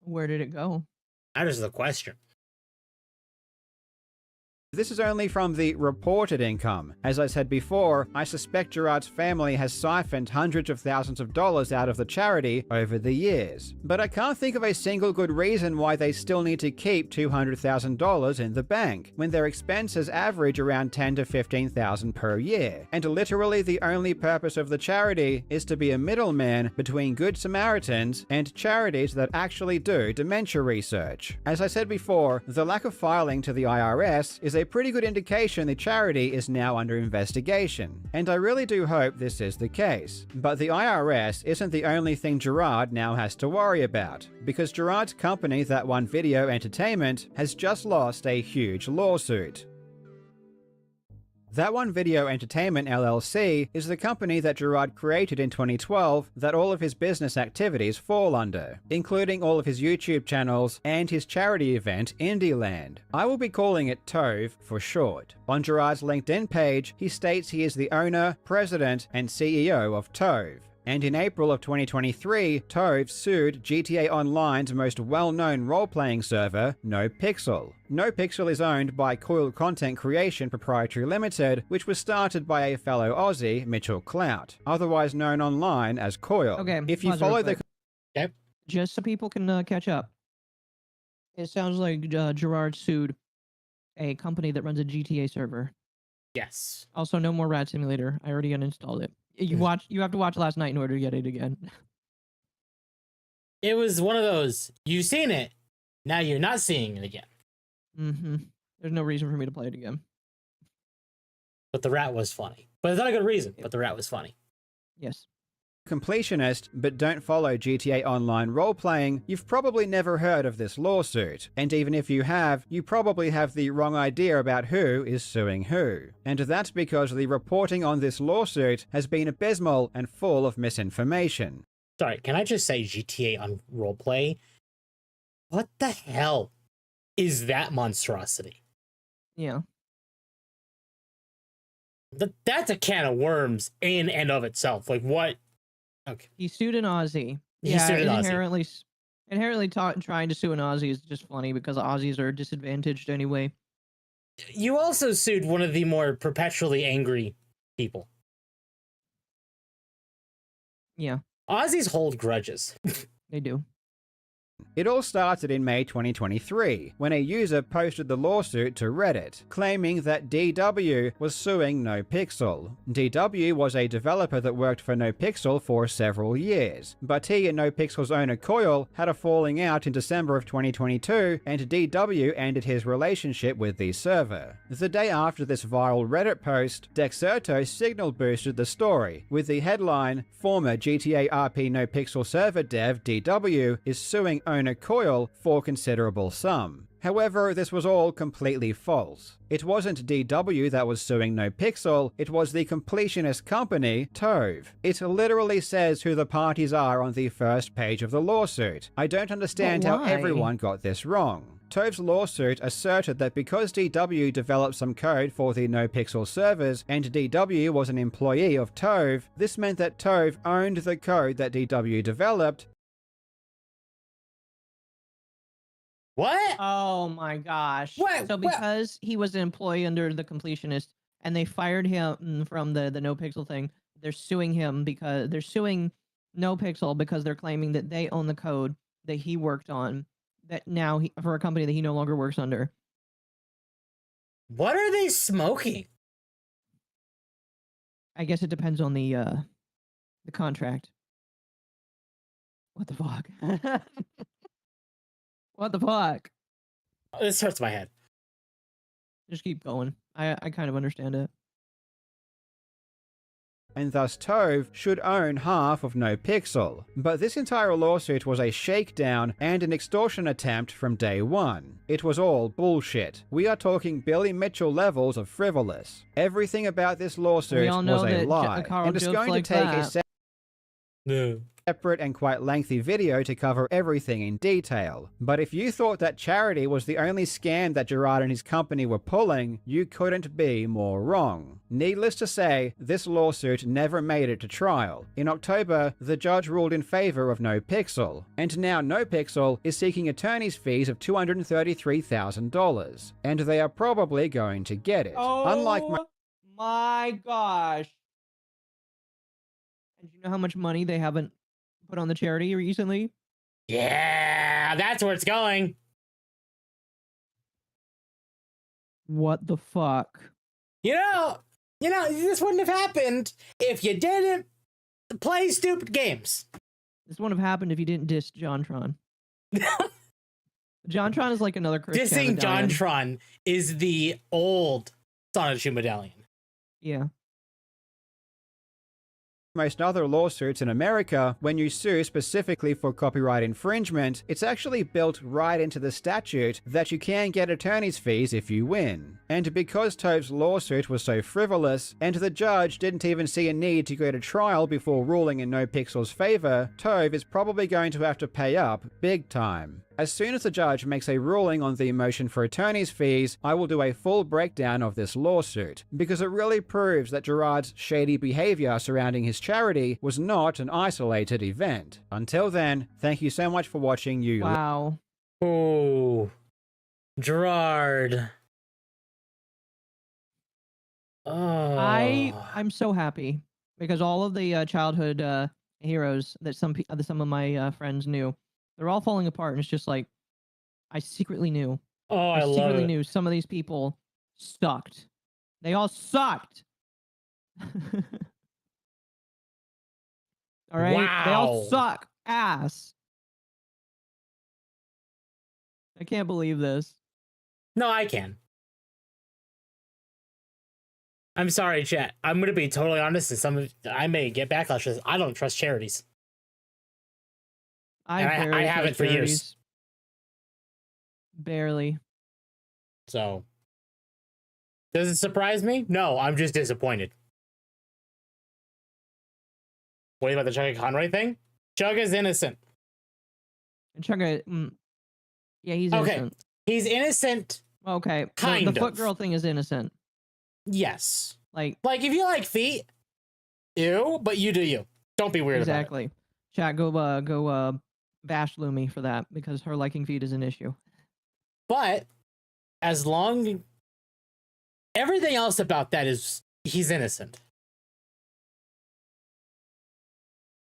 A: Where did it go?
B: That is the question.
E: this is only from the reported income. As I said before, I suspect Gerard's family has siphoned hundreds of thousands of dollars out of the charity over the years. But I can't think of a single good reason why they still need to keep $200,000 in the bank, when their expenses average around $10,000 to $15,000 per year. And literally the only purpose of the charity is to be a middleman between Good Samaritans and charities that actually do dementia research. As I said before, the lack of filing to the IRS is a pretty good indication the charity is now under investigation, and I really do hope this is the case. But the IRS isn't the only thing Gerard now has to worry about, because Gerard's company, That One Video Entertainment, has just lost a huge lawsuit. That One Video Entertainment LLC is the company that Gerard created in 2012 that all of his business activities fall under, including all of his YouTube channels and his charity event Indieland. I will be calling it TOVE for short. On Gerard's LinkedIn page, he states he is the owner, president, and CEO of TOVE. And in April of 2023, TOVE sued GTA Online's most well-known role-playing server, NoPixel. NoPixel is owned by Coil Content Creation Proprietary Limited, which was started by a fellow Aussie, Mitchell Clout, otherwise known online as Coil.
A: Okay,
E: if you
A: pause
E: follow
A: real
E: the...
A: quick.
B: Yep.
A: Just so people can catch up. It sounds like Gerard sued a company that runs a GTA server.
B: Yes.
A: Also, no more Rat Simulator. I already uninstalled it. You have to watch last night in order to get it again.
B: It was one of those, you've seen it, now you're not seeing it again.
A: Mm-hmm. There's no reason for me to play it again.
B: But the rat was funny. But it's not a good reason, but the rat was funny.
A: Yes.
E: completionist but don't follow GTA Online role-playing, you've probably never heard of this lawsuit. And even if you have, you probably have the wrong idea about who is suing who. And that's because the reporting on this lawsuit has been abysmal and full of misinformation.
B: Sorry, can I just say GTA on roleplay? What the hell is that monstrosity?
A: Yeah.
B: That's a can of worms in and of itself. Like, what? Okay.
A: He sued an Aussie.
B: He sued an Aussie.
A: Inherently trying to sue an Aussie is just funny because Aussies are disadvantaged anyway.
B: You also sued one of the more perpetually angry people.
A: Yeah,
B: Aussies hold grudges.
A: they do.
E: It all started in May 2023, when a user posted the lawsuit to Reddit, claiming that DW was suing NoPixel. DW was a developer that worked for NoPixel for several years, but he and NoPixel's owner Coil had a falling out in December of 2022, and DW ended his relationship with the server. The day after this viral Reddit post, Dexerto signal boosted the story, with the headline, "Former GTA RP NoPixel server dev DW is suing own a coil for a considerable sum. However, this was all completely false. It wasn't DW that was suing NoPixel, it was the completionist company, Tove. It literally says who the parties are on the first page of the lawsuit. I don't understand how
A: why?
E: everyone got this wrong. Tove's lawsuit asserted that because DW developed some code for the NoPixel servers and DW was an employee of Tove, this meant that Tove owned the code that DW developed.
B: What?
A: Oh my gosh.
B: What?
A: So because he was an employee under the completionist and they fired him from the NoPixel thing, they're suing him because they're suing NoPixel because they're claiming that they own the code that he worked on that now he, for a company that he no longer works under.
B: What are they smoking?
A: I guess it depends on the contract. What the fuck? What the fuck?
B: This hurts my head.
A: Just keep going. I kind of understand it.
E: And thus Tove should own half of NoPixel. But this entire lawsuit was a shakedown and an extortion attempt from day one. It was all bullshit. We are talking Billy Mitchell levels of frivolous. Everything about this lawsuit was a lie, and it's going to take a separate and quite lengthy video to cover everything in detail. But if you thought that charity was the only scam that Gerard and his company were pulling, you couldn't be more wrong. Needless to say, this lawsuit never made it to trial. In October, the judge ruled in favor of NoPixel, and now NoPixel is seeking attorney's fees of $233,000, and they are probably going to get it. Unlike
A: my gosh. And you know how much money they haven't put on the charity recently?
B: Yeah, that's where it's going.
A: What the fuck?
B: You know, this wouldn't have happened if you didn't play stupid games.
A: This wouldn't have happened if you didn't diss JonTron. JonTron is like another Chris
B: Dissing
A: Canadian.
B: JonTron is the old Sonic Shoe Medallion.
A: Yeah.
E: most other lawsuits in America, when you sue specifically for copyright infringement, it's actually built right into the statute that you can get attorney's fees if you win. And because Tove's lawsuit was so frivolous, and the judge didn't even see a need to go to trial before ruling in NoPixel's favor, Tove is probably going to have to pay up big time. As soon as the judge makes a ruling on the motion for attorney's fees, I will do a full breakdown of this lawsuit, because it really proves that Gerard's shady behavior surrounding his charity was not an isolated event. Until then, thank you so much for watching.
A: Wow.
B: Oh, Gerard. Oh.
A: I'm so happy because all of the childhood heroes that some of my friends knew, they're all falling apart, and it's just like I secretly knew.
B: Oh,
A: I
B: love
A: secretly
B: it.
A: knew some of these people sucked. They all sucked. All right, they all
B: Wow.
A: suck ass. I can't believe this.
B: No, I can. I'm sorry, chat. I'm gonna be totally honest, and I may get backlash for this. I don't trust charities.
A: I
B: I haven't for years.
A: Barely.
B: So, does it surprise me? No, I'm just disappointed. What do you about the Chugga Conroy thing? Chugga's innocent.
A: And Chugga, yeah, he's
B: Okay.
A: innocent.
B: He's innocent.
A: Okay,
B: Kind
A: the foot
B: of.
A: girl thing is innocent.
B: Yes.
A: Like
B: Like, if you like feet, ew, but you do you. Don't be weird
A: exactly. Chat, go bash Lumi for that because her liking feet is an issue.
B: But as long everything else about that is he's innocent.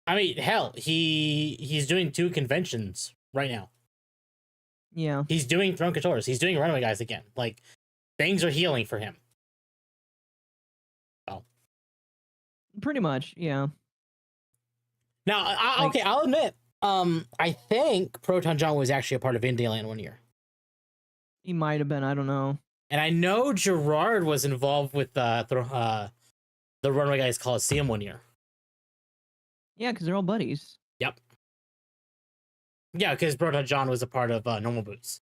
B: I mean, hell, he's doing 2 conventions right now.
A: Yeah.
B: He's doing Throne Countures. He's doing Runaway Guys again. Like, things are healing for him. Oh.
A: Pretty much, yeah.
B: Now, I'll admit, I think Proton John was actually a part of Indieland one year.
A: He might have been, I don't know.
B: And I know Gerard was involved with the Runaway Guys Coliseum one year.
A: Yeah, because they're all buddies.
B: Yep. Yeah, because Proton John was a part of Normal Boots.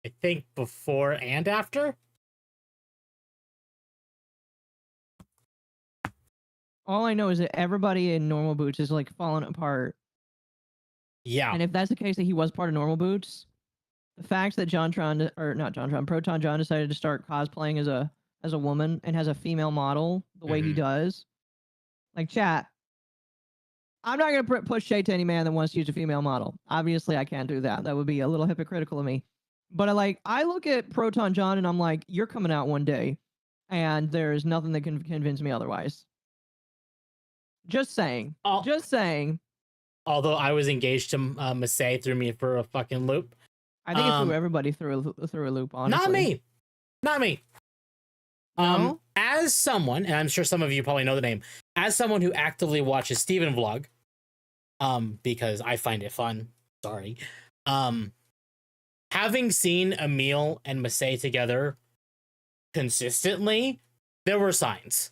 B: I think before and after.
A: All I know is that everybody in Normal Boots is like falling apart.
B: Yeah.
A: And if that's the case that he was part of Normal Boots, the fact that Proton John decided to start cosplaying as a woman and has a female model the way he does, like, chat, I'm not gonna push shade to any man that wants to use a female model. Obviously, I can't do that. That would be a little hypocritical of me. But I look at Proton John and I'm like, you're coming out one day, and there's nothing that can convince me otherwise. Just saying. Just saying.
B: Although I was engaged to Masay, threw me for a fucking loop.
A: I think it threw everybody through a loop, honestly.
B: Not me.
A: No?
B: As someone, and I'm sure some of you probably know the name, as someone who actively watches Steven vlog, because I find it fun. Sorry. Having seen Emil and Masay together consistently, there were signs.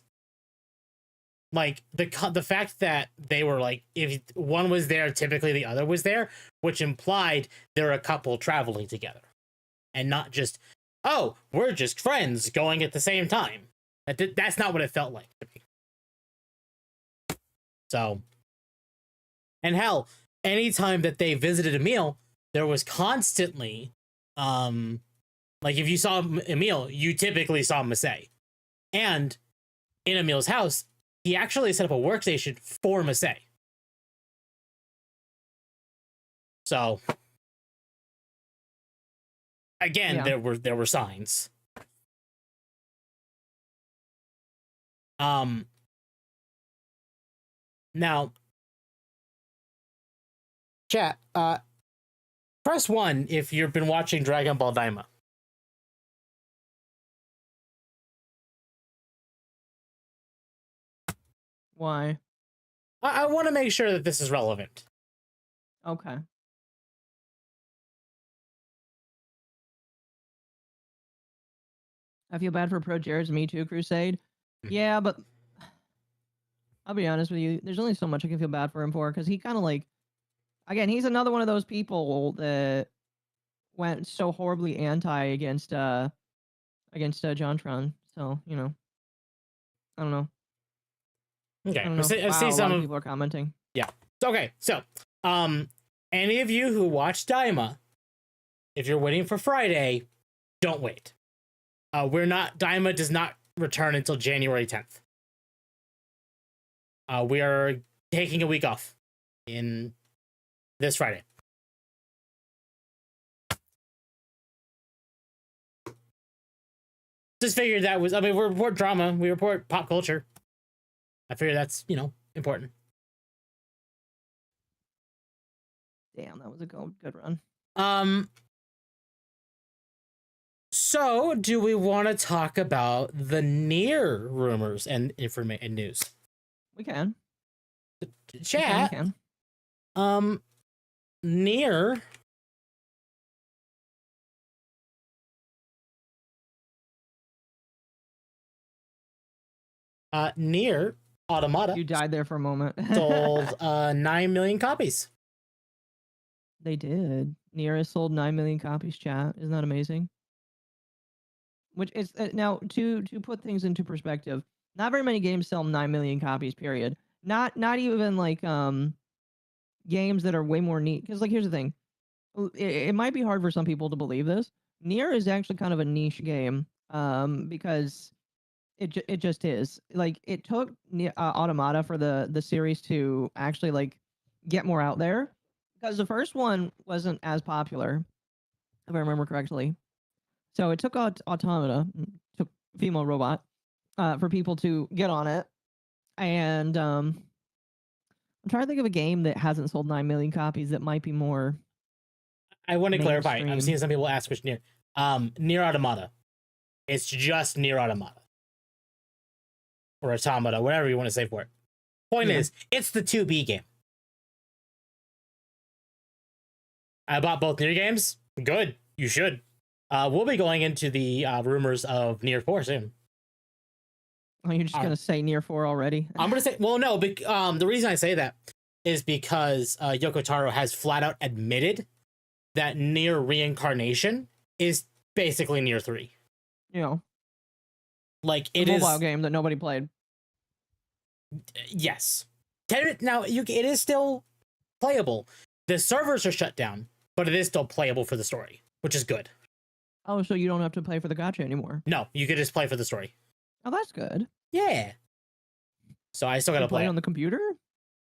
B: Like the fact that they were like, if one was there, typically the other was there, which implied they're a couple traveling together, and not just, oh, we're just friends going at the same time. That's not what it felt like to me. So, and hell, anytime that they visited Emil, there was constantly, like if you saw Emil, you typically saw Masay, and in Emil's house, he actually set up a workstation for Masay. So, again, there were signs. Now, chat, press 1 if you've been watching Dragon Ball Daima.
A: Why?
B: I want to make sure that this is relevant.
A: Okay. I feel bad for Pro Jared's Me Too crusade. Yeah, but I'll be honest with you. There's only so much I can feel bad for him for, because he kind of like, again, he's another one of those people that went so horribly anti against JonTron. So, you know, I don't know.
B: Okay,
A: I
B: see some
A: of people are commenting.
B: Yeah. Okay, so any of you who watch Daima, if you're waiting for Friday, don't wait. Daima does not return until January 10th. We are taking a week off in this Friday. Just figured that was, I mean, we report drama, we report pop culture. I figure that's, you know, important.
A: Damn, that was a good run.
B: So do we want to talk about the NieR rumors and information and news?
A: We can.
B: Chat.
A: We can.
B: NieR NieR Automata.
A: You died there for a moment.
B: Sold 9 million copies.
A: They did. NieR has sold 9 million copies, chat. Isn't that amazing? Which is, now, to put things into perspective, not very many games sell 9 million copies, period. Not even, like, games that are way more neat. Because, like, here's the thing. It might be hard for some people to believe this. NieR is actually kind of a niche game, because it just is. Like, it took Automata for the series to actually, like, get more out there, because the first one wasn't as popular, if I remember correctly. So it took Automata, took female robot, for people to get on it. And I'm trying to think of a game that hasn't sold 9 million copies that might be more.
B: I want to clarify.
A: mainstream.
B: I'm seeing some people ask which NieR. NieR Automata. It's just NieR Automata. Or Automata, whatever you want to say for it. Point is, it's the 2B game. I bought both NieR games. Good. You should. We'll be going into the rumors of NieR 4 soon.
A: Oh, you're just going to say NieR 4 already?
B: I'm going to say, well, no, the reason I say that is because Yoko Taro has flat out admitted that NieR Reincarnation is basically NieR 3.
A: You know,
B: Like
A: a
B: it is
A: mobile game that nobody played.
B: Yes. Now it is still playable. The servers are shut down, but it is still playable for the story, which is good.
A: Oh, so you don't have to play for the gacha anymore.
B: No, you could just play for the story.
A: Oh, that's good.
B: Yeah. So I still gotta
A: You play
B: play
A: on
B: it.
A: the computer?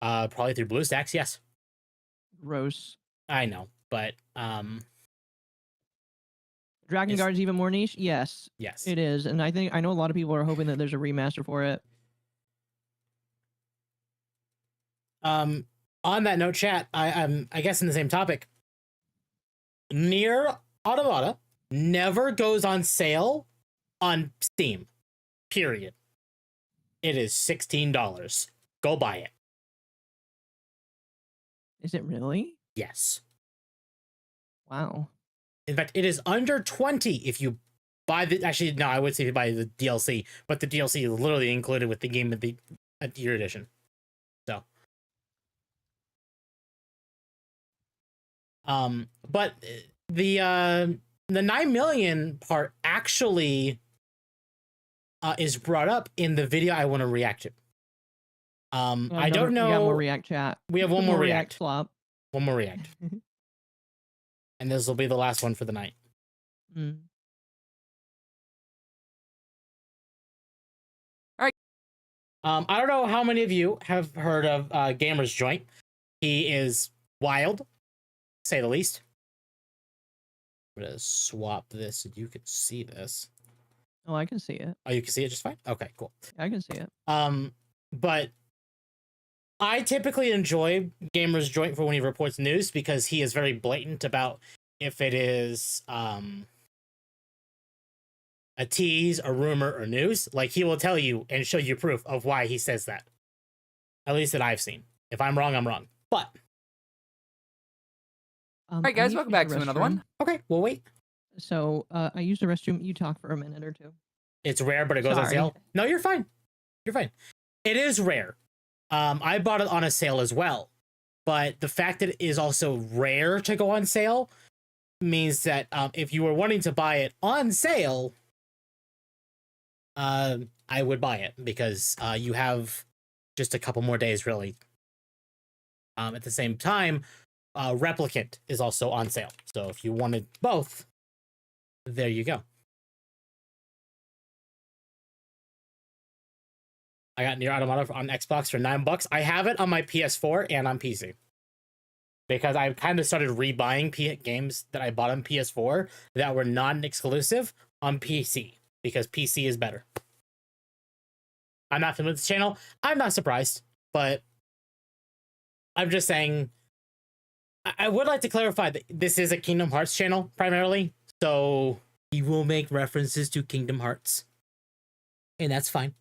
B: Probably through BlueStacks, yes.
A: Gross.
B: I know, but
A: Dragon Guard's even more niche? Yes,
B: yes.
A: it is. And I know a lot of people are hoping that there's a remaster for it.
B: On that note, chat, I guess in the same topic, NieR Automata never goes on sale on Steam. Period. It is $16. Go buy it.
A: Is it really?
B: Yes.
A: Wow.
B: In fact, it is under 20 if you buy the. Actually, no, I would say if you buy the DLC, but the DLC is literally included with the game of the year edition. So, but the 9 million part actually is brought up in the video I want to react to. I don't know.
A: We got more React chat.
B: We have one more React.
A: Flop.
B: One more React. And this will be the last one for the night.
A: Mm.
B: I don't know how many of you have heard of Gamer's Joint. He is wild, to say the least. I'm gonna swap this so you can see this.
A: Oh, I can see it.
B: Oh, you can see it just fine? Okay, cool.
A: I can see it.
B: But I typically enjoy Gamer's Joint for when he reports news because he is very blatant about if it is a tease, a rumor, or news. Like, he will tell you and show you proof of why he says that. At least that I've seen. If I'm wrong, I'm wrong. But
G: all right, guys, welcome back to another one.
B: Okay, we'll wait.
A: So I used the restroom. You talk for a minute or two.
B: It's rare, but it goes on
A: Sorry.
B: sale. No, you're fine. You're fine. It is rare. I bought it on a sale as well. But the fact that it is also rare to go on sale means that if you were wanting to buy it on sale, I would buy it because you have just a couple more days, really. At the same time, Replicant is also on sale. So if you wanted both, there you go. I got NieR Automata on Xbox for $9. I have it on my PS4 and on PC. Because I kind of started rebuying games that I bought on PS4 that were non-exclusive on PC. Because PC is better. I'm not familiar with this channel. I'm not surprised. But I'm just saying, I would like to clarify that this is a Kingdom Hearts channel, primarily. So he will make references to Kingdom Hearts. And that's fine.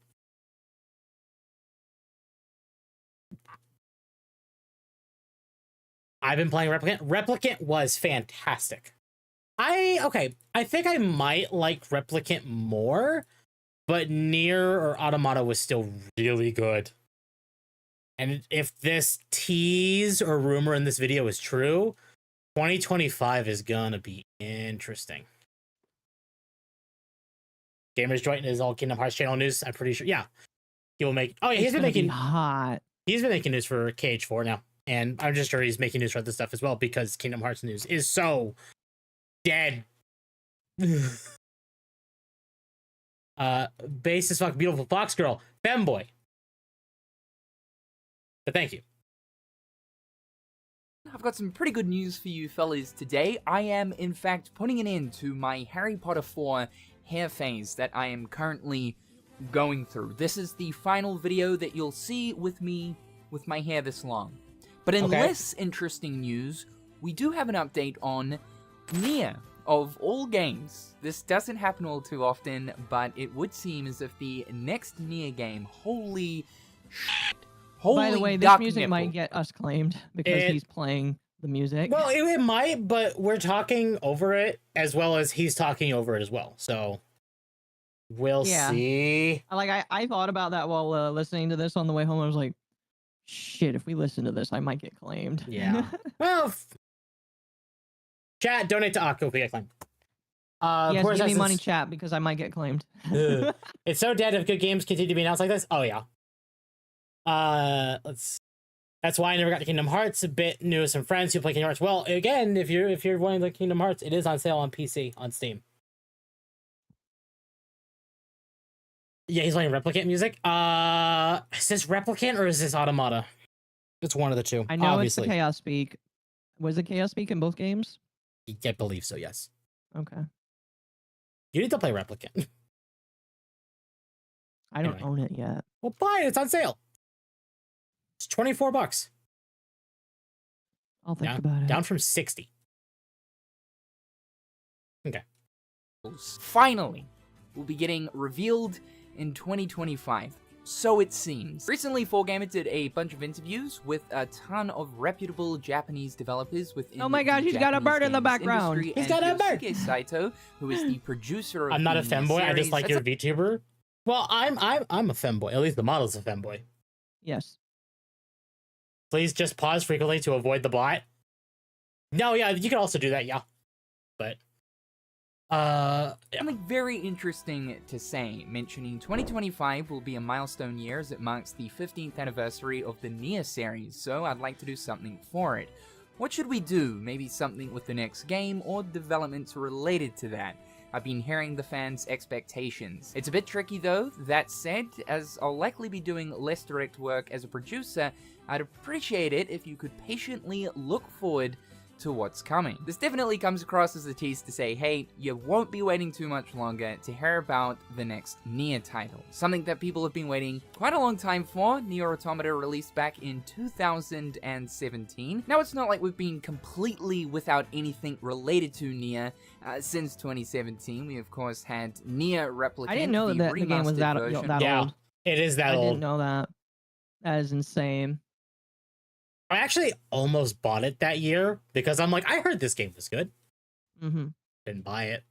B: I've been playing Replicant. Replicant was fantastic. I think I might like Replicant more, but NieR or Automata was still really good. And if this tease or rumor in this video is true, 2025 is gonna be interesting. Gamers Joint is all Kingdom Hearts channel news. I'm pretty sure. Yeah, he will make. Oh yeah, he's been making
A: hot.
B: He's been making news for KH4 now, and I'm just sure he's making news for other stuff as well because Kingdom Hearts news is so dead. Base as fuck, beautiful fox girl, femboy. But thank you.
G: I've got some pretty good news for you fellas today. I am, in fact, putting an end to my Harry Potter 4 hair phase that I am currently going through. This is the final video that you'll see with me with my hair this long. But in less interesting news, we do have an update on NieR. Of all games, this doesn't happen all too often, but it would seem as if the next NieR game, holy shit.
A: By the way, this music might get us claimed because he's playing the music.
B: Well, it might, but we're talking over it as well as he's talking over it as well. So we'll see.
A: Like I thought about that while listening to this on the way home. I was like, Shit, if we listen to this, I might get claimed.
B: Yeah. Well, chat, donate to Occo if we get claimed.
A: Yes,
B: Poor
A: give me money,
B: Assassin's-
A: chat, because I might get claimed.
B: Ugh. It's so dead if good games continue to be announced like this. Oh yeah. That's why I never got to Kingdom Hearts. A bit new with some friends who play Kingdom Hearts. Well, again, if you're wanting the Kingdom Hearts, it is on sale on PC on Steam. Yeah, he's playing Replicant music. Is this Replicant or is this Automata? It's one of the two.
A: I know
B: obviously.
A: it's the Chaos Speak. Was it Chaos Speak in both games?
B: I believe so. Yes.
A: Okay.
B: You need to play Replicant.
A: I don't
B: Anyway.
A: own it yet.
B: Well, buy it. It's on sale. It's $24.
A: I'll think about it.
B: Down from 60. Okay.
G: Finally, will be getting revealed in 2025. So it seems. Recently, 4Gamer did a bunch of interviews with a ton of reputable Japanese developers within
A: Oh my
G: the
A: gosh, he's got a
G: Japanese
A: bird in the
G: games
A: background.
G: industry,
B: He's
G: and
B: got a bird.
G: Yosuke Saito, who is the producer of
B: I'm not a
G: the
B: femboy. I just
G: series.
B: like
G: That's
B: your VTuber. Well, I'm a femboy. At least the model's a femboy.
A: Yes.
B: Please just pause frequently to avoid the bot. No, yeah, you can also do that, yeah. But yeah.
G: Something very interesting to say, mentioning 2025 will be a milestone year as it marks the 15th anniversary of the NieR series, so I'd like to do something for it. What should we do? Maybe something with the next game or developments related to that? I've been hearing the fans' expectations. It's a bit tricky though. That said, as I'll likely be doing less direct work as a producer, I'd appreciate it if you could patiently look forward to what's coming. This definitely comes across as a tease to say, hey, you won't be waiting too much longer to hear about the next NieR title. Something that people have been waiting quite a long time for. NieR Automata released back in 2017. Now, it's not like we've been completely without anything related to NieR since 2017. We, of course, had NieR Replicant,
A: I didn't know
G: the
A: that the game was that,
G: remastered version.
A: that
B: Yeah.
A: old.
B: It is that
A: I
B: old.
A: didn't know that. That is insane.
B: I actually almost bought it that year because I'm like, I heard this game was good.
A: Mm-hmm.
B: Didn't buy it.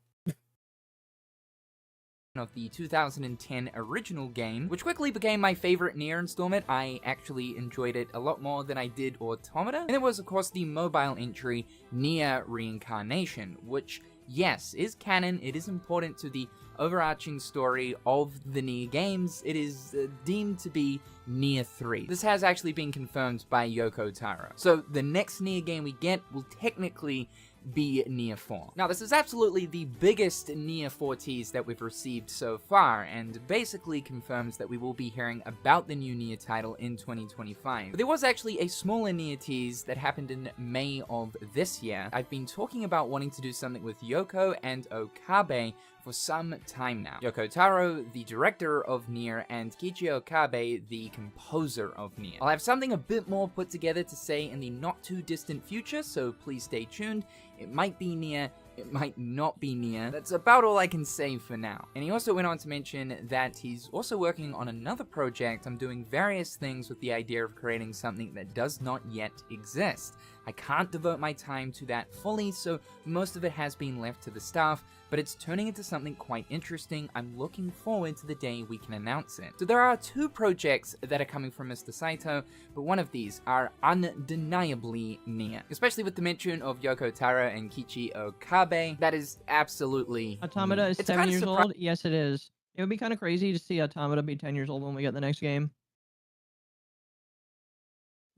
G: Of the 2010 original game, which quickly became my favorite NieR installment. I actually enjoyed it a lot more than I did Automata. And it was, of course, the mobile entry NieR Reincarnation, which, yes, is canon. It is important to the overarching story of the NieR games. It is deemed to be NieR 3. This has actually been confirmed by Yoko Taro. So the next NieR game we get will technically be NieR 4. Now, this is absolutely the biggest NieR 4 tease that we've received so far, and basically confirms that we will be hearing about the new NieR title in 2025. But there was actually a smaller NieR tease that happened in May of this year. I've been talking about wanting to do something with Yoko and Okabe for some time now. Yoko Taro, the director of NieR, and Kiichi Okabe, the composer of NieR. I'll have something a bit more put together to say in the not too distant future, so please stay tuned. It might be NieR, it might not be NieR. That's about all I can say for now. And he also went on to mention that he's also working on another project. I'm doing various things with the idea of creating something that does not yet exist. I can't devote my time to that fully, so most of it has been left to the staff, but it's turning into something quite interesting. I'm looking forward to the day we can announce it. So there are two projects that are coming from Mr. Saito, but one of these are undeniably NieR. Especially with the mention of Yoko Taro and Kiichi Okabe, that is absolutely
A: Automata is
G: It's
A: 7
G: kinda
A: years
G: surpri-
A: old. Yes, it is. It would be kind of crazy to see Automata be 10 years old when we get the next game.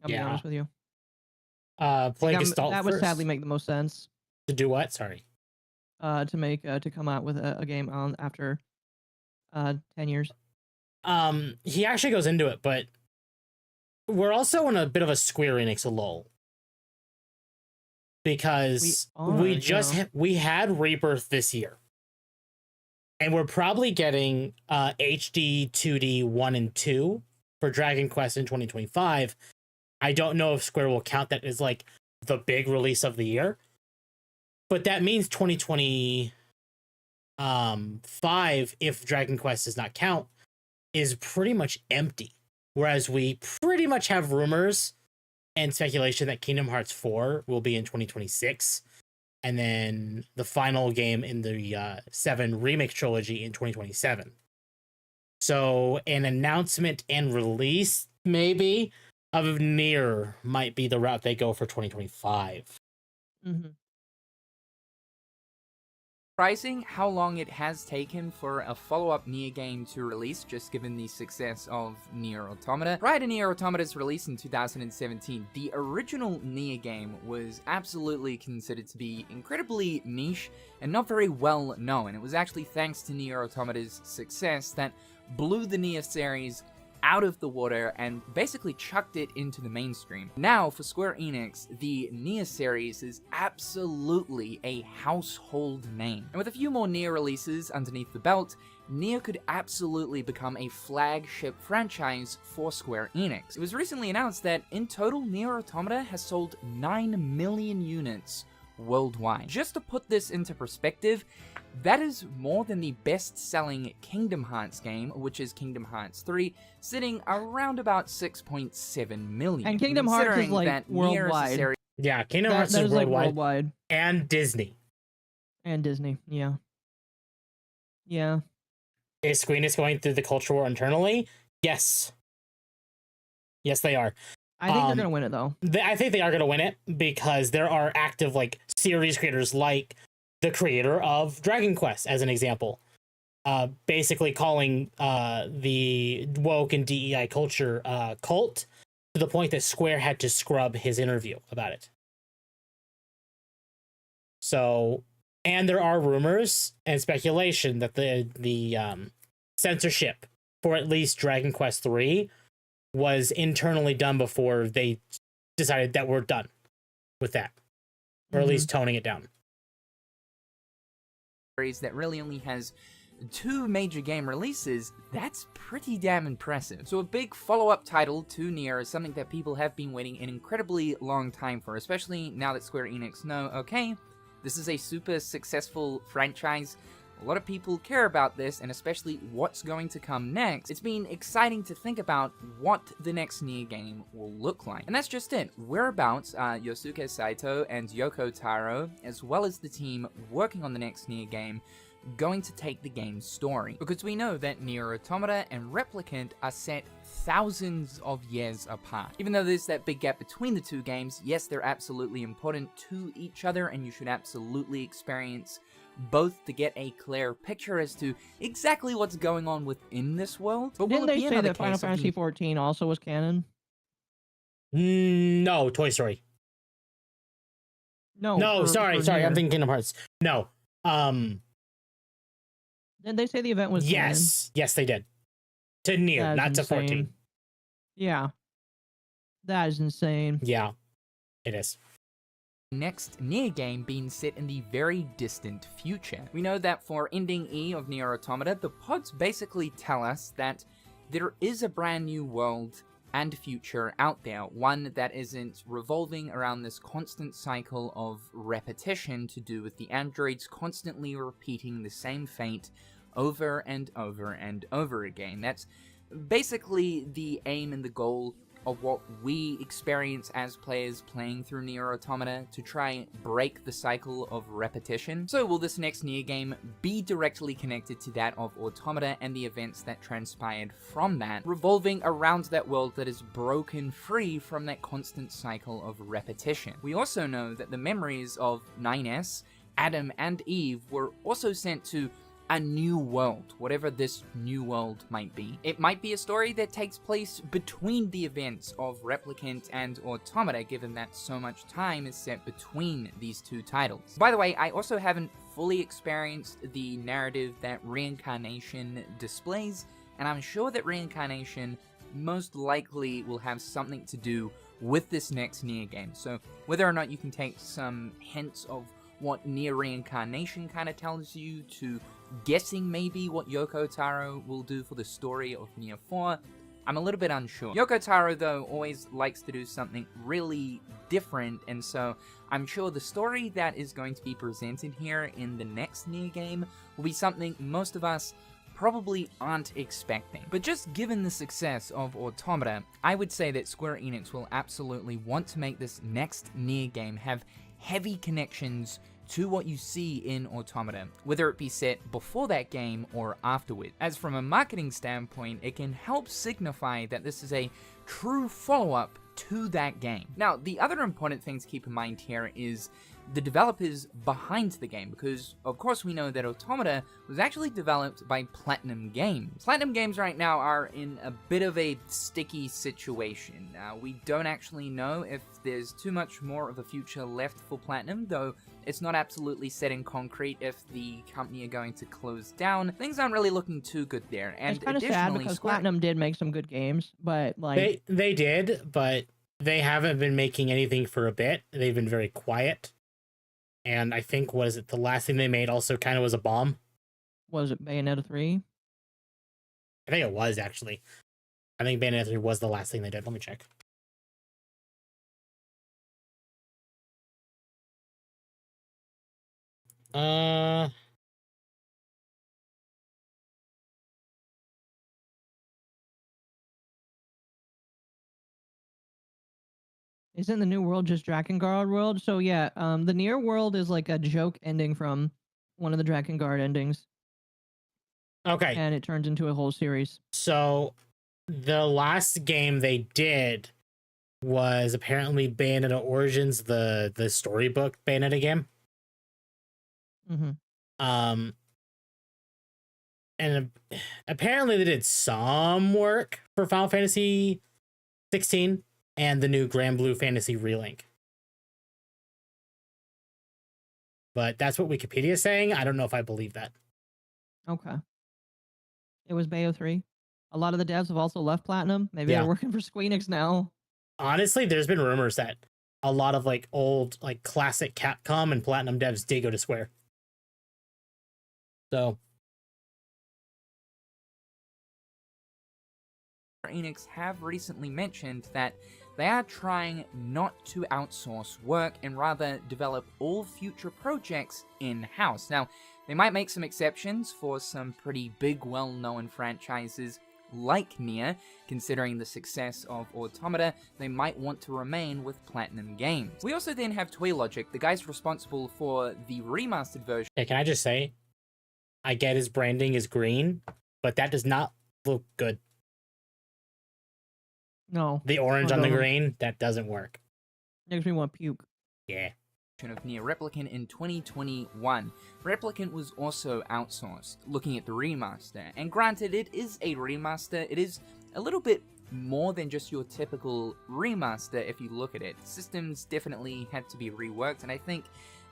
A: I'll be
B: Yeah.
A: honest with you.
B: Play
A: That
B: Gestalt
A: that would
B: first.
A: sadly make the most sense.
B: To do what? Sorry.
A: To come out with a game on after 10 years.
B: He actually goes into it, but we're also in a bit of a Square Enix lull. Because we had Rebirth this year. And we're probably getting HD 2D 1 and 2 for Dragon Quest in 2025. I don't know if Square will count that as like the big release of the year. But that means 2025, if Dragon Quest does not count, is pretty much empty. Whereas we pretty much have rumors and speculation that Kingdom Hearts 4 will be in 2026. And then the final game in the 7 Remake Trilogy in 2027. So an announcement and release, maybe, of NieR might be the route they go for 2025.
A: Mm-hmm.
G: Surprising how long it has taken for a follow-up NieR game to release, just given the success of NieR Automata. Prior to NieR Automata's release in 2017, the original NieR game was absolutely considered to be incredibly niche and not very well known. It was actually thanks to NieR Automata's success that blew the NieR series out of the water and basically chucked it into the mainstream. Now, for Square Enix, the NieR series is absolutely a household name. And with a few more NieR releases underneath the belt, NieR could absolutely become a flagship franchise for Square Enix. It was recently announced that in total, NieR Automata has sold 9 million units worldwide. Just to put this into perspective, that is more than the best-selling Kingdom Hearts game, which is Kingdom Hearts 3, sitting around about 6.7 million.
A: And Kingdom Hearts is like
G: that NieR is a
A: worldwide.
G: series
B: Yeah, Kingdom Hearts
A: That
B: is
A: is like
B: worldwide,
A: worldwide.
B: and Disney.
A: And Disney, yeah. Yeah.
B: Is Square Enix going through the culture war internally? Yes. Yes, they are.
A: I think they're gonna win it though.
B: I think they are going to win it because there are active like series creators like the creator of Dragon Quest, as an example, basically calling the woke and DEI culture cult to the point that Square had to scrub his interview about it. So, and there are rumors and speculation that the censorship for at least Dragon Quest 3 was internally done before they decided that we're done with that, or at least toning it down.
G: That really only has 2 major game releases, that's pretty damn impressive. So a big follow-up title to NieR is something that people have been waiting an incredibly long time for, especially now that Square Enix know, okay, this is a super successful franchise. A lot of people care about this, and especially what's going to come next. It's been exciting to think about what the next NieR game will look like. And that's just it. We're about Yosuke Saito and Yoko Taro, as well as the team working on the next NieR game, going to take the game's story. Because we know that NieR Automata and Replicant are set thousands of years apart. Even though there's that big gap between the 2 games, yes, they're absolutely important to each other, and you should absolutely experience both to get a clear picture as to exactly what's going on within this world. But
A: Didn't
G: will it
A: they
G: be
A: say
G: another
A: that Final
G: case of
A: Fantasy
G: the...
A: XIV also was canon?
B: No, Toy Story.
A: No,
B: sorry,
A: for
B: I'm
A: NieR.
B: thinking Kingdom Hearts. No.
A: Didn't they say the event was canon?
B: Yes, they did. To NieR,
A: That is
B: not to
A: insane.
B: 14.
A: Yeah. That is insane.
B: Yeah, it is.
G: next NieR game being set in the very distant future. We know that for Ending E of NieR Automata, the pods basically tell us that there is a brand new world and future out there, one that isn't revolving around this constant cycle of repetition to do with the androids constantly repeating the same fate over and over and over again. That's basically the aim and the goal of what we experience as players playing through NieR Automata, to try and break the cycle of repetition. So will this next NieR game be directly connected to that of Automata and the events that transpired from that, revolving around that world that is broken free from that constant cycle of repetition? We also know that the memories of 9S, Adam and Eve were also sent to a new world, whatever this new world might be. It might be a story that takes place between the events of Replicant and Automata, given that so much time is set between these two titles. By the way, I also haven't fully experienced the narrative that reincarnation displays, and I'm sure that reincarnation most likely will have something to do with this next NieR game. So whether or not you can take some hints of what NieR Reincarnation kind of tells you, to guessing maybe what Yoko Taro will do for the story of NieR 4, I'm a little bit unsure. Yoko Taro, though, always likes to do something really different, and so I'm sure the story that is going to be presented here in the next NieR game will be something most of us probably aren't expecting. But just given the success of Automata, I would say that Square Enix will absolutely want to make this next NieR game have heavy connections to what you see in Automata, whether it be set before that game or afterward. As from a marketing standpoint, it can help signify that this is a true follow-up to that game. Now, the other important thing to keep in mind here is the developers behind the game, because of course we know that Automata was actually developed by Platinum Games. Platinum Games right now are in a bit of a sticky situation. We don't actually know if there's too much more of a future left for Platinum, though it's not absolutely set in concrete if the company are going to close down. Things aren't really looking too good there. And
A: it's kind of sad because Platinum did make some good games, but like
B: they did, but they haven't been making anything for a bit. They've been very quiet. And I think, what is it, the last thing they made also kind of was a bomb?
A: Was it Bayonetta 3?
B: I think it was, actually. I think Bayonetta 3 was the last thing they did. Let me check.
A: Isn't the new world just Drakengard world? So yeah, the NieR world is like a joke ending from one of the Drakengard endings.
B: Okay.
A: And it turns into a whole series.
B: So the last game they did was apparently Bayonetta Origins, the storybook Bayonetta game.
A: Mm-hmm.
B: And apparently they did some work for Final Fantasy 16 and the new Grand Blue Fantasy Relink. But that's what Wikipedia is saying. I don't know if I believe that.
A: Okay. It was Bayo 3. A lot of the devs have also left Platinum. Maybe they're working for Squeenix now.
B: Honestly, there's been rumors that a lot of like old, like classic Capcom and Platinum devs did go to Square. So
G: Enix have recently mentioned that they are trying not to outsource work and rather develop all future projects in-house. Now, they might make some exceptions for some pretty big, well-known franchises like NieR. Considering the success of Automata, they might want to remain with Platinum Games. We also then have Toy Logic, the guys responsible for the remastered version.
B: Hey, can I just say, I get his branding is green, but that does not look good.
A: No.
B: The orange on the green, that doesn't work.
A: Makes me want puke.
B: Yeah.
G: Of NieR Replicant in 2021. Replicant was also outsourced, looking at the remaster, and granted it is a remaster, it is a little bit more than just your typical remaster if you look at it. Systems definitely had to be reworked, and I think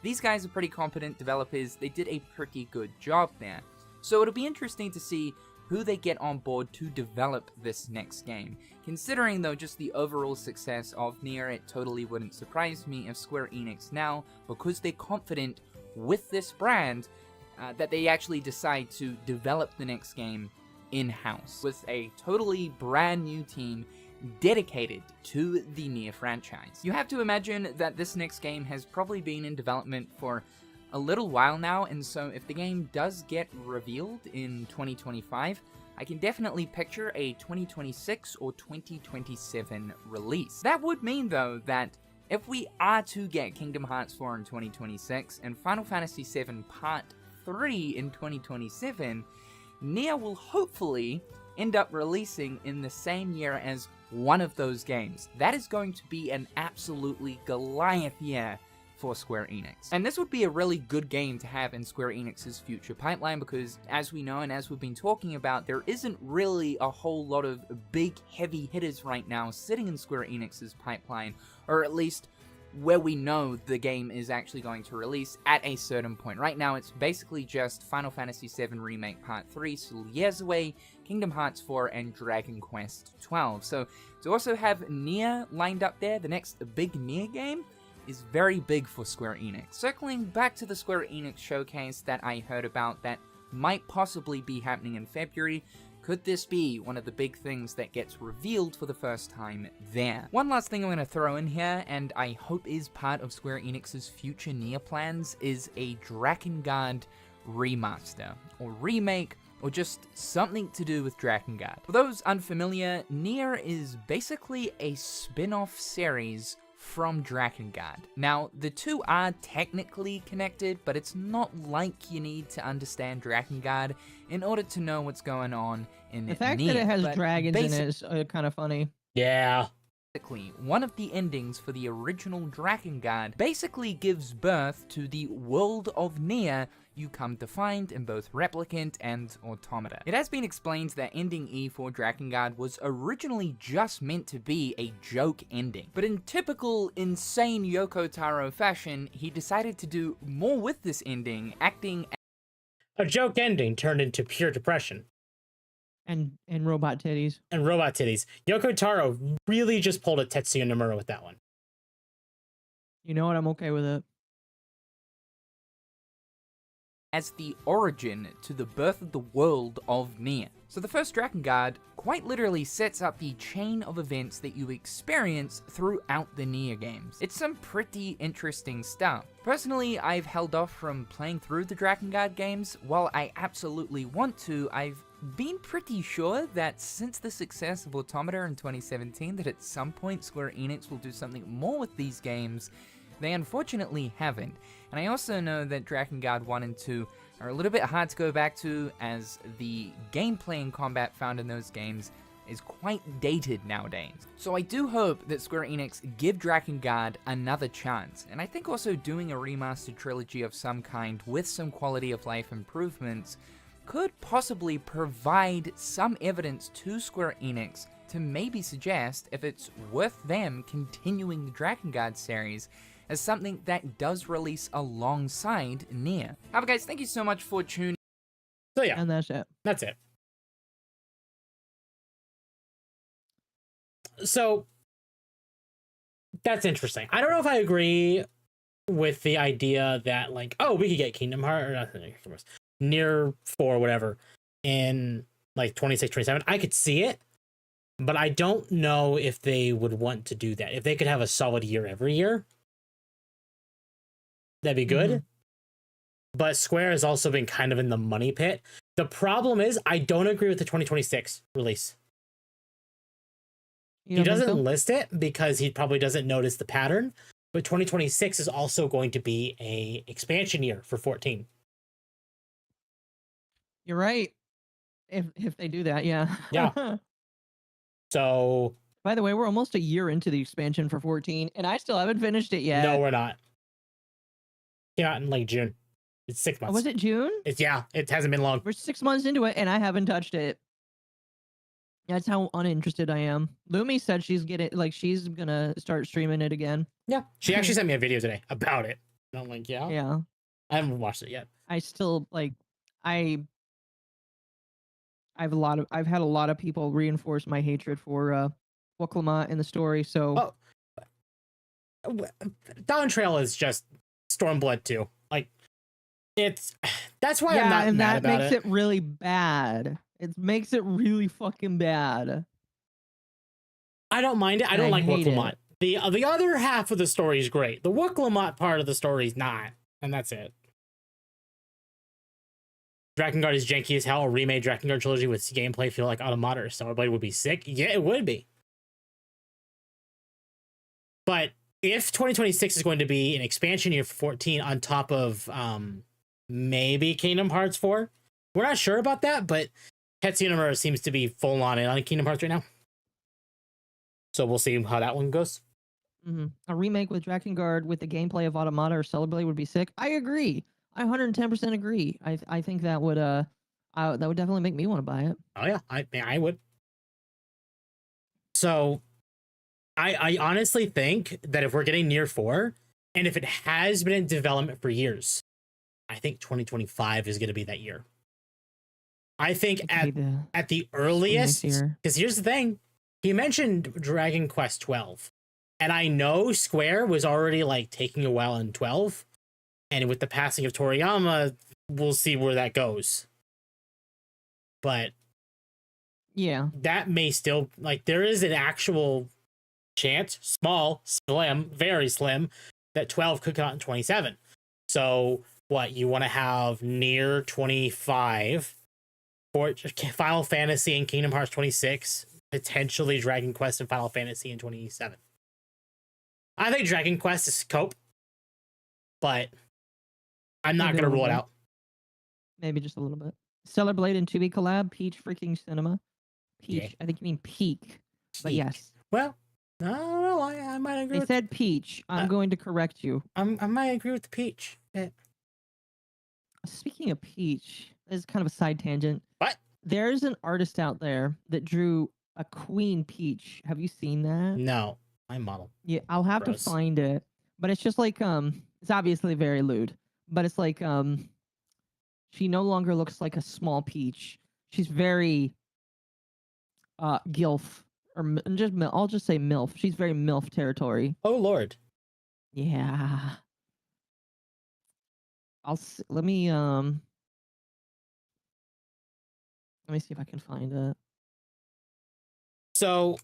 G: these guys are pretty competent developers. They did a pretty good job there. So it'll be interesting to see who they get on board to develop this next game. Considering though just the overall success of NieR, it totally wouldn't surprise me if Square Enix now, because they're confident with this brand, that they actually decide to develop the next game in-house with a totally brand new team dedicated to the NieR franchise. You have to imagine that this next game has probably been in development for a little while now, and so if the game does get revealed in 2025, I can definitely picture a 2026 or 2027 release. That would mean though that if we are to get Kingdom Hearts 4 in 2026 and Final Fantasy VII Part 3 in 2027, NieR will hopefully end up releasing in the same year as one of those games. That is going to be an absolutely Goliath year for Square Enix. And this would be a really good game to have in Square Enix's future pipeline, because as we know and as we've been talking about, there isn't really a whole lot of big heavy hitters right now sitting in Square Enix's pipeline, or at least where we know the game is actually going to release at a certain point. Right now it's basically just Final Fantasy VII Remake Part 3 still years away, Kingdom Hearts 4, and Dragon Quest 12. So to also have NieR lined up there, the next big NieR game, is very big for Square Enix. Circling back to the Square Enix showcase that I heard about that might possibly be happening in February, could this be one of the big things that gets revealed for the first time there? One last thing I'm going to throw in here, and I hope is part of Square Enix's future NieR plans, is a Drakengard remaster, or remake, or just something to do with Drakengard. For those unfamiliar, NieR is basically a spin-off series from Drakengard. Now, the two are technically connected, but it's not like you need to understand Drakengard in order to know what's going on in
A: The fact
G: NieR.
A: that it has
G: But
A: dragons in it is kind of funny.
B: Yeah.
G: One of the endings for the original Drakengard basically gives birth to the world of NieR you come to find in both Replicant and Automata. It has been explained that ending E for Drakengard was originally just meant to be a joke ending, but in typical insane Yoko Taro fashion, he decided to do more with this ending, acting
B: A joke ending turned into pure depression.
A: And robot titties.
B: And robot titties. Yoko Taro really just pulled a Tetsuya Nomura with that one.
A: You know what? I'm okay with it.
G: as the origin to the birth of the world of NieR. So the first Drakengard quite literally sets up the chain of events that you experience throughout the NieR games. It's some pretty interesting stuff. Personally, I've held off from playing through the Drakengard games. While I absolutely want to, I've been pretty sure that since the success of Automata in 2017, that at some point Square Enix will do something more with these games. They unfortunately haven't. And I also know that Drakengard 1 and 2 are a little bit hard to go back to, as the gameplay and combat found in those games is quite dated nowadays. So I do hope that Square Enix give Drakengard another chance, and I think also doing a remastered trilogy of some kind with some quality of life improvements could possibly provide some evidence to Square Enix to maybe suggest if it's worth them continuing the Drakengard series as something that does release alongside NieR. However, guys, thank you so much for tuning.
B: So yeah,
A: And that's it.
B: That's it. So that's interesting. I don't know if I agree with the idea that, like, oh, we could get Kingdom Hearts or nothing, NieR 4, whatever, in like 26, 27. I could see it, but I don't know if they would want to do that. If they could have a solid year every year, that'd be good.
A: Mhm.
B: But Square has also been kind of in the money pit. The problem is, I don't agree with the 2026 release.
A: You
B: He
A: don't think
B: doesn't
A: so?
B: list it because he probably doesn't notice the pattern. But 2026 is also going to be a expansion year for 14.
A: You're right. If they do that, yeah.
B: Yeah. So
A: By the way, we're almost a year into the expansion for 14, and I still haven't finished it yet.
B: no, we're not. Yeah, in like June. It's 6 months.
A: Was it June?
B: It's it hasn't been long.
A: We're 6 months into it, and I haven't touched it. That's how uninterested I am. Lumi said she's gonna start streaming it again.
B: Yeah, she actually sent me a video today about it. And I'm like, yeah,
A: Yeah.
B: I haven't watched it yet.
A: I still I've had a lot of people reinforce my hatred for Woklama in the story. So
B: Dawn Trail is just Stormblood too. Like, that's why
A: yeah,
B: I'm not
A: and
B: mad
A: that
B: about
A: makes it really bad. It makes it really fucking bad.
B: I don't mind it. I don't
A: I
B: like
A: hate
B: Wooklamot.
A: it.
B: The other half of the story is great. The Wooklamot part of the story is not, and that's it. Drakengard is janky as hell. A remade Drakengard trilogy with gameplay feel like Automata or Stellarblade would be sick. Yeah, it would be. But if 2026 is going to be an expansion year for 14 on top of maybe Kingdom Hearts 4, we're not sure about that, but Tetsuya Nomura seems to be full on it on Kingdom Hearts right now. So we'll see how that one goes.
A: Mm-hmm. A remake with Drakengard with the gameplay of Automata or Stellarblade would be sick. I agree. I 110% agree. I think that would definitely make me want to buy it.
B: Oh yeah, I would. So I honestly think that if we're getting NieR 4, and if it has been in development for years, I think 2025 is going to be that year. I think at the earliest, because here's the thing, he mentioned Dragon Quest 12, and I know Square was already like taking a while in 12, and with the passing of Toriyama, we'll see where that goes. But
A: yeah,
B: that may still, like, there is an actual chance, small, slim, very slim, that 12 could come out in 27. So what, you want to have NieR 25, for Final Fantasy and Kingdom Hearts 26, potentially Dragon Quest and Final Fantasy in 27. I think Dragon Quest is scope, but I'm not going to rule it out.
A: Maybe just a little bit. Stellar Blade and 2B collab, Peach freaking Cinema. Peach,
B: Yeah.
A: I think you mean Peak. But yes.
B: Well, I don't know. I might agree.
A: They
B: with
A: said peach. I'm going to correct you.
B: I might agree with the peach.
A: Speaking of peach, this is kind of a side tangent.
B: What?
A: There's an artist out there that drew a queen peach. Have you seen that?
B: No, my model.
A: Yeah, I'll have
B: Gross.
A: to find it. But it's just like it's obviously very lewd. But it's like she no longer looks like a small peach. She's very gilf or I'll just say milf. She's very milf territory.
B: Oh Lord.
A: Yeah. Let me see if I can find it.
B: So,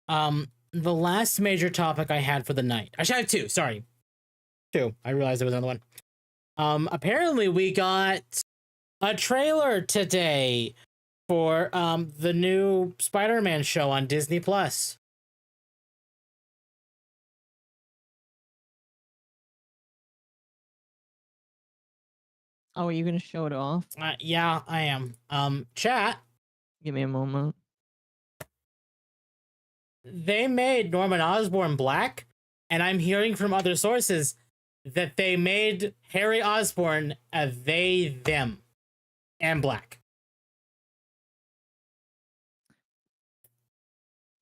B: the last major topic I had for the night. I should have two. Sorry, two. I realized there was another one. Apparently we got a trailer today for the new Spider-Man show on Disney Plus.
A: Oh, are you gonna show it off?
B: Yeah, I am. Chat.
A: Give me a moment.
B: They made Norman Osborn black, and I'm hearing from other sources that they made Harry Osborn a they, them, and black.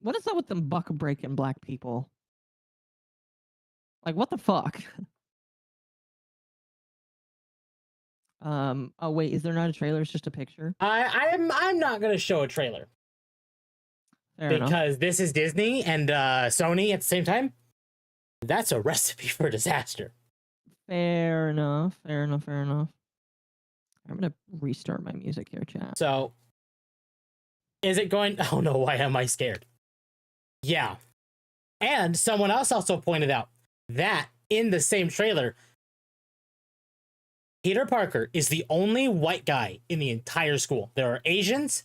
A: What is up with them buck breaking black people? Like, what the fuck? Oh wait, is there not a trailer? It's just a picture.
B: I'm not gonna show a trailer.
A: Fair
B: because
A: enough.
B: this is Disney and Sony at the same time. That's a recipe for disaster.
A: Fair enough. Fair enough. Fair enough. I'm gonna restart my music here, chat.
B: So, is it going? Oh no! Why am I scared? Yeah, and someone else also pointed out that in the same trailer, Peter Parker is the only white guy in the entire school. There are Asians,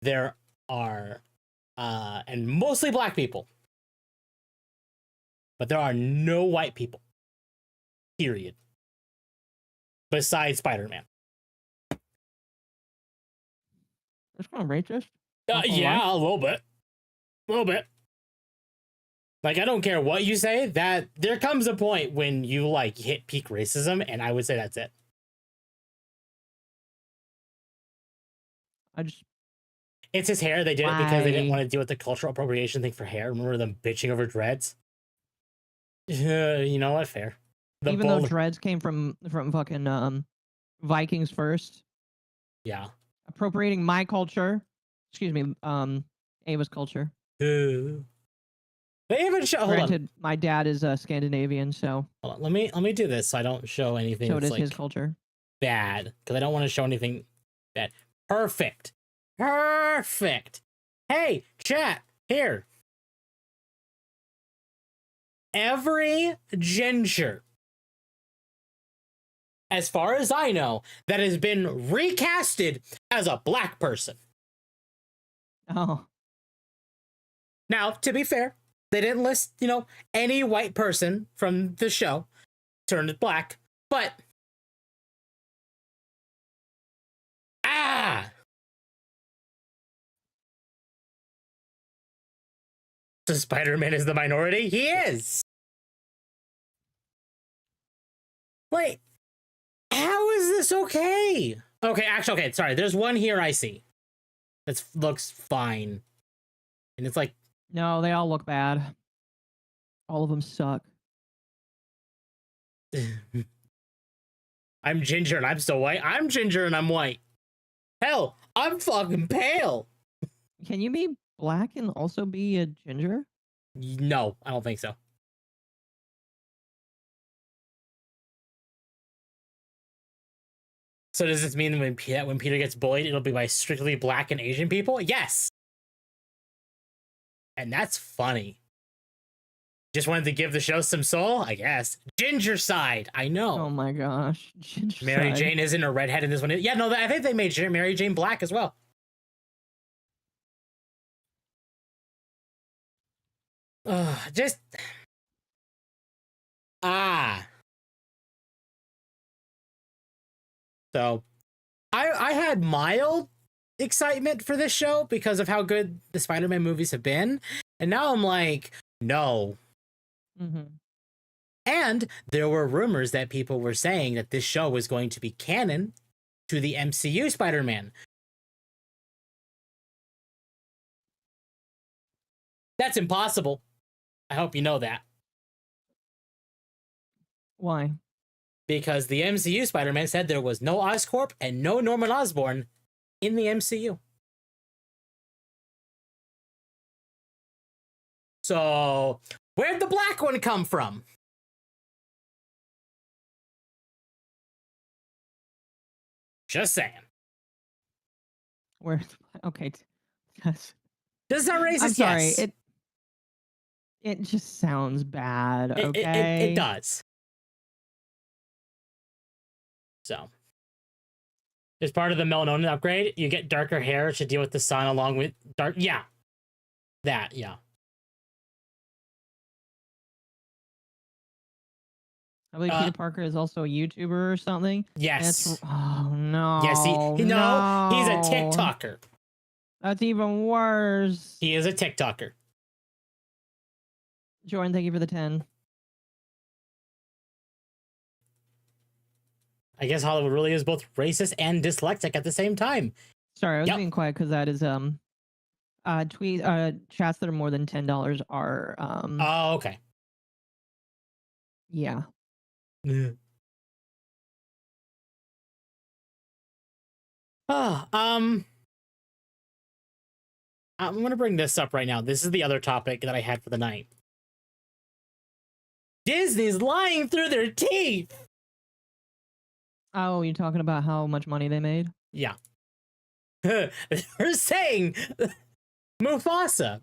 B: there are, and mostly black people, but there are no white people. Period. Besides Spider-Man.
A: That's kind of racist.
B: Yeah, a little bit. A little bit. Like, I don't care what you say, that there comes a point when you, like, hit peak racism, and I would say that's it. It's his hair. They did it because they didn't want to deal with the cultural appropriation thing for hair. Remember them bitching over dreads? You know what? Fair.
A: Even though dreads came from fucking Vikings first.
B: Yeah.
A: Appropriating my culture. Excuse me, Ava's culture.
B: They even show.
A: Granted, my dad is Scandinavian, so.
B: Hold on. Let me do this so I don't show anything.
A: So it is
B: like
A: his culture.
B: Bad, because I don't want to show anything bad. Perfect. Perfect. Hey, chat, here. Every ginger, as far as I know, that has been recasted as a black person.
A: Oh.
B: Now, to be fair, they didn't list, any white person from the show turned black, but so Spider-Man is the minority? He is! Wait, how is this okay? Okay, sorry, there's one here I see. That looks fine. And it's like...
A: No, they all look bad. All of them suck.
B: I'm ginger and I'm still white. I'm ginger and I'm white. Hell, I'm fucking pale!
A: Can you be black and also be a ginger?
B: No, I don't think so. So does this mean when Peter gets bullied, it'll be by strictly black and Asian people? Yes! And that's funny. Just wanted to give the show some soul, I guess. Ginger side, I know.
A: Oh my gosh. Ginger
B: Mary
A: side.
B: Jane isn't a redhead in this one. Yeah, no, I think they made Mary Jane black as well. Just... So, I had mild excitement for this show because of how good the Spider-Man movies have been. And now I'm like, no.
A: Mm-hmm.
B: And there were rumors that people were saying that this show was going to be canon to the MCU Spider-Man. That's impossible. I hope you know that.
A: Why?
B: Because the MCU Spider-Man said there was no Oscorp and no Norman Osborn in the MCU. So, where'd the black one come from? Just saying.
A: Where? Okay. That's,
B: Does that racist?
A: I'm sorry.
B: Yes.
A: It just sounds bad.
B: It-
A: Okay.
B: it does. So, as part of the melatonin upgrade, you get darker hair to deal with the sun along with dark. Yeah. That, yeah.
A: I believe Peter Parker is also a YouTuber or something.
B: Yes.
A: Oh no.
B: Yes, he's a TikToker.
A: That's even worse.
B: He is a TikToker.
A: Jordan, thank you for the 10.
B: I guess Hollywood really is both racist and dyslexic at the same time.
A: Sorry, I was
B: Yep.
A: being quiet because that is chats that are more than $10 are
B: Oh, okay.
A: yeah.
B: I'm gonna bring this up right now. This is the other topic that I had for the night. Disney's lying through their teeth.
A: Oh, you're talking about how much money they made?
B: Yeah. They're saying Mufasa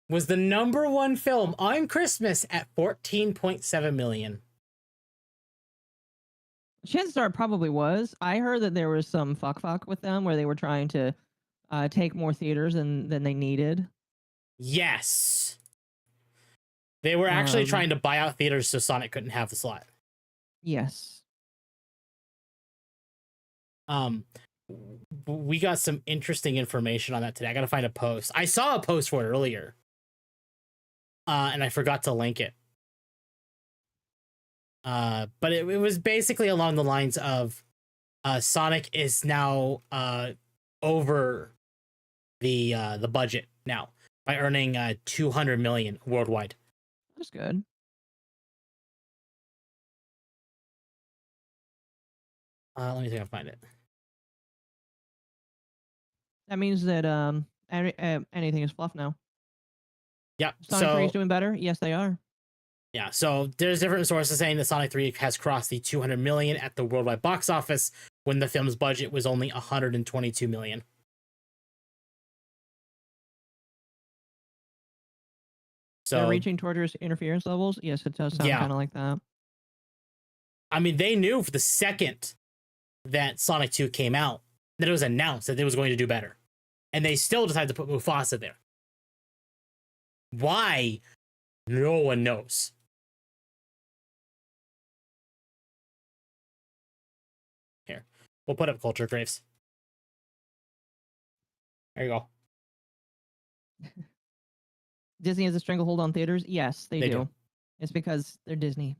B: was the #1 film on Christmas at 14.7 million.
A: Chances are it probably was. I heard that there was some fuck with them where they were trying to take more theaters than they needed.
B: Yes. They were actually trying to buy out theaters so Sonic couldn't have the slot.
A: Yes.
B: We got some interesting information on that today. I gotta find a post. I saw a post for it earlier. And I forgot to link it. But it was basically along the lines of Sonic is now over the budget now by earning 200 million worldwide.
A: That's good.
B: Let me see if I can find it.
A: That means that anything is fluff now.
B: Yeah.
A: Sonic 3 is doing better? Yes, they are.
B: Yeah, so there's different sources saying that Sonic 3 has crossed the 200 million at the worldwide box office when the film's budget was only 122 million. So
A: they're reaching towards interference levels? Yes, it does sound kind of like that.
B: I mean, they knew for the second that Sonic 2 came out that it was announced that it was going to do better. And they still decided to put Mufasa there. Why? No one knows. Here, we'll put up Culture Graves. There you go.
A: Disney has a stranglehold on theaters? Yes, they do.
B: do.
A: It's because they're Disney.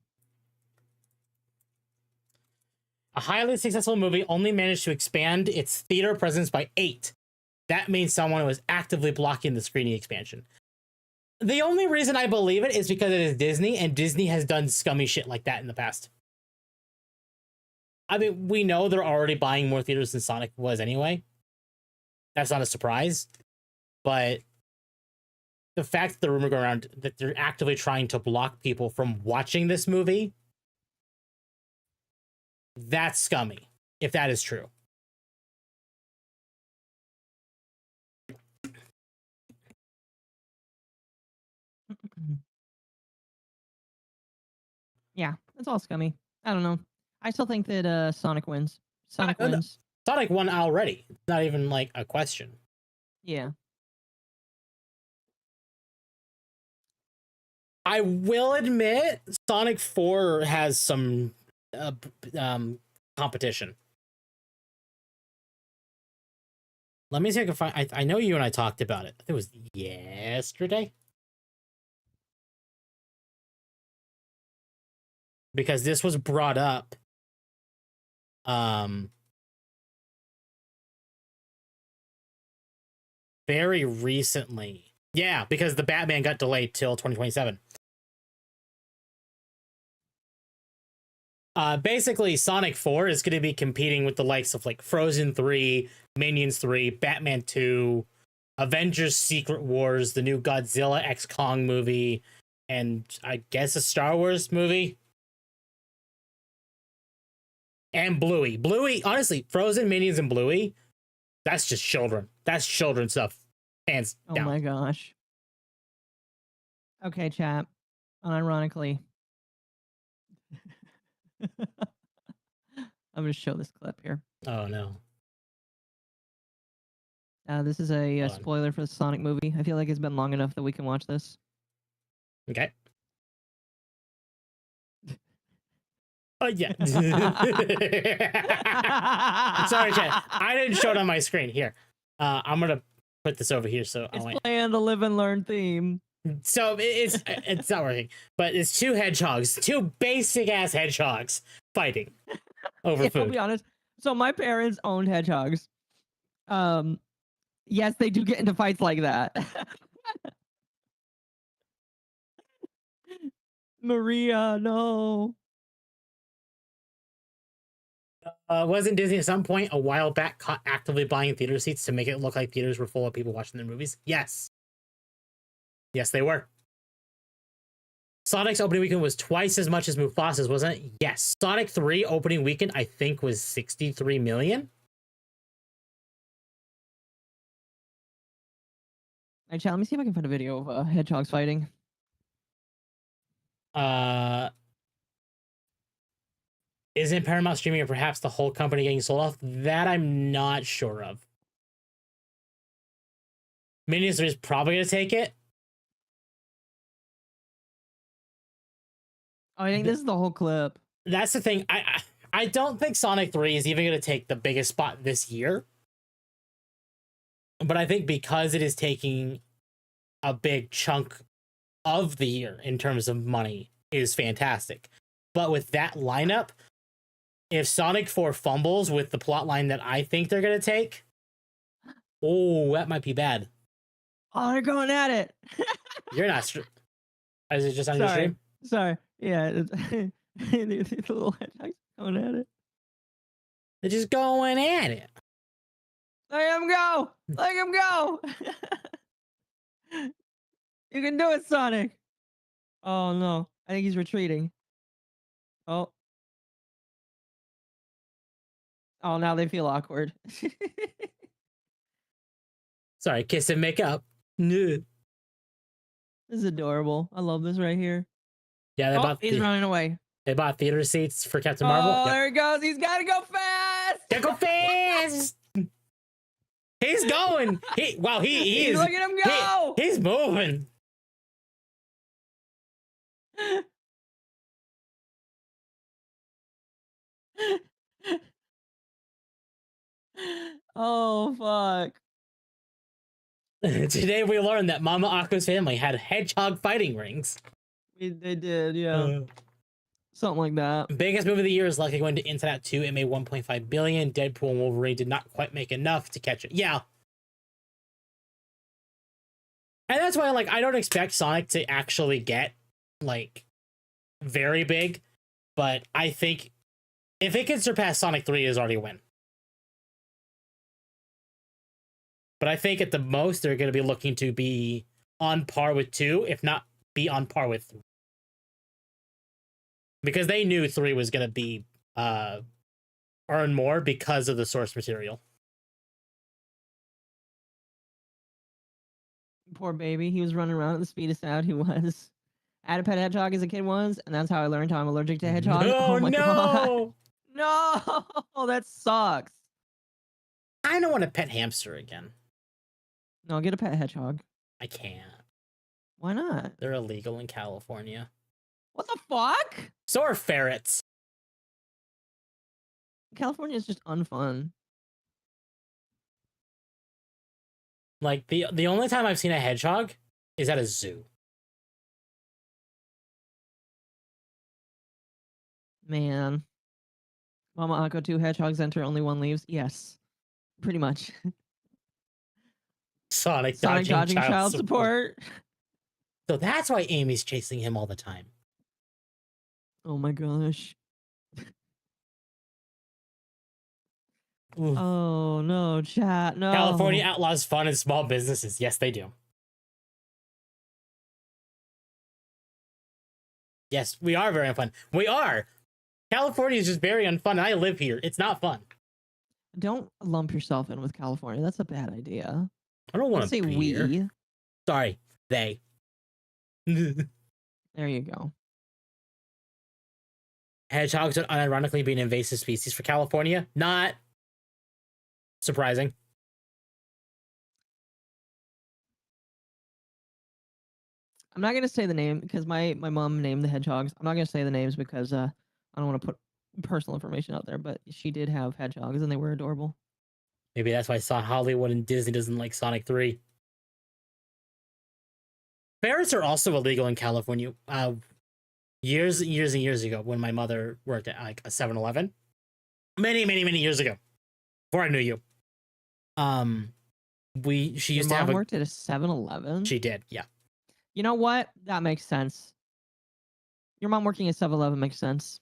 B: A highly successful movie only managed to expand its theater presence by 8. That means someone was actively blocking the screening expansion. The only reason I believe it is because it is Disney, and Disney has done scummy shit like that in the past. I mean, we know they're already buying more theaters than Sonic was anyway. That's not a surprise. But the fact that the rumor going around that they're actively trying to block people from watching this movie, that's scummy, if that is true.
A: Yeah, it's all scummy. I don't know. I still think that Sonic wins. Sonic wins.
B: Sonic won already. It's not even like a question.
A: Yeah.
B: I will admit Sonic 4 has some competition. Let me see if I can find. I know you and I talked about it. I think it was yesterday. Because this was brought up. Very recently. Yeah, because the Batman got delayed till 2027. Basically, Sonic 4 is going to be competing with the likes of like Frozen 3, Minions 3, Batman 2, Avengers Secret Wars, the new Godzilla X Kong movie, and I guess a Star Wars movie. And Bluey. Bluey, honestly, Frozen, Minions, and Bluey, that's just children. That's children stuff. Hands down.
A: Oh my gosh. Okay, chat. Unironically. I'm going to show this clip here.
B: Oh, no.
A: This is a
B: Hold on.
A: spoiler for the Sonic movie. I feel like it's been long enough that we can watch this.
B: Okay. Oh, yeah. Sorry, chat. I didn't show it on my screen. Here. I'm going to put this over here. So
A: It's playing the live and learn theme.
B: So it's not working, but it's two hedgehogs, two basic ass hedgehogs fighting over
A: I'll
B: food.
A: be honest. So my parents owned hedgehogs. Yes, they do get into fights like that. Maria, no.
B: Wasn't Disney at some point a while back caught actively buying theater seats to make it look like theaters were full of people watching their movies? Yes. Yes, they were. Sonic's opening weekend was twice as much as Mufasa's, wasn't it? Yes. Sonic 3 opening weekend, I think, was 63 million.
A: Hey, chat, let me see if I can find a video of hedgehogs fighting.
B: Isn't Paramount streaming or perhaps the whole company getting sold off? That I'm not sure of. Minions 3 is probably going to take it.
A: Oh, I think this is the whole clip.
B: That's the thing. I don't think Sonic 3 is even going to take the biggest spot this year. But I think because it is taking a big chunk of the year in terms of money is fantastic. But with that lineup, if Sonic 4 fumbles with the plot line that I think they're going to take, oh, that might be bad.
A: Oh, they're going at it.
B: You're not... Is it just on your stream?
A: Sorry. Yeah. The little hedgehogs going at it.
B: They're just going at it.
A: Let him go. Let him go. You can do it, Sonic. Oh, no. I think he's retreating. Oh. Oh, now they feel awkward.
B: Sorry, kiss and make up. No.
A: This is adorable. I love this right here.
B: Yeah,
A: He's running away.
B: They bought theater seats for Captain Marvel.
A: Oh,
B: Yep.
A: there he goes. He's got to go fast.
B: Gotta go fast. He's going. He is.
A: Look at him go.
B: He's moving.
A: Oh, fuck.
B: Today we learned that MommaOcco's family had hedgehog fighting rings.
A: They did, yeah. Something like that.
B: Biggest movie of the year is likely going to Inside Out 2. It made 1.5 billion. Deadpool and Wolverine did not quite make enough to catch it. Yeah. And that's why, like, I don't expect Sonic to actually get, like, very big. But I think if it can surpass Sonic 3, it is already a win. But I think at the most, they're going to be looking to be on par with 2, if not be on par with 3. Because they knew 3 was going to be earn more because of the source material.
A: Poor baby. He was running around at the speed of sound he was. I had a pet hedgehog as a kid once, and that's how I learned how I'm allergic to hedgehogs.
B: Oh
A: my
B: no!
A: God. No! That sucks.
B: I don't want to pet hamster again.
A: No, get a pet hedgehog.
B: I can't.
A: Why not?
B: They're illegal in California.
A: What the fuck?
B: So are ferrets.
A: California is just unfun.
B: Like the only time I've seen a hedgehog is at a zoo.
A: Man. MommaOcco 2 hedgehogs enter, only one leaves. Yes. Pretty much.
B: Sonic
A: Dodging
B: child
A: child
B: support.
A: support.
B: So that's why Amy's chasing him all the time.
A: Oh my gosh.
B: Ooh.
A: Oh no, chat. No.
B: California outlaws fun and small businesses. Yes, they do. Yes, we are very unfun. We are. California is just very unfun. And I live here. It's not fun.
A: Don't lump yourself in with California. That's a bad idea.
B: I don't want
A: Let's
B: to
A: say
B: be
A: we.
B: here. Sorry, they.
A: There you go.
B: Hedgehogs would unironically be an invasive species for California. Not surprising.
A: I'm not gonna say the name because my mom named the hedgehogs. I'm not gonna say the names because I don't want to put personal information out there. But she did have hedgehogs and they were adorable.
B: Maybe that's why Hollywood and Disney doesn't like Sonic 3. Ferrets are also illegal in California. Years and years and years ago, when my mother worked at like a 7-Eleven, many years ago, before I knew you, she used to have
A: worked at a 7-Eleven.
B: She did, yeah.
A: You know what? That makes sense. Your mom working at 7-Eleven makes sense.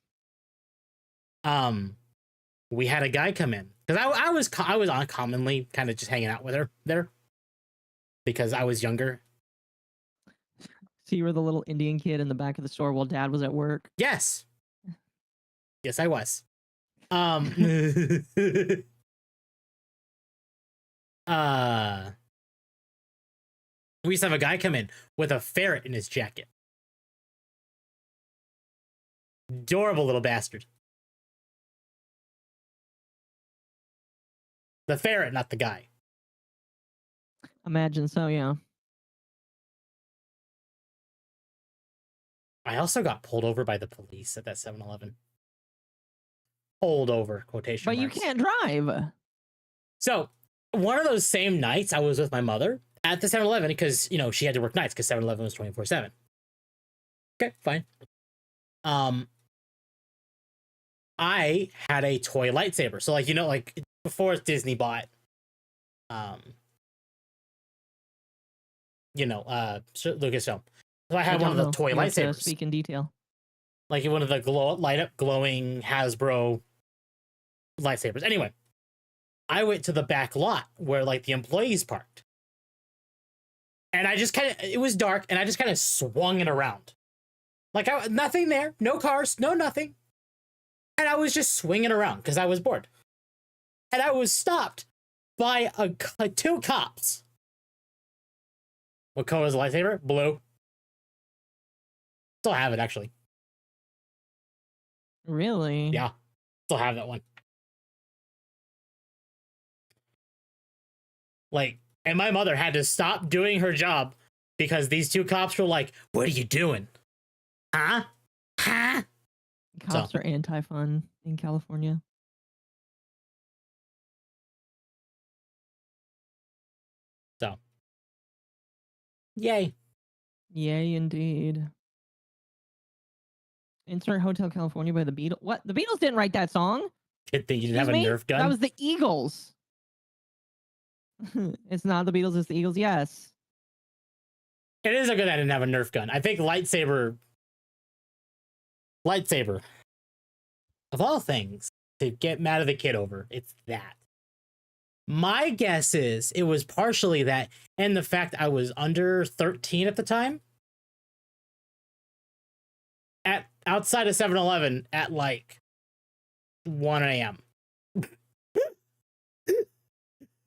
B: We had a guy come in because I was uncommonly kind of just hanging out with her there because I was younger.
A: So you were the little Indian kid in the back of the store while dad was at work?
B: Yes. Yes, I was. We used to have a guy come in with a ferret in his jacket. Adorable little bastard. The ferret, not the guy.
A: Imagine so, yeah.
B: I also got pulled over by the police at that 7-Eleven. Pulled over, quotation
A: But
B: marks.
A: you can't drive.
B: So, one of those same nights, I was with my mother at the 7-Eleven because, you know, she had to work nights because 7-Eleven was 24/7. Okay, fine. I had a toy lightsaber. So, like, you know, like, before Disney bought, Lucasfilm. So I had one of the toy lightsabers.
A: Speak in detail.
B: Like one of the glowing Hasbro lightsabers. Anyway, I went to the back lot where like the employees parked. And I just it was dark and I just kind of swung it around. Like nothing there, no cars, no nothing. And I was just swinging around because I was bored. And I was stopped by two cops. What color is the lightsaber? Blue. Still have it, actually.
A: Really?
B: Yeah. Still have that one. Like, and my mother had to stop doing her job because these two cops were like, what are you doing? Huh? Huh?
A: Cops are anti-fun in California.
B: So. Yay.
A: Yay, indeed. Insert Hotel California by the Beatles. What? The Beatles didn't write that song.
B: Good thing you didn't have a Nerf gun.
A: That was the Eagles. It's not the Beatles, it's the Eagles. Yes.
B: It is a good I didn't have a Nerf gun. I think lightsaber. Of all things to get mad at the kid over, it's that. My guess is it was partially that and the fact I was under 13 at the time. Outside of 7-Eleven at like 1 a.m.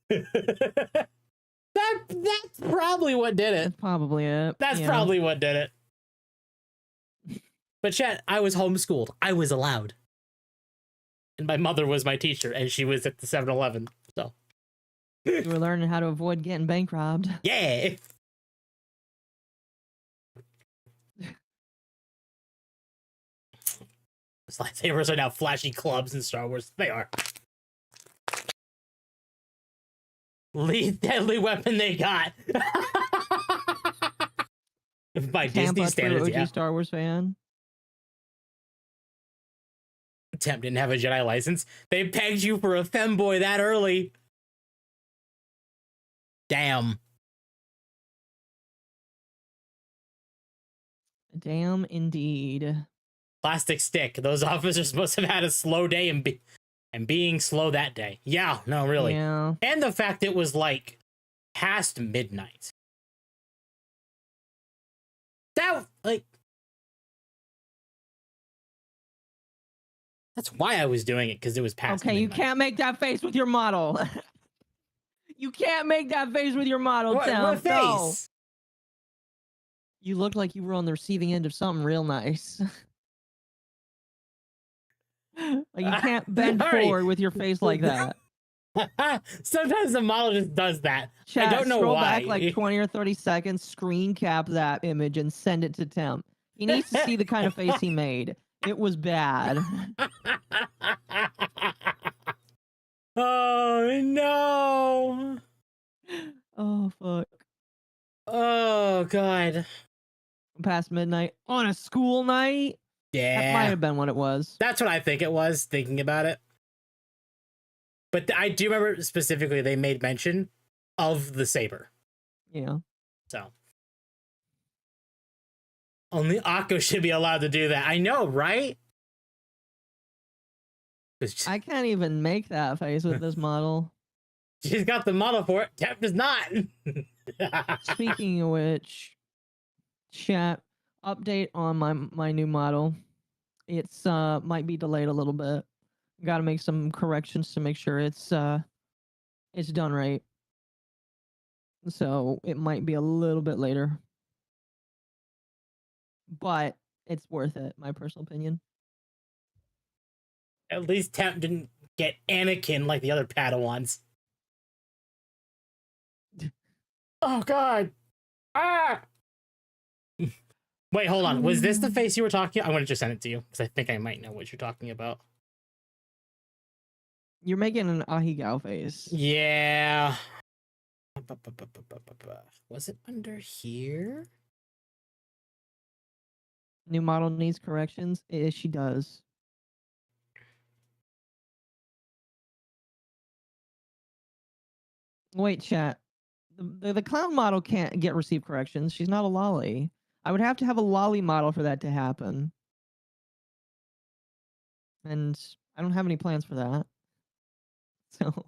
B: That's probably what did it.
A: That's probably it.
B: That's probably what did it. But chat, I was homeschooled. I was allowed. And my mother was my teacher, and she was at the 7-Eleven. So
A: you were learning how to avoid getting bank robbed.
B: Yeah. Lightsabers are now flashy clubs in Star Wars. They are. least deadly weapon they got. By Disney
A: Tampa,
B: standards,
A: true OG
B: yeah.
A: Star Wars fan.
B: Temp didn't have a Jedi license. They pegged you for a femboy that early. Damn.
A: Damn, indeed.
B: Plastic stick. Those officers must have had a slow day and being slow that day. Yeah, no, really.
A: Yeah.
B: And the fact it was like past midnight. That, like, that's why I was doing it, because it was past
A: Okay,
B: midnight.
A: you can't make that face with your model. You can't make that face with your model,
B: What
A: Temp. No.
B: face?
A: You looked like you were on the receiving end of something real nice. Like you can't bend
B: Alright.
A: forward with your face like that.
B: Sometimes the model just does that.
A: Chat,
B: I don't know
A: scroll
B: why.
A: back like 20 or 30 seconds, screen cap that image and send it to Temp. He needs to see the kind of face he made. It was bad.
B: Oh no.
A: Oh fuck.
B: Oh god.
A: Past midnight on a school night? That might
B: Yeah.
A: have been what it was.
B: That's what I think it was, thinking about it. But I do remember specifically they made mention of the saber.
A: Yeah.
B: So only Occo should be allowed to do that. I know, right?
A: I can't even make that face with this model.
B: She's got the model for it. Temp does not.
A: Speaking of which, chat, update on my new model. It's might be delayed a little bit. Got to make some corrections to make sure it's done right. So it might be a little bit later. But it's worth it, my personal opinion.
B: At least Temp didn't get Anakin like the other Padawans. Oh god. Ah. Wait, hold on. Was this the face you were talking? I'm gonna just send it to you because I think I might know what you're talking about.
A: You're making an Ahigao face.
B: Yeah. Was it under here?
A: New model needs corrections. She does. Wait, chat. The clown model can't receive corrections. She's not a lolly. I would have to have a lolly model for that to happen. And I don't have any plans for that. So,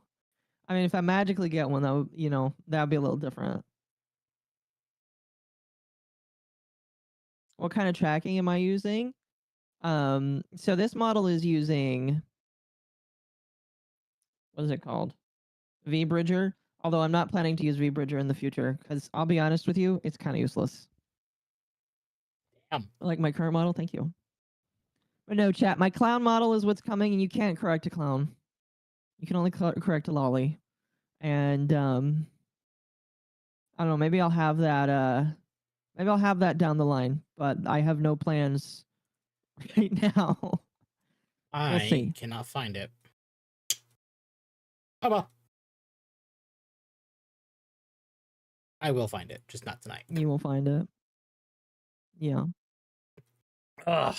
A: I mean, if I magically get one, that would, that would be a little different. What kind of tracking am I using? So this model is using, what is it called? VBridger. Although I'm not planning to use VBridger in the future, because I'll be honest with you, it's kind of useless.
B: Damn.
A: Like my current model, thank you. But no, chat, my clown model is what's coming, and you can't correct a clown. You can only correct a lolly. And I don't know, maybe I'll have that down the line, but I have no plans right now.
B: I
A: see.
B: cannot find it. Oh well. I will find it, just not tonight.
A: You will find it. Yeah.
B: Ugh.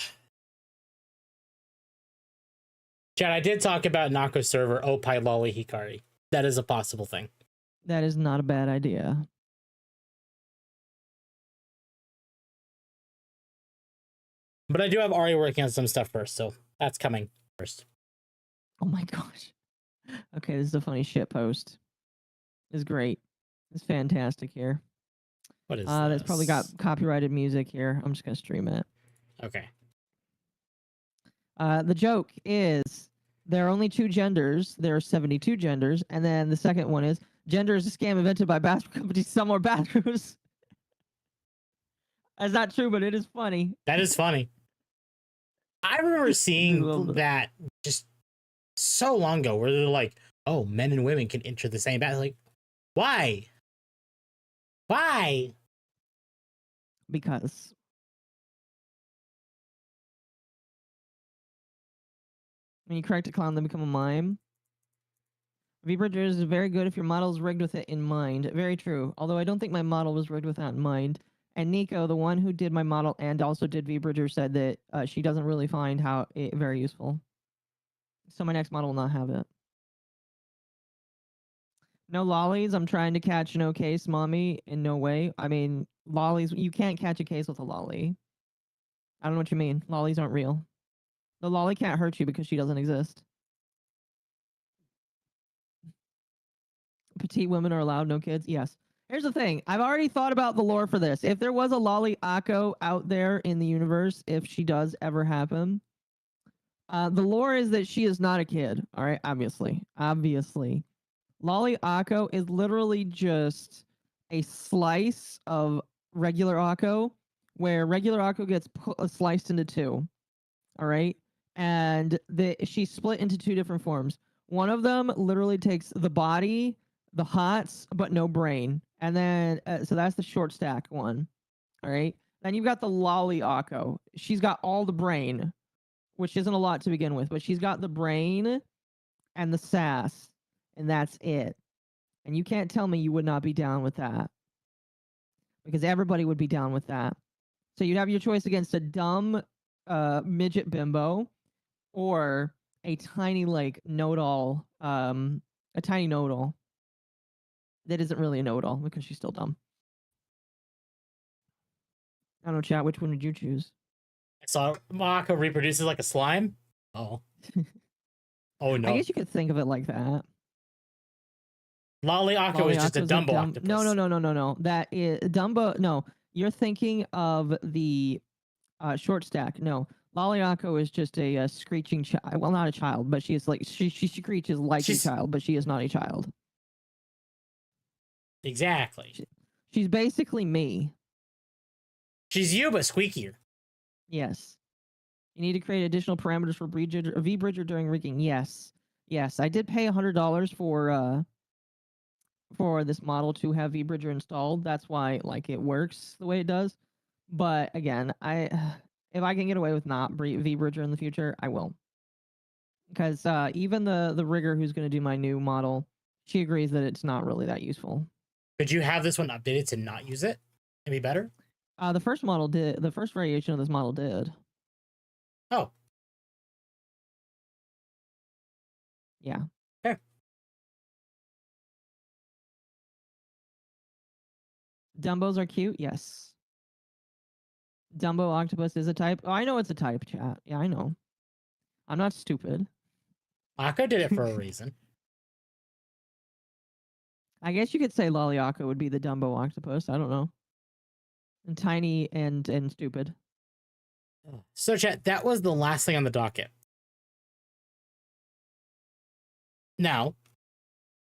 B: Chad, I did talk about Nako server Opai Lolly Hikari. That is a possible thing.
A: That is not a bad idea.
B: But I do have Ari working on some stuff first, so that's coming first.
A: Oh my gosh. Okay, this is a funny shit post. It's great. It's fantastic here.
B: What is
A: That's probably got
B: this?
A: copyrighted music here. I'm just gonna stream it.
B: Okay.
A: The joke is there are only 2 genders. There are 72 genders, and then the second one is gender is a scam invented by bathroom companies to sell more bathrooms. That's not true, but it is funny.
B: That is funny. I remember seeing
A: bit.
B: that just so long ago where they're like, oh, men and women can enter the same bathroom. Like, why? Why?
A: Because when you correct a clown, they become a mime. V-Bridger is very good if your model is rigged with it in mind. Very true. Although I don't think my model was rigged with that in mind. And Nico, the one who did my model and also did V-Bridger, said that she doesn't really find how it very useful. So my next model will not have it. No lollies. I'm trying to catch no case, mommy. In no way. I mean, lollies. You can't catch a case with a lolly. I don't know what you mean. Lollies aren't real. The lolly can't hurt you because she doesn't exist. Petite women are allowed, no kids? Yes. Here's the thing. I've already thought about the lore for this. If there was a MommaOcco out there in the universe, if she does ever happen, the lore is that she is not a kid. All right, obviously. MommaOcco is literally just a slice of regular Occo, where regular Occo gets sliced into two. All right, and she's split into two different forms. One of them literally takes the body, the hots, but no brain, and then so that's the short stack one. All right, then you've got the MommaOcco. She's got all the brain, which isn't a lot to begin with, but she's got the brain and the sass, and that's it. And you can't tell me you would not be down with that, because everybody would be down with that. So you'd have your choice against a dumb midget bimbo or a tiny like know-it-all, a tiny know-it-all that isn't really a know-it-all because she's still dumb. I don't know, chat, which one would you choose?
B: I saw MommaOcco reproduces like a slime. Oh. Oh no.
A: I guess you could think of it like that.
B: MommaOcco is just a Dumbo octopus.
A: No. That is Dumbo. No, you're thinking of the short stack. No, MommaOcco is just a screeching child. Well, not a child, but she is like she screeches like a child, but she is not a child.
B: Exactly.
A: She's basically me.
B: She's you, but squeakier.
A: Yes. You need to create additional parameters for V-Bridger during rigging. Yes. I did pay $100 for this model to have V-Bridger installed. That's why like it works the way it does. But again, if I can get away with not V-Bridger in the future, I will. Because even the rigger who's going to do my new model, she agrees that it's not really that useful.
B: Could you have this one updated to not use it? It'd be better?
A: The first model did. The first variation of this model did.
B: Oh.
A: Yeah.
B: Okay.
A: Dumbos are cute? Yes. Dumbo octopus is a type? Oh, I know it's a type, chat. Yeah, I know. I'm not stupid.
B: Occo did it for a reason.
A: I guess you could say MommaOcco would be the Dumbo octopus. I don't know. And tiny and stupid.
B: So, chat, that was the last thing on the docket. Now,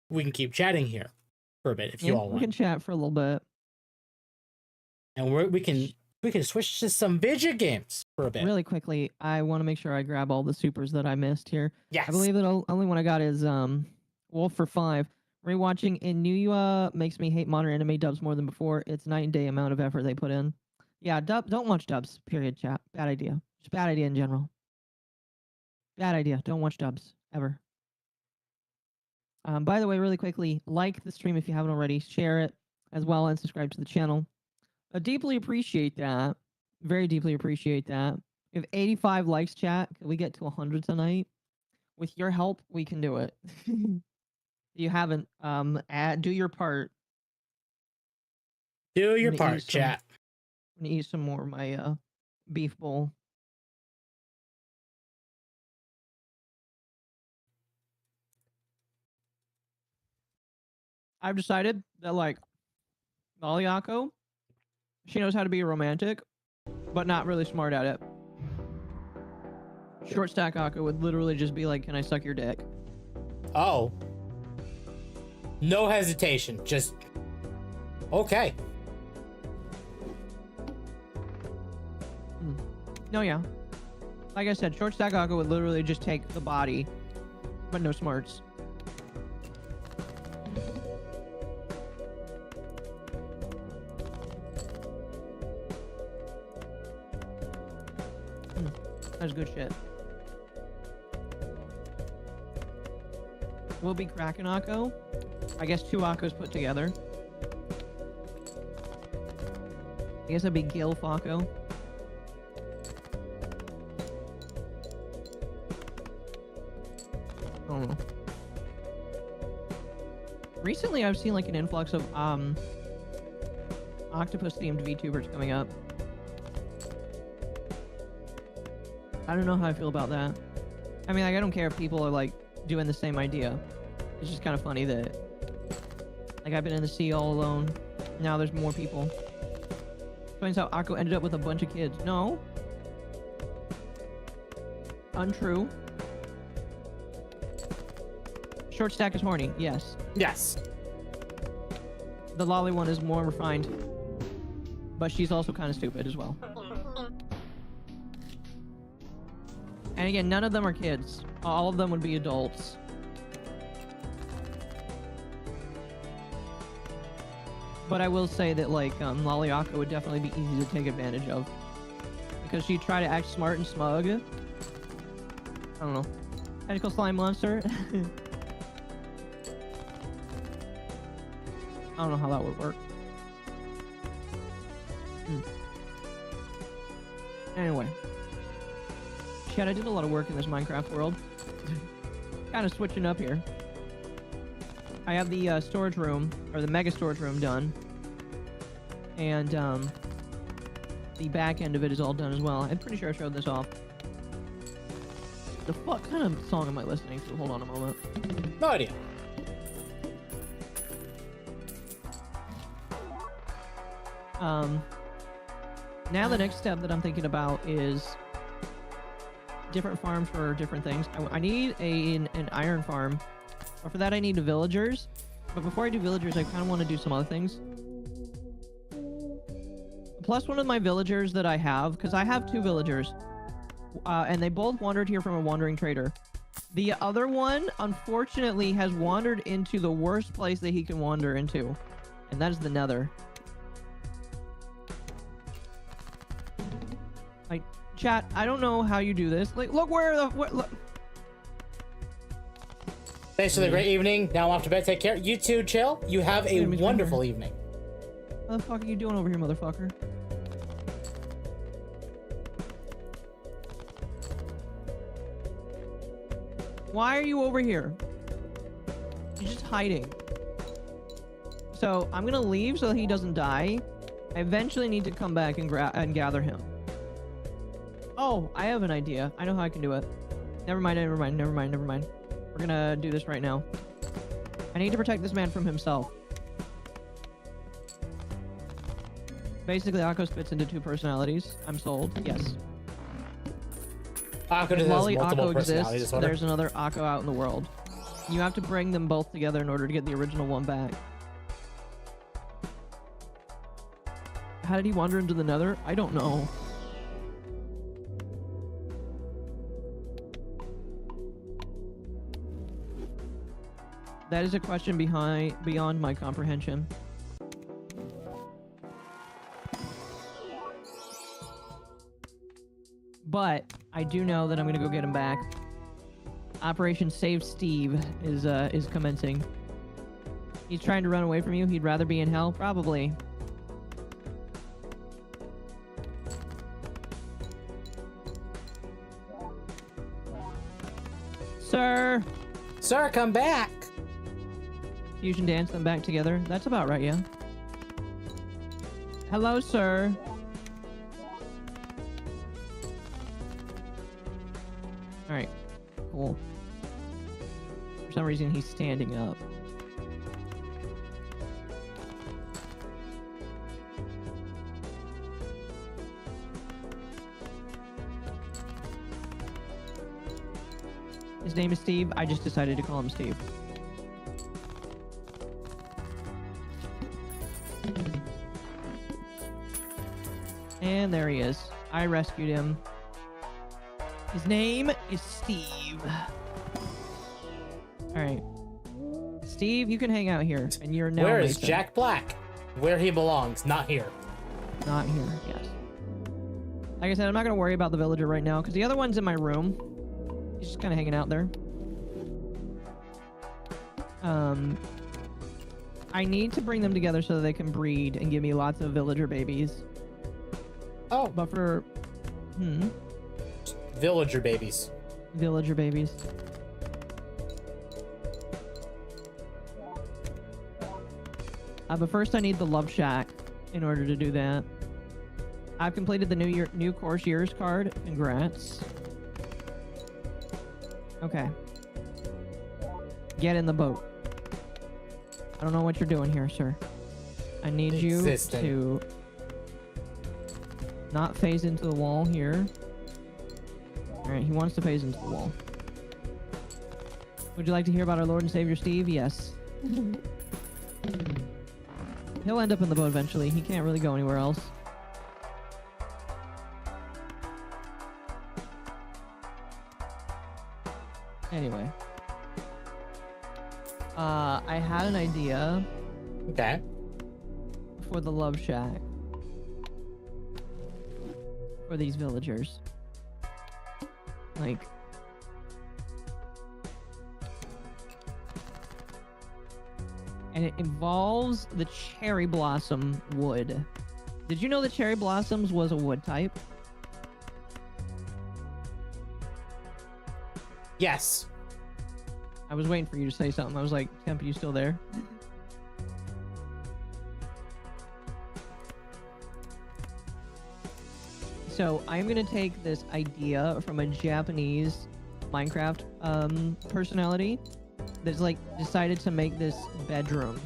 B: we can keep chatting here for a bit if you all want.
A: We can chat for a little bit.
B: And we can switch to some video games for a bit.
A: Really quickly, I want to make sure I grab all the supers that I missed here.
B: Yes.
A: I believe that only one I got is Wolf for 5. Rewatching Inuyasha makes me hate modern anime dubs more than before. It's night and day amount of effort they put in. Yeah, don't watch dubs, period, chat. Bad idea. Just bad idea in general. Bad idea. Don't watch dubs, ever. By the way, really quickly, like the stream if you haven't already. Share it as well and subscribe to the channel. I deeply appreciate that. Very deeply appreciate that. We have 85 likes, chat. Can we get to 100 tonight? With your help, we can do it. You haven't, do your part.
B: Do your part, chat.
A: I'm gonna eat some more of my beef bowl. I've decided that like MommaOcco, she knows how to be romantic, but not really smart at it. Short stack Occo would literally just be like, "Can I suck your dick?"
B: Oh. No hesitation. Just okay.
A: No, yeah. Like I said, short stack Occo would literally just take the body, but no smarts. That's good shit. will be MommaOcco. I guess 2 Occos put together. I guess that'd be Gilfocco. I don't know. Recently, I've seen like an influx of octopus-themed VTubers coming up. I don't know how I feel about that. I mean, like, I don't care if people are like doing the same idea. It's just kind of funny that, like, I've been in the sea all alone. Now there's more people. Explains how Akko ended up with a bunch of kids. No. Untrue. Short stack is horny. Yes.
B: Yes.
A: The lolly one is more refined. But she's also kind of stupid as well. And again, none of them are kids. All of them would be adults. But I will say that, like, Lolly Akko would definitely be easy to take advantage of. Because she'd try to act smart and smug. I don't know. Tentacle slime monster? I don't know how that would work. Anyway. Shit, I did a lot of work in this Minecraft world. Kind of switching up here. I have the storage room, or the mega storage room done. And the back end of it is all done as well. I'm pretty sure I showed this off. The fuck kind of song am I listening to? Hold on a moment.
B: No idea.
A: Now the next step that I'm thinking about is different farms for different things. I need an iron farm. But for that I need villagers. But before I do villagers, I kind of want to do some other things. Plus one of my villagers that I have, because I have 2 villagers. And they both wandered here from a wandering trader. The other one, unfortunately, has wandered into the worst place that he can wander into. And that is the Nether. Like, chat, I don't know how you do this. Like, look where the... look.
B: Thanks for the great evening. Now I'm off to bed. Take care. You too, chill. You have a wonderful evening.
A: What the fuck are you doing over here, motherfucker? Why are you over here? You're just hiding. So, I'm gonna leave so that he doesn't die. I eventually need to come back and gather him. Oh, I have an idea. I know how I can do it. Never mind. We're gonna do this right now. I need to protect this man from himself. Basically, Akko spits into 2 personalities. I'm sold. Yes.
B: Akko
A: If Lolly Akko exists,
B: disorder.
A: there's another Akko out in the world. You have to bring them both together in order to get the original one back. How did he wander into the Nether? I don't know. That is a question beyond my comprehension. But I do know that I'm gonna go get him back. Operation Save Steve is commencing. He's trying to run away from you. He'd rather be in hell, probably. Sir.
B: Sir, come back.
A: Fusion dance them back together. That's about right, yeah. Hello, sir. Alright. Cool. For some reason, he's standing up. His name is Steve. I just decided to call him Steve. And there he is. I rescued him. His name is Steve. Alright. Steve, you can hang out here. And you're now
B: Where is
A: Mason.
B: Jack Black? Where he belongs, not here.
A: Not here, yes. Like I said, I'm not going to worry about the villager right now, because the other one's in my room. He's just kind of hanging out there. I need to bring them together so that they can breed and give me lots of villager babies.
B: Oh,
A: But for...
B: villager babies.
A: Villager babies. But first I need the Love Shack in order to do that. I've completed the new course years card. Congrats. Okay. Get in the boat. I don't know what you're doing here, sir. I need you to not phase into the wall here. Alright, he wants to phase into the wall. Would you like to hear about our Lord and Savior Steve? Yes. He'll end up in the boat eventually. He can't really go anywhere else. Anyway. I had an idea.
B: Okay.
A: For the Love Shack. For these villagers. Like... And it involves the cherry blossom wood. Did you know that cherry blossoms was a wood type?
B: Yes.
A: I was waiting for you to say something. I was like, Temp, are you still there? So I'm gonna take this idea from a Japanese Minecraft personality that's like decided to make this bedroom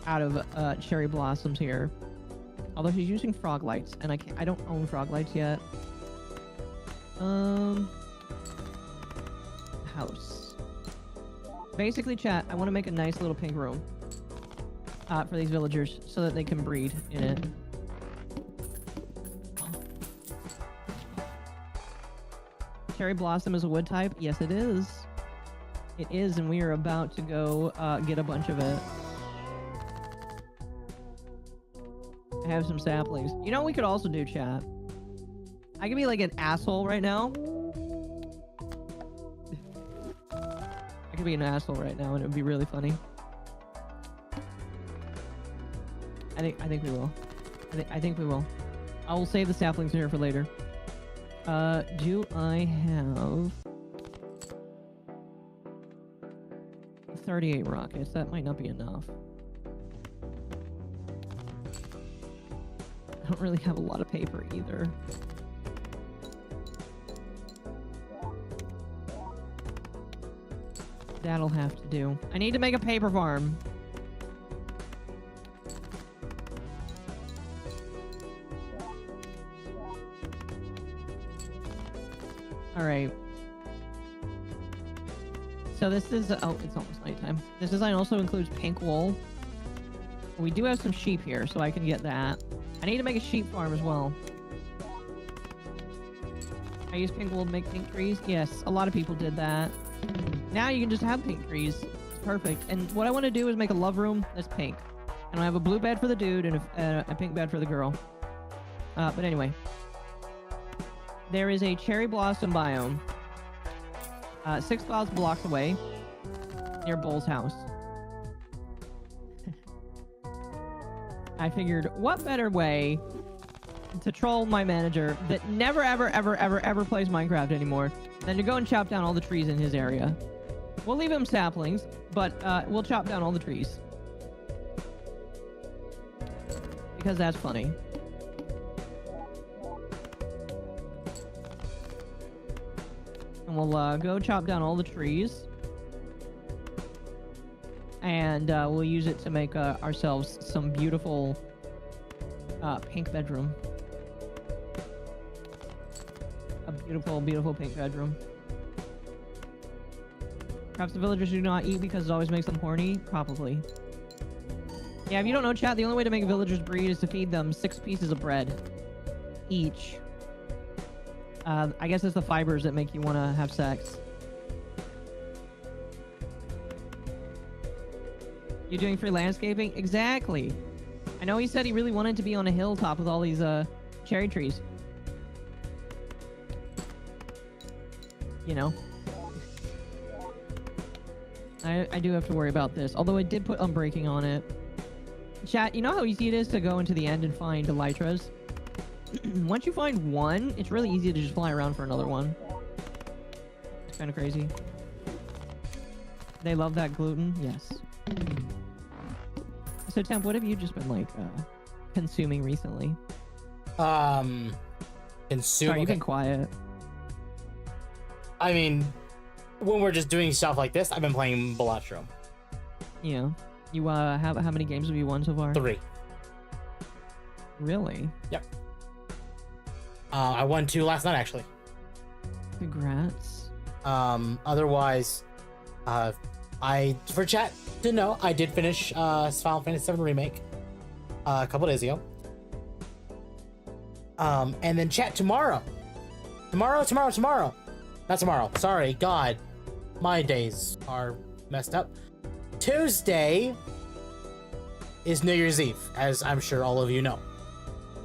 A: out of cherry blossoms here. Although she's using frog lights, and I don't own frog lights yet. House. Basically, chat, I want to make a nice little pink room for these villagers so that they can breed in it. Cherry blossom is a wood type? Yes, it is. It is, and we are about to go get a bunch of it. I have some saplings. You know what we could also do, chat? I could be like an asshole right now. I could be an asshole right now, and it would be really funny. I think we will. I think we will. I will save the saplings here for later. Do I have 38 rockets? That might not be enough. I don't really have a lot of paper either. That'll have to do. I need to make a paper farm. Alright. So this is... oh, it's almost nighttime. This design also includes pink wool. We do have some sheep here, so I can get that. I need to make a sheep farm as well. I use pink wool to make pink trees. Yes, a lot of people did that. Now you can just have pink trees. It's perfect. And what I want to do is make a love room that's pink. And I have a blue bed for the dude and a pink bed for the girl. But anyway. There is a cherry blossom biome. 6,000 blocks away. Near Bull's house. I figured, what better way to troll my manager that never, ever, ever, ever, ever plays Minecraft anymore than to go and chop down all the trees in his area. We'll leave him saplings, but we'll chop down all the trees. Because that's funny. And we'll go chop down all the trees. And we'll use it to make ourselves some beautiful pink bedroom. A beautiful, beautiful pink bedroom. Perhaps the villagers do not eat because it always makes them horny? Probably. Yeah, if you don't know, chat, the only way to make villagers breed is to feed them 6 pieces of bread each. I guess it's the fibers that make you want to have sex. You doing free landscaping? Exactly. I know he said he really wanted to be on a hilltop with all these cherry trees. You know. I do have to worry about this. Although I did put unbreaking on it. Chat, you know how easy it is to go into the end and find elytras? Once you find one, it's really easy to just fly around for another one. It's kind of crazy. They love that gluten? Yes. So, Temp, what have you just been, like, consuming recently? Sorry, you've been quiet.
B: I mean, when we're just doing stuff like this, I've been playing Balatro.
A: Yeah. You, how many games have you won so far?
B: 3.
A: Really?
B: Yep. I won 2 last night, actually.
A: Congrats.
B: Otherwise, for chat to know, I did finish Final Fantasy VII Remake a couple days ago. And then chat tomorrow. Not tomorrow. Sorry, God. My days are messed up. Tuesday is New Year's Eve, as I'm sure all of you know.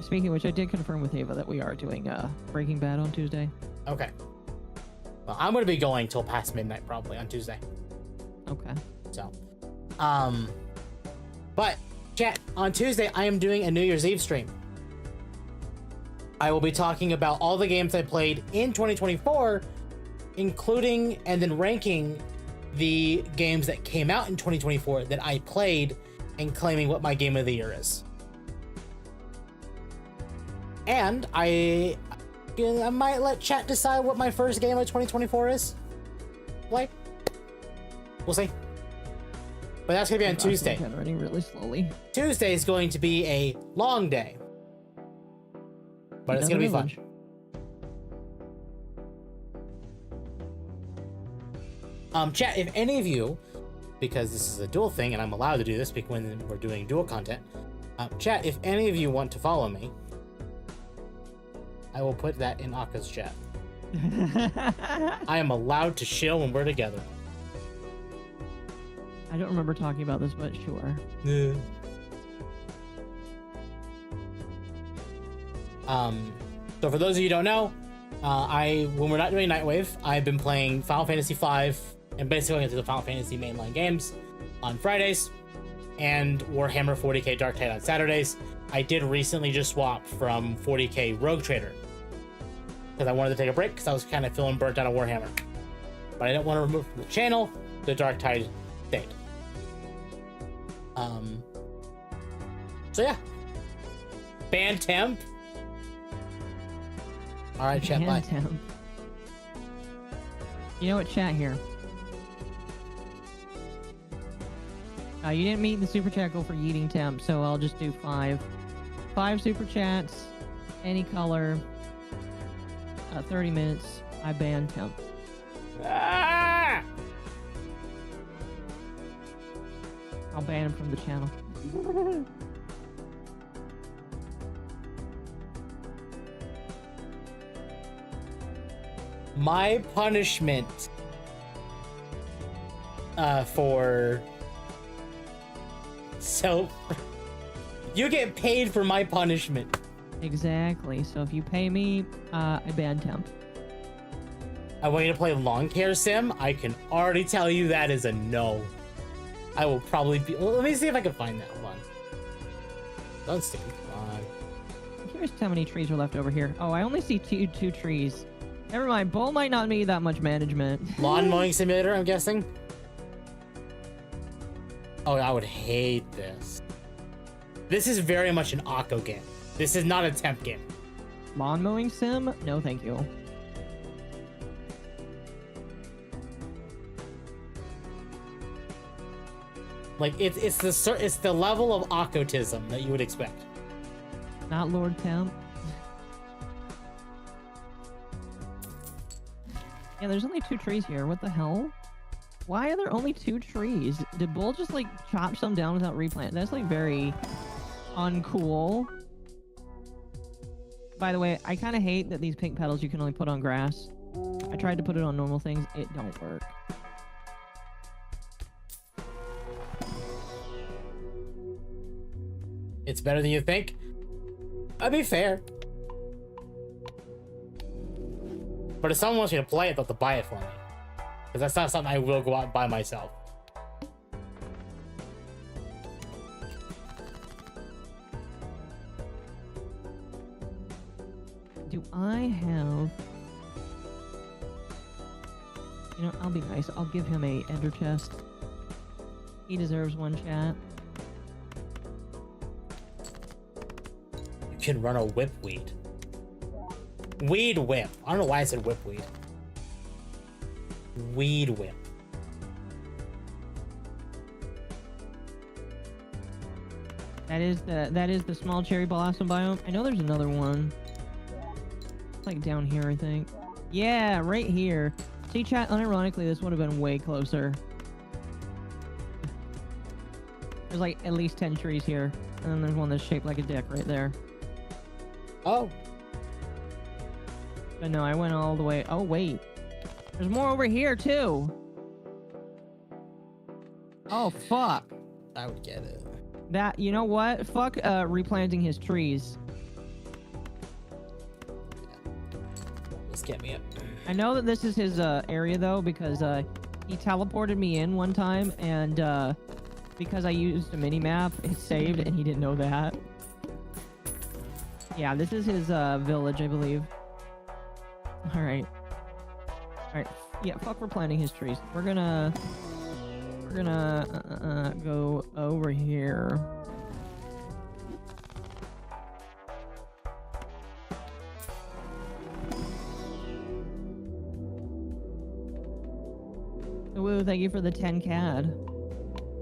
A: Speaking of which, I did confirm with Ava that we are doing Breaking Bad on Tuesday.
B: Okay. Well, I'm going to be going till past midnight probably on Tuesday.
A: Okay.
B: So, but chat, on Tuesday, I am doing a New Year's Eve stream. I will be talking about all the games I played in 2024, including and then ranking the games that came out in 2024 that I played and claiming what my game of the year is. And I might let chat decide what my first game of 2024 is. Like, we'll see. But that's gonna be on Tuesday.
A: Running really slowly.
B: Tuesday is going to be a long day, but it's gonna be fun. Chat, if any of you, because this is a dual thing and I'm allowed to do this when we're doing dual content, chat, if any of you want to follow me, I will put that in Akka's chat. I am allowed to chill when we're together.
A: I don't remember talking about this, but sure.
B: Yeah. So for those of you who don't know, when we're not doing Nightwave, I've been playing Final Fantasy V and basically going through the Final Fantasy mainline games on Fridays and Warhammer 40k Dark Tide on Saturdays. I did recently just swap from 40k Rogue Trader because I wanted to take a break because I was kind of feeling burnt out of Warhammer. But I didn't want to remove from the channel the Dark Tide stayed. So yeah. Ban Temp. Alright, chat, bye.
A: Temp. You know what, chat here. You didn't meet the super chat goal for yeeting Temp, so I'll just do 5. 5 super chats, any color, 30 minutes, I ban Temp.
B: Ah!
A: I'll ban him from the channel.
B: My punishment you get paid for my punishment.
A: Exactly. So if you pay me, I ban Temp.
B: I want you to play Lawn Care Sim. I can already tell you that is a no. I will probably be. Well, let me see if I can find that one. Don't stick it on.
A: I'm curious how many trees are left over here. Oh, I only see two trees. Never mind. Bull might not need that much management.
B: Lawn mowing simulator, I'm guessing. Oh, I would hate this. This is very much an Occo game. This is not a temp game.
A: Lawn mowing sim? No, thank you.
B: Like it's the level of Occotism that you would expect.
A: Not Lord Temp. Yeah, there's only 2 trees here. What the hell? Why are there only 2 trees? Did Bull just like chop some down without replant? That's like very uncool. By the way, I kind of hate that these pink petals you can only put on grass. I tried to put it on normal things. It don't work.
B: It's better than you think. I'd be fair. But if someone wants me to play it, they'll have to buy it for me. Because that's not something I will go out and buy myself.
A: I have... You know, I'll be nice. I'll give him a ender chest. He deserves one, chat.
B: You can run a whipweed. Weed whip. I don't know why I said whipweed. Weed whip.
A: That is the small cherry blossom biome. I know there's another one. It's like down here, I think. Yeah, right here. See, chat, unironically, this would have been way closer. There's like at least 10 trees here. And then there's one that's shaped like a dick right there.
B: Oh.
A: But no, I went all the way. Oh, wait. There's more over here, too. Oh, fuck.
B: I would get it.
A: That, you know what? Fuck replanting his trees.
B: Let's get me up.
A: I know that this is his area, though, because he teleported me in one time, and because I used a mini-map, it saved, and he didn't know that. Yeah, this is his village, I believe. Alright. Alright. Yeah, fuck replanting his trees. We're gonna go over here. Woo, thank you for the 10 CAD.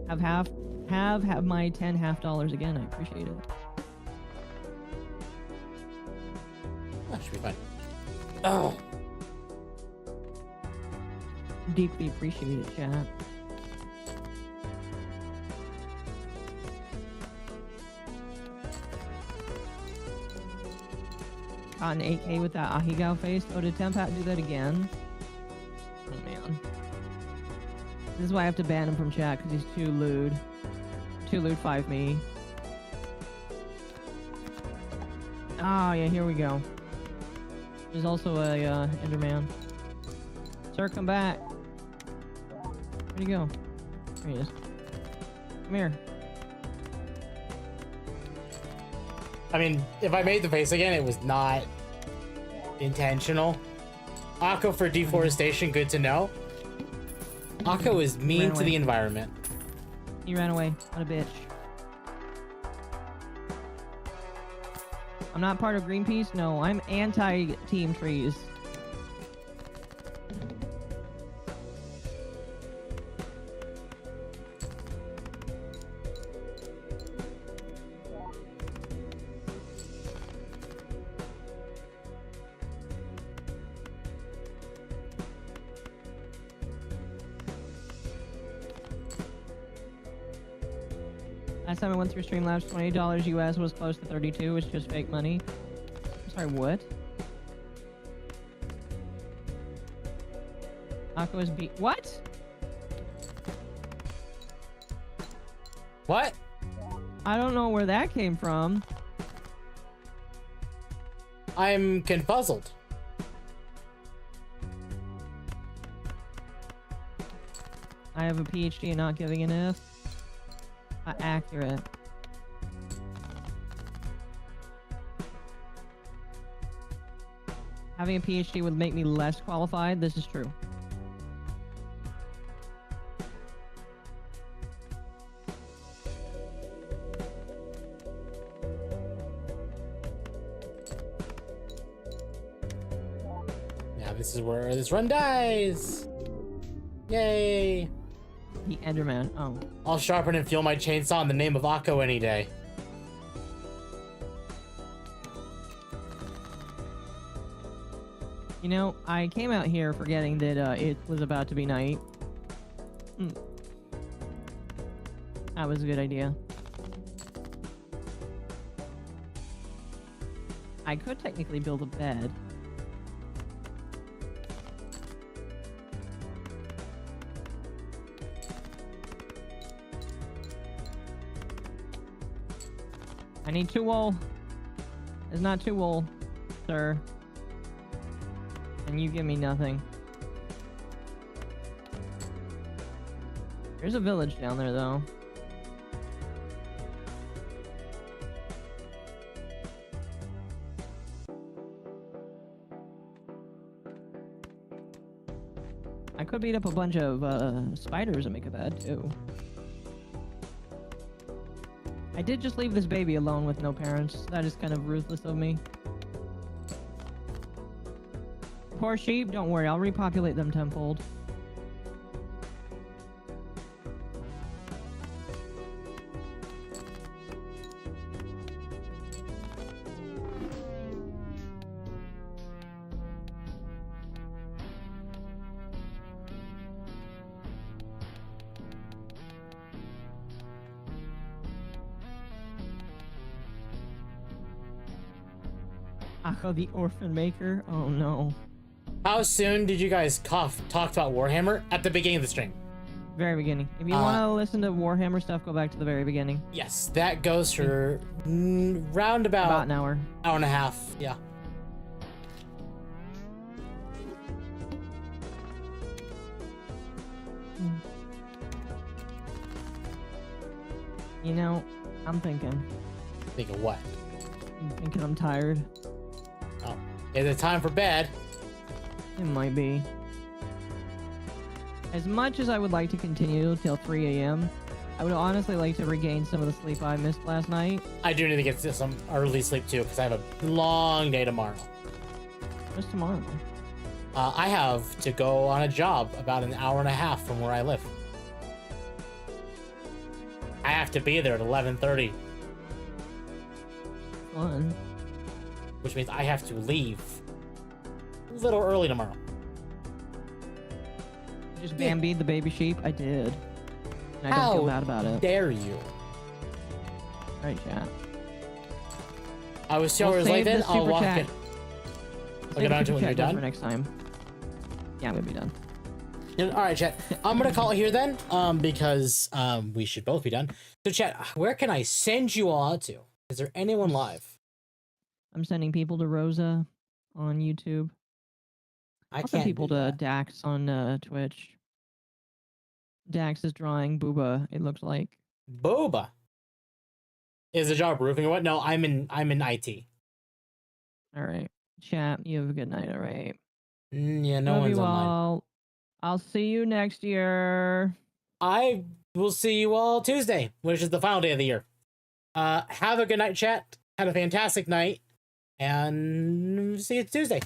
A: Have my 10 half dollars again. I appreciate it.
B: That should be fine. Oh.
A: Deeply appreciate it, chat. Got an 8K with that Ahegao face. Oh, did TempKitsempt do that again? Oh, man. This is why I have to ban him from chat, because he's too lewd. Too lewd 5 me. Oh, yeah, here we go. There's also a Enderman. Sir, come back. Where'd he go? There he is. Come here.
B: I mean, if I made the face again, it was not intentional. Occo for deforestation, good to know. Occo is mean to the environment.
A: He ran away. What a bitch. I'm not part of Greenpeace? No, I'm anti-team trees. Last time I went through Streamlabs, $20 US was close to 32. It's just fake money. Sorry, what? Aqua is beat. What?
B: What?
A: I don't know where that came from.
B: I'm confuzzled.
A: I have a PhD in not giving an F. Accurate. Having a PhD would make me less qualified. This is true.
B: Now this is where this run dies. Yay.
A: The Enderman. Oh.
B: I'll sharpen and fuel my chainsaw in the name of Occo any day.
A: You know, I came out here forgetting that it was about to be night. That was a good idea. I could technically build a bed. I need 2 wool. It's not 2 wool, sir. And you give me nothing. There's a village down there, though. also beat up a bunch of spiders and make a bed too. I did just leave this baby alone with no parents. That is kind of ruthless of me. Poor sheep, don't worry, I'll repopulate them tenfold. Akko the orphan maker? Oh no.
B: How soon did you guys talk about Warhammer? At the beginning of the stream.
A: Very beginning. If you want to listen to Warhammer stuff, go back to the very beginning.
B: Yes, that goes for round about
A: an hour.
B: Hour and a half, yeah.
A: You know, I'm thinking.
B: Think of what?
A: I'm thinking I'm tired.
B: Oh, is it time for bed?
A: It might be. As much as I would like to continue till 3 a.m., I would honestly like to regain some of the sleep I missed last night.
B: I do need to get some early sleep too, because I have a long day tomorrow.
A: Just tomorrow.
B: I have to go on a job about an hour and a half from where I live. I have to be there at 11:30.
A: Fun.
B: Which means I have to leave a little early tomorrow.
A: Just bambied the baby sheep? I did. And I don't feel bad about it.
B: Dare you?
A: Alright, chat.
B: I was 2 hours late then. I'll walk it. I'll get on to it when you're done.
A: For next time. Yeah, I'm gonna be done.
B: All right, chat. I'm gonna call it here then, because we should both be done. So, chat, where can I send you all out to? Is there anyone live?
A: I'm sending people to Rosa on YouTube.
B: I
A: I'll send
B: can't
A: people
B: do
A: to
B: that.
A: Dax on Twitch. Dax is drawing Booba, it looks like.
B: Boba. Is the job roofing or what? No, I'm in IT.
A: Alright. Chat, you have a good night, alright?
B: Yeah, no
A: Love
B: one's
A: you
B: online.
A: all. I'll see you next year.
B: I will see you all Tuesday, which is the final day of the year. Have a good night, chat. Had a fantastic night, and see you Tuesday.